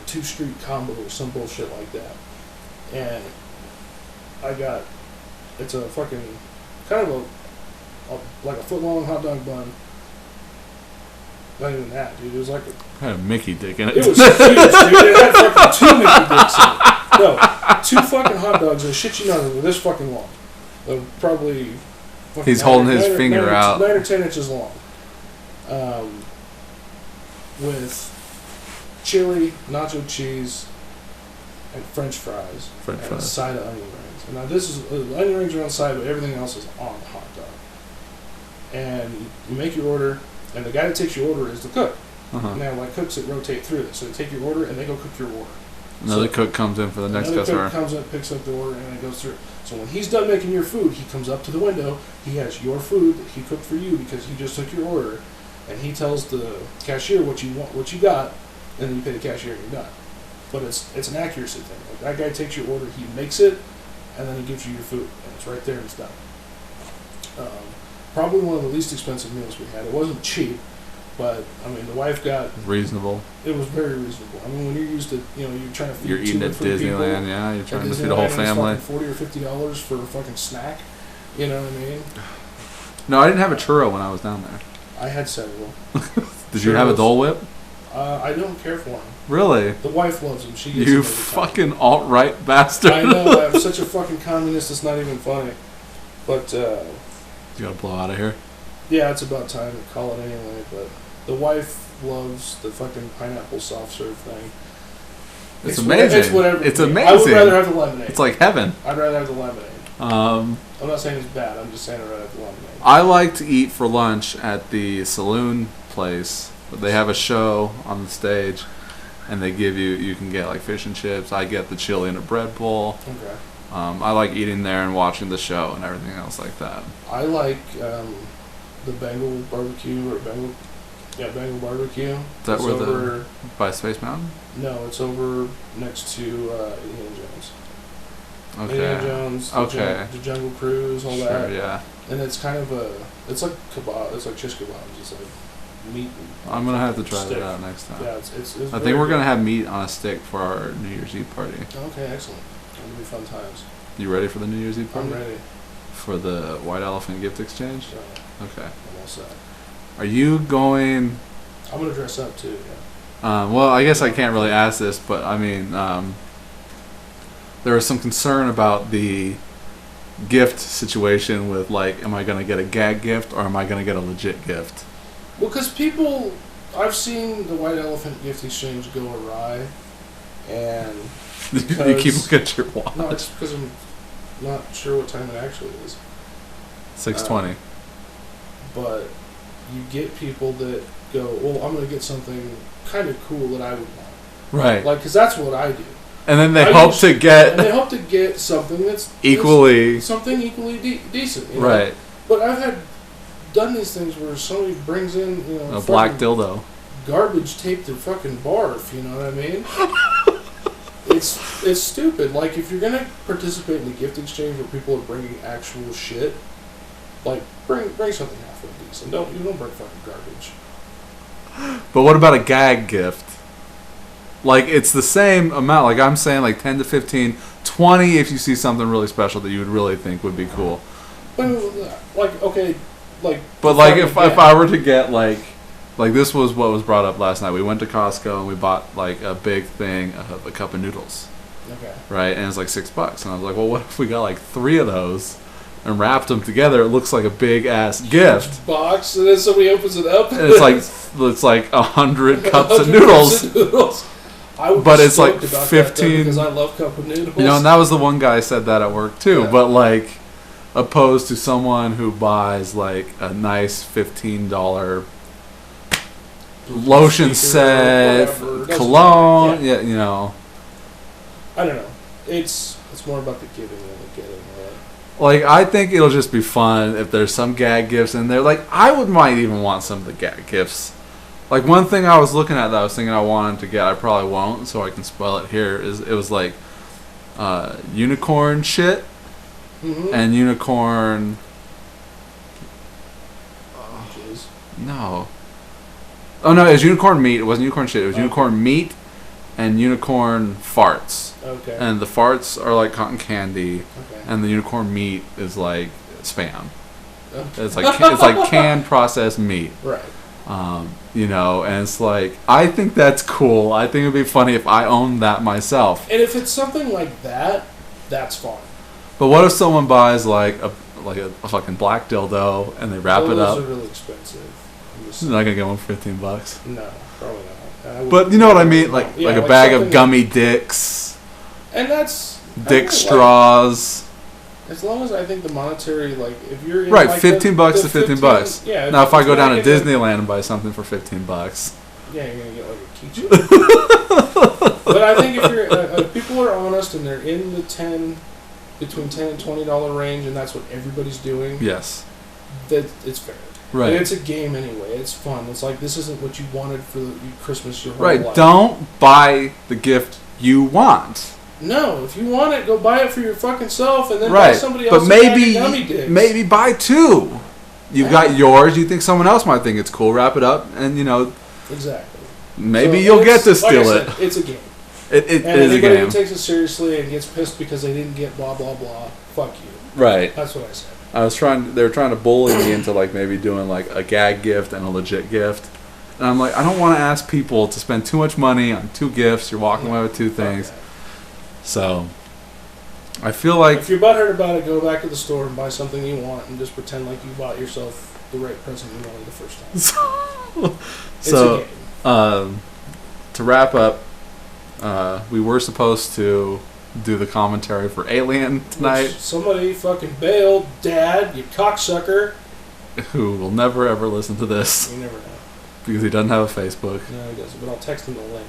Speaker 2: 2 Street Combo or some bullshit like that. And I got, it's a fucking, kind of like a foot long hot dog bun. Not even that, dude. It was like a,
Speaker 1: Had a Mickey dick in it.
Speaker 2: it was huge, dude. It had fucking 2 Mickey dicks in it. No, 2 fucking hot dogs, and shit you know, they were this fucking long. Probably. fucking
Speaker 1: He's holding his
Speaker 2: 9 or-
Speaker 1: finger
Speaker 2: 9 or-
Speaker 1: out.
Speaker 2: 9 or 10 inches long. With chili, nacho cheese, and French fries.
Speaker 1: French
Speaker 2: and
Speaker 1: fries.
Speaker 2: a side of onion rings. And now this is the onion rings are on the side, but everything else is on the hot dog. And you make your order, and the guy that takes your order is the cook.
Speaker 1: Uh-huh.
Speaker 2: And they have like cooks that rotate through this. So they take your order and they go cook your order.
Speaker 1: Another
Speaker 2: So-
Speaker 1: cook comes in for the next
Speaker 2: Another
Speaker 1: customer.
Speaker 2: cook comes up, picks up the order, and it goes through. So when he's done making your food, he comes up to the window. He has your food that he cooked for you because he just took your order, and he tells the cashier what you want, what you got, and then you pay the cashier and you're done. But it's an accuracy thing. Like that guy takes your order, he makes it, and then he gives you your food, and it's right there and it's done. Probably one of the least expensive meals we had. It wasn't cheap, but I mean the wife got.
Speaker 1: Reasonable.
Speaker 2: It was very reasonable. I mean when you're used to, you're trying to feed
Speaker 1: You're
Speaker 2: 2
Speaker 1: eating
Speaker 2: or
Speaker 1: at
Speaker 2: 3 people,
Speaker 1: Disneyland, yeah. You're trying to feed a
Speaker 2: Disneyland,
Speaker 1: whole
Speaker 2: it's
Speaker 1: family.
Speaker 2: fucking $40 or $50 for a fucking snack. You know what I mean?
Speaker 1: No, I didn't have a churro when I was down there.
Speaker 2: I had several.
Speaker 1: Did you have a
Speaker 2: Churros.
Speaker 1: Dole Whip?
Speaker 2: I don't care for them.
Speaker 1: Really?
Speaker 2: The wife loves them. She gets
Speaker 1: You
Speaker 2: them every time.
Speaker 1: fucking alt-right bastard.
Speaker 2: I know. I'm such a fucking communist. It's not even funny. But
Speaker 1: You gotta blow out of here.
Speaker 2: yeah, it's about time to call it anyway. But the wife loves the fucking pineapple soft serve thing.
Speaker 1: It's amazing.
Speaker 2: It's whatever.
Speaker 1: It's
Speaker 2: I would
Speaker 1: amazing.
Speaker 2: rather have the lemonade.
Speaker 1: It's like heaven.
Speaker 2: I'd rather have the lemonade.
Speaker 1: Um,
Speaker 2: I'm not saying it's bad. I'm just saying I'd rather have the lemonade.
Speaker 1: I like to eat for lunch at the saloon place. They have a show on the stage, and they give you can get like fish and chips. I get the chili and a bread bowl.
Speaker 2: Okay.
Speaker 1: I like eating there and watching the show and everything else like that.
Speaker 2: I like the Bengal barbecue or Bengal barbecue.
Speaker 1: Is that
Speaker 2: It's
Speaker 1: where
Speaker 2: over,
Speaker 1: by Space Mountain?
Speaker 2: No, it's over next to Indiana Jones.
Speaker 1: Okay.
Speaker 2: Indiana Jones,
Speaker 1: Okay.
Speaker 2: the Jungle Cruise, all
Speaker 1: Sure,
Speaker 2: that.
Speaker 1: yeah.
Speaker 2: And it's kind of it's like kebab. It's like shish kebabs. It's like meat. And
Speaker 1: I'm gonna have to try
Speaker 2: stick.
Speaker 1: that out next time.
Speaker 2: Yeah, it's
Speaker 1: I
Speaker 2: very
Speaker 1: think we're
Speaker 2: good.
Speaker 1: gonna have meat on a stick for our New Year's Eve party.
Speaker 2: Okay, excellent. It'll be fun times.
Speaker 1: You ready for the New Year's Eve party?
Speaker 2: I'm ready.
Speaker 1: For the White Elephant gift exchange?
Speaker 2: So,
Speaker 1: Okay.
Speaker 2: I'm all set.
Speaker 1: Are you going?
Speaker 2: I'm gonna dress up too. Yeah.
Speaker 1: Well, I guess I can't really ask this, but I mean, there was some concern about the gift situation with like, am I gonna get a gag gift or am I gonna get a legit gift?
Speaker 2: Well, because people, I've seen the White Elephant gift exchange go awry, and
Speaker 1: You keep looking at your watch.
Speaker 2: no, it's because I'm not sure what time it actually is.
Speaker 1: 6:20.
Speaker 2: But you get people that go, well, I'm going to get something kind of cool that I would want.
Speaker 1: Right.
Speaker 2: Like, because that's what I do.
Speaker 1: And then they
Speaker 2: I
Speaker 1: hope
Speaker 2: use-
Speaker 1: to get
Speaker 2: And they hope to get something that's
Speaker 1: equally
Speaker 2: something equally decent. You know?
Speaker 1: right.
Speaker 2: But I've done these things where somebody brings in, you know,
Speaker 1: A black
Speaker 2: fucking
Speaker 1: dildo.
Speaker 2: garbage taped to fucking barf. You know what I mean? It's stupid. Like, if you're gonna participate in the gift exchange where people are bringing actual shit, like bring something halfway decent. You don't bring fucking garbage.
Speaker 1: But what about a gag gift? Like, it's the same amount. Like, I'm saying, like, 10 to 15, 20 if you see something really special that you would really think would be cool.
Speaker 2: But like, okay, like.
Speaker 1: But, like, if I were to get, like, this was what was brought up last night. We went to Costco and we bought, like, a big thing of a cup of noodles.
Speaker 2: Okay.
Speaker 1: Right? And it's like $6. And I was like, well, what if we got, like, 3 of those and wrapped them together? It looks like a big-ass gift.
Speaker 2: Box, and then somebody opens it up.
Speaker 1: And it's like 100 cups of noodles.
Speaker 2: I would
Speaker 1: But
Speaker 2: be
Speaker 1: it's like
Speaker 2: stoked about
Speaker 1: 15
Speaker 2: that, because I love cup of noodles.
Speaker 1: You know, and that was the one guy said that at work too.
Speaker 2: Yeah.
Speaker 1: But like, opposed to someone who buys like a nice $15 lotion set,
Speaker 2: Whatever, it doesn't
Speaker 1: cologne.
Speaker 2: matter.
Speaker 1: Yeah, you know,
Speaker 2: I don't know. It's more about the giving than the getting. Right?
Speaker 1: like I think it'll just be fun if there's some gag gifts in there. Like might even want some of the gag gifts. Like one thing I was looking at that I was thinking I wanted to get, I probably won't, so I can spoil it here. It was like unicorn shit
Speaker 2: Mm-hmm.
Speaker 1: and unicorn.
Speaker 2: Jizz.
Speaker 1: No. Oh no, it was unicorn meat. It wasn't unicorn shit. It was
Speaker 2: Okay.
Speaker 1: unicorn meat and unicorn farts.
Speaker 2: Okay.
Speaker 1: And the farts are like cotton candy,
Speaker 2: Okay.
Speaker 1: and the unicorn meat is like spam.
Speaker 2: Okay.
Speaker 1: It's like canned processed meat.
Speaker 2: Right.
Speaker 1: You know, and it's like I think that's cool. I think it'd be funny if I owned that myself.
Speaker 2: And if it's something like that, that's fine.
Speaker 1: But what if someone buys like a fucking black dildo and they wrap it up?
Speaker 2: Those are really expensive. I'm just
Speaker 1: You're not gonna get one for $15.
Speaker 2: no, probably not. I wouldn't-
Speaker 1: But you know what I mean? Like
Speaker 2: Yeah,
Speaker 1: a bag of
Speaker 2: something-
Speaker 1: gummy dicks,
Speaker 2: And that's
Speaker 1: dick
Speaker 2: I don't
Speaker 1: straws.
Speaker 2: Like, as long as I think the monetary, like, if you're in
Speaker 1: Right,
Speaker 2: like
Speaker 1: $15
Speaker 2: the
Speaker 1: to $15.
Speaker 2: Yeah.
Speaker 1: Now, if I go down to
Speaker 2: it's like
Speaker 1: Disneyland and buy something for $15,
Speaker 2: yeah, you're gonna get like a keychain. But I think if you're if people are honest and they're in the between $10 and $20 range, and that's what everybody's doing,
Speaker 1: yes,
Speaker 2: that it's fair.
Speaker 1: right,
Speaker 2: And it's a game anyway. It's fun. It's like this isn't what you wanted for Christmas your whole
Speaker 1: right.
Speaker 2: life.
Speaker 1: Don't buy the gift you want.
Speaker 2: No, if you want it, go buy it for your fucking self, and then buy
Speaker 1: Right,
Speaker 2: somebody else.
Speaker 1: but maybe
Speaker 2: gummy dicks.
Speaker 1: maybe buy 2. You've got yours. You think someone else might think it's cool. Wrap it up, and you know
Speaker 2: Exactly.
Speaker 1: maybe
Speaker 2: So
Speaker 1: you'll get
Speaker 2: it's-
Speaker 1: to
Speaker 2: like I
Speaker 1: steal
Speaker 2: said,
Speaker 1: it.
Speaker 2: It's a game.
Speaker 1: It
Speaker 2: And
Speaker 1: is a
Speaker 2: anybody
Speaker 1: game,
Speaker 2: who takes it seriously and gets pissed because they didn't get blah blah blah, fuck you.
Speaker 1: right?
Speaker 2: That's what I said.
Speaker 1: They were trying to bully me into like maybe doing like a gag gift and a legit gift. And I'm like, I don't want to ask people to spend too much money on 2 gifts. You're walking away with 2 things.
Speaker 2: Fuck
Speaker 1: So I feel
Speaker 2: that.
Speaker 1: like
Speaker 2: If you're butthurt about it, go back to the store and buy something you want and just pretend like you bought yourself the right present you wanted the first time. It's
Speaker 1: so
Speaker 2: a game.
Speaker 1: to wrap up, we were supposed to do the commentary for Alien tonight,
Speaker 2: Which somebody fucking bailed, Dad, you cocksucker.
Speaker 1: who will never ever listen to this
Speaker 2: You never know.
Speaker 1: because he doesn't have a Facebook.
Speaker 2: No, he doesn't. But I'll text him the link.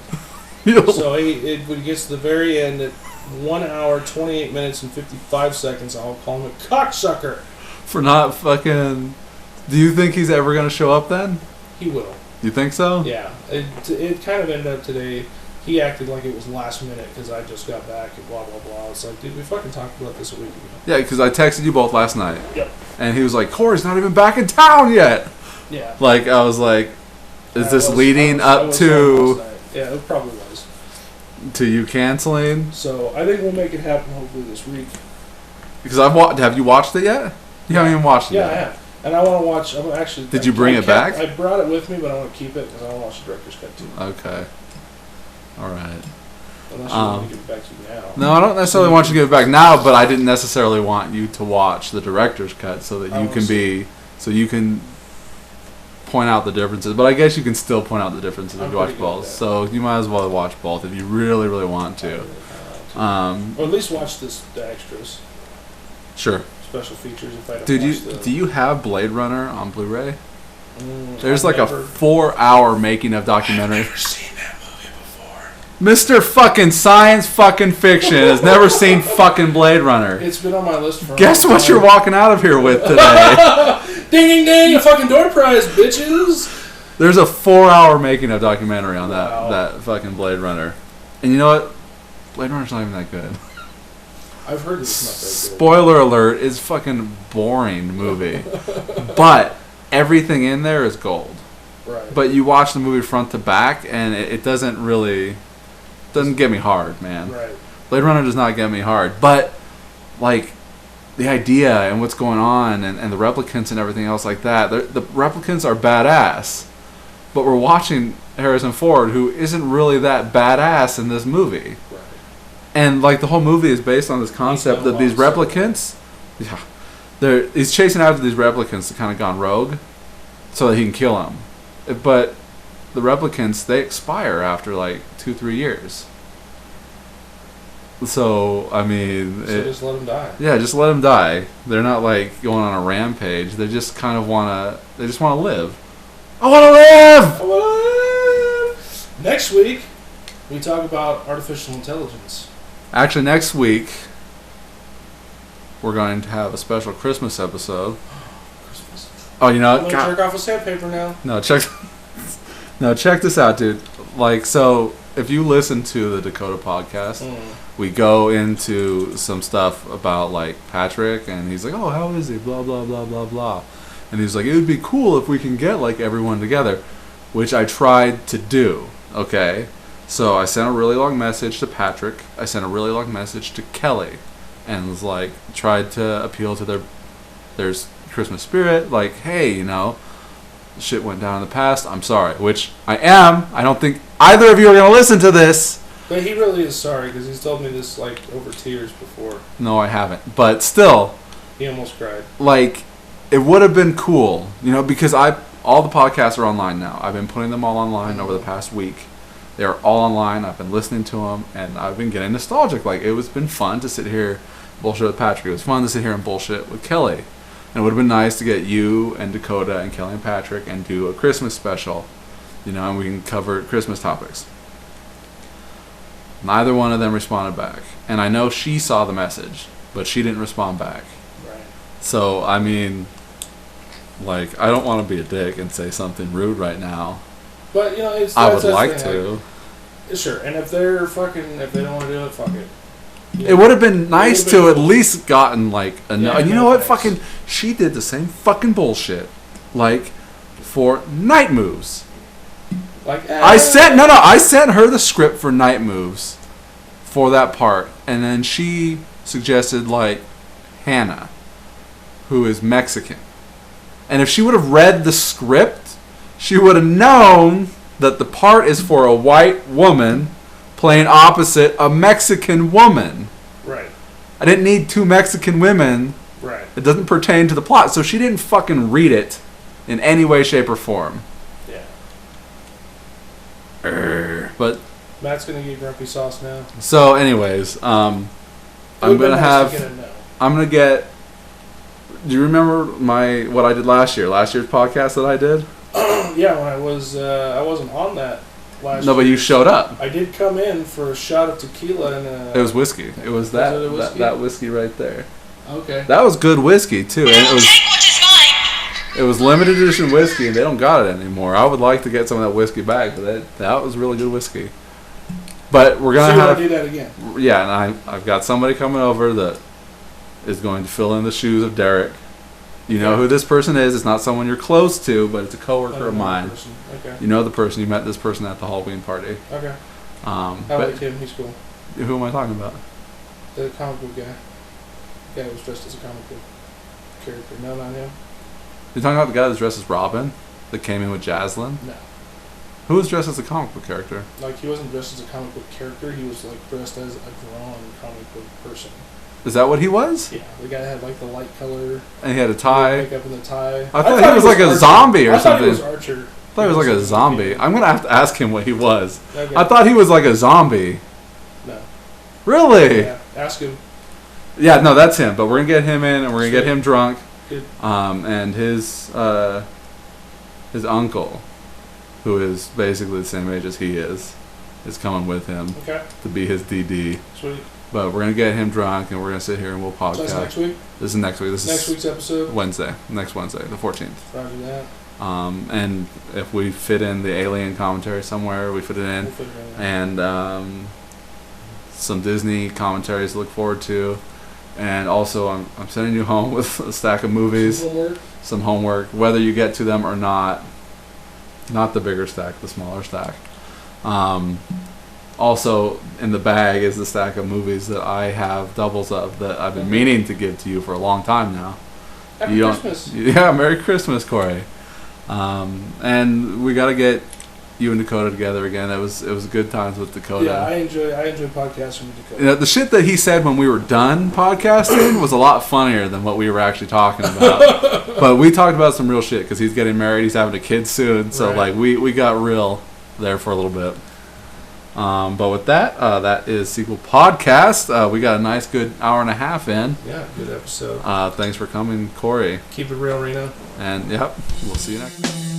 Speaker 2: So when he gets to the very end at 1 hour, 28 minutes, and 55 seconds, I'll call him a cocksucker.
Speaker 1: For not fucking. Do you think he's ever gonna show up then?
Speaker 2: He will.
Speaker 1: You think so?
Speaker 2: Yeah. It kind of ended up today. He acted like it was last minute because I just got back and blah, blah, blah. It's like, dude, we fucking talked about this a week ago.
Speaker 1: Yeah, because I texted you both last night.
Speaker 2: Yep.
Speaker 1: And he was like, Corey's not even back in town yet.
Speaker 2: Yeah.
Speaker 1: Like, I was like, is this leading
Speaker 2: I
Speaker 1: up
Speaker 2: was
Speaker 1: to
Speaker 2: home last night. Yeah, it probably was.
Speaker 1: you canceling?
Speaker 2: So I think we'll make it happen hopefully this week.
Speaker 1: Because have you watched it yet? You haven't even watched it
Speaker 2: Yeah, I
Speaker 1: yet.
Speaker 2: have. And I want to watch. I'm actually.
Speaker 1: Did you bring it back?
Speaker 2: I brought it with me, but I want to keep it because I want to watch the director's cut too.
Speaker 1: Okay. All right.
Speaker 2: Unless you want me to give it back to you now.
Speaker 1: No, I don't necessarily want you to give it back now, but I didn't necessarily want you to watch the director's cut so that
Speaker 2: I
Speaker 1: you
Speaker 2: will
Speaker 1: can
Speaker 2: see.
Speaker 1: so you can point out the differences, but I guess you can still point out the differences if
Speaker 2: I'm
Speaker 1: you watch
Speaker 2: pretty good at
Speaker 1: both.
Speaker 2: that.
Speaker 1: So you might as well watch both if you really, really want to.
Speaker 2: Or at least watch the extras,
Speaker 1: Sure.
Speaker 2: special features. If I don't
Speaker 1: Dude,
Speaker 2: watch
Speaker 1: do you have Blade Runner on Blu-ray? There's
Speaker 2: I've
Speaker 1: like
Speaker 2: never,
Speaker 1: a 4-hour making of documentary.
Speaker 2: I've never seen that movie before.
Speaker 1: Mr. fucking Science fucking Fiction has never seen fucking Blade Runner.
Speaker 2: It's been on my list for.
Speaker 1: Guess
Speaker 2: a long
Speaker 1: what you're
Speaker 2: time.
Speaker 1: walking out of here with today?
Speaker 2: Ding ding ding! A fucking door prize, bitches.
Speaker 1: There's a 4-hour making of documentary on
Speaker 2: Wow.
Speaker 1: that fucking Blade Runner. And you know what? Blade Runner's not even that good.
Speaker 2: I've heard it's not very good.
Speaker 1: Spoiler alert, it's fucking boring movie. But everything in there is gold.
Speaker 2: Right.
Speaker 1: But you watch the movie front to back and it doesn't get me hard, man.
Speaker 2: Right.
Speaker 1: Blade Runner does not get me hard. But like the idea and what's going on and the replicants and everything else like that, the replicants are badass. But we're watching Harrison Ford, who isn't really that badass in this movie.
Speaker 2: Right.
Speaker 1: And like the whole movie is based on this concept that these replicants, he's chasing after these replicants that kind of gone rogue, so that he can kill them. But the replicants, they expire after like 2-3 years. So I mean,
Speaker 2: So just let him die.
Speaker 1: yeah, just let them die. They're not like going on a rampage. They just kind of they just want to live. I want to live.
Speaker 2: Next week, we talk about artificial intelligence.
Speaker 1: Actually, next week we're going to have a special Christmas episode.
Speaker 2: Christmas.
Speaker 1: Oh, you know
Speaker 2: I'm
Speaker 1: what?
Speaker 2: gonna
Speaker 1: God.
Speaker 2: jerk off with sandpaper now.
Speaker 1: No, check this out, dude. Like, so if you listen to the Dakota podcast, we go into some stuff about like Patrick, and he's like, "Oh, how is he?" Blah blah blah blah blah, and he's like, "It would be cool if we can get like everyone together," which I tried to do. Okay, so I sent a really long message to Patrick. I sent a really long message to Kelly, and was like, tried to appeal to their Christmas spirit. Like, hey, you know, shit went down in the past. I'm sorry, which I am. I don't think either of you are gonna listen to this.
Speaker 2: But he really is sorry because he's told me this like over tears before.
Speaker 1: No, I haven't. But still,
Speaker 2: He almost cried.
Speaker 1: like, it would have been cool, you know, because all the podcasts are online now. I've been putting them all online over the past week. They're all online. I've been listening to them, and I've been getting nostalgic. Like, it was been fun to sit here bullshit with Patrick. It was fun to sit here and bullshit with Kelly. And it would have been nice to get you and Dakota and Kelly and Patrick and do a Christmas special, you know, and we can cover Christmas topics. Neither one of them responded back. And I know she saw the message, but she didn't respond back.
Speaker 2: Right.
Speaker 1: So, I mean, like, I don't want to be a dick and say something rude right now.
Speaker 2: But, you know, it's
Speaker 1: I
Speaker 2: that's
Speaker 1: would
Speaker 2: the
Speaker 1: like
Speaker 2: thing,
Speaker 1: to.
Speaker 2: like, sure, and if they don't want to do it, fuck it. You
Speaker 1: It
Speaker 2: know?
Speaker 1: would have been nice
Speaker 2: would've
Speaker 1: to
Speaker 2: been
Speaker 1: at
Speaker 2: cool.
Speaker 1: least gotten, like, a
Speaker 2: Yeah,
Speaker 1: and you know
Speaker 2: no
Speaker 1: what?
Speaker 2: thanks.
Speaker 1: Fucking, she did the same fucking bullshit. Like, for Night Moves.
Speaker 2: Like,
Speaker 1: I sent her the script for Night Moves for that part, and then she suggested like Hannah, who is Mexican. And if she would have read the script, she would have known that the part is for a white woman playing opposite a Mexican woman.
Speaker 2: Right.
Speaker 1: I didn't need two Mexican women.
Speaker 2: Right.
Speaker 1: It doesn't pertain to the plot, so she didn't fucking read it in any way, shape, or form.
Speaker 2: Yeah.
Speaker 1: But
Speaker 2: Matt's gonna get grumpy sauce now.
Speaker 1: so, anyways, I'm
Speaker 2: Would've been
Speaker 1: gonna
Speaker 2: nice to
Speaker 1: have.
Speaker 2: get a no.
Speaker 1: I'm gonna get. Do you remember what I did last year? Last year's podcast that I did.
Speaker 2: Yeah, when I wasn't on that last.
Speaker 1: No, but you showed up.
Speaker 2: I did come in for a shot of tequila and.
Speaker 1: It was whiskey. It was that
Speaker 2: it whiskey?
Speaker 1: that whiskey right there.
Speaker 2: Okay.
Speaker 1: That was good whiskey too, and it was.
Speaker 3: Take what is mine.
Speaker 1: It was limited edition whiskey, and they don't got it anymore. I would like to get some of that whiskey back, but that was really good whiskey. But we're
Speaker 2: So
Speaker 1: gonna
Speaker 2: you wanna
Speaker 1: have
Speaker 2: do that again?
Speaker 1: yeah, and I've got somebody coming over that is going to fill in the shoes of Derek. You know who this person is. It's not someone you're close to, but it's a
Speaker 2: I
Speaker 1: coworker
Speaker 2: don't
Speaker 1: of
Speaker 2: know the
Speaker 1: mine.
Speaker 2: person. Okay.
Speaker 1: You know the person. You met this person at the Halloween party.
Speaker 2: Okay. I
Speaker 1: But
Speaker 2: like him. He's cool.
Speaker 1: who am I talking about?
Speaker 2: The comic book guy. Guy who was dressed as a comic book character. No, not him.
Speaker 1: You're talking about the guy that's dressed as Robin that came in with Jaslyn?
Speaker 2: No.
Speaker 1: Who was dressed as a comic book character?
Speaker 2: Like he wasn't dressed as a comic book character. He was like dressed as a drawn comic book person.
Speaker 1: Is that what he was?
Speaker 2: Yeah, the guy had like the light color.
Speaker 1: And he had a tie.
Speaker 2: Makeup and the tie.
Speaker 1: I thought he was like a
Speaker 2: Archer.
Speaker 1: zombie or
Speaker 2: I thought he
Speaker 1: something.
Speaker 2: was Archer.
Speaker 1: I thought he was like a zombie. I'm gonna have to ask him what he was.
Speaker 2: Okay.
Speaker 1: I thought he was like a zombie.
Speaker 2: No.
Speaker 1: Really?
Speaker 2: Yeah. Ask him.
Speaker 1: Yeah, no, that's him. But we're gonna get him in, and we're gonna get
Speaker 2: Sweet.
Speaker 1: him drunk.
Speaker 2: Good.
Speaker 1: And his uncle, who is basically the same age as he is coming with him
Speaker 2: Okay.
Speaker 1: to be his DD.
Speaker 2: Sweet.
Speaker 1: But we're gonna get him drunk, and we're gonna sit here and we'll podcast.
Speaker 2: So that's next week.
Speaker 1: This is next week. This
Speaker 2: Next
Speaker 1: is
Speaker 2: week's episode.
Speaker 1: Wednesday. Next Wednesday, the 14th.
Speaker 2: Roger that.
Speaker 1: And if we fit in the alien commentary somewhere, we fit it in.
Speaker 2: We'll figure it out.
Speaker 1: And some Disney commentaries to look forward to. And also, I'm sending you home with a stack of movies, some homework, whether you get to them or not. Not the bigger stack, the smaller stack. Also, in the bag is the stack of movies that I have doubles of that I've been meaning to give to you for a long time now.
Speaker 2: Happy Christmas.
Speaker 1: Yeah, Merry Christmas, Corey. And we got to get you and Dakota together again. It was good times with Dakota.
Speaker 2: Yeah, I enjoy podcasting with Dakota.
Speaker 1: You know, the shit that he said when we were done podcasting was a lot funnier than what we were actually talking about. But we talked about some real shit because he's getting married, he's having a kid soon, so
Speaker 2: Right.
Speaker 1: like we got real there for a little bit. But with that, that is Sequel Podcast. We got a nice good hour and a half in.
Speaker 2: Yeah, good episode.
Speaker 1: Thanks for coming, Corey.
Speaker 2: Keep it real, Reno.
Speaker 1: And yep, we'll see you next time.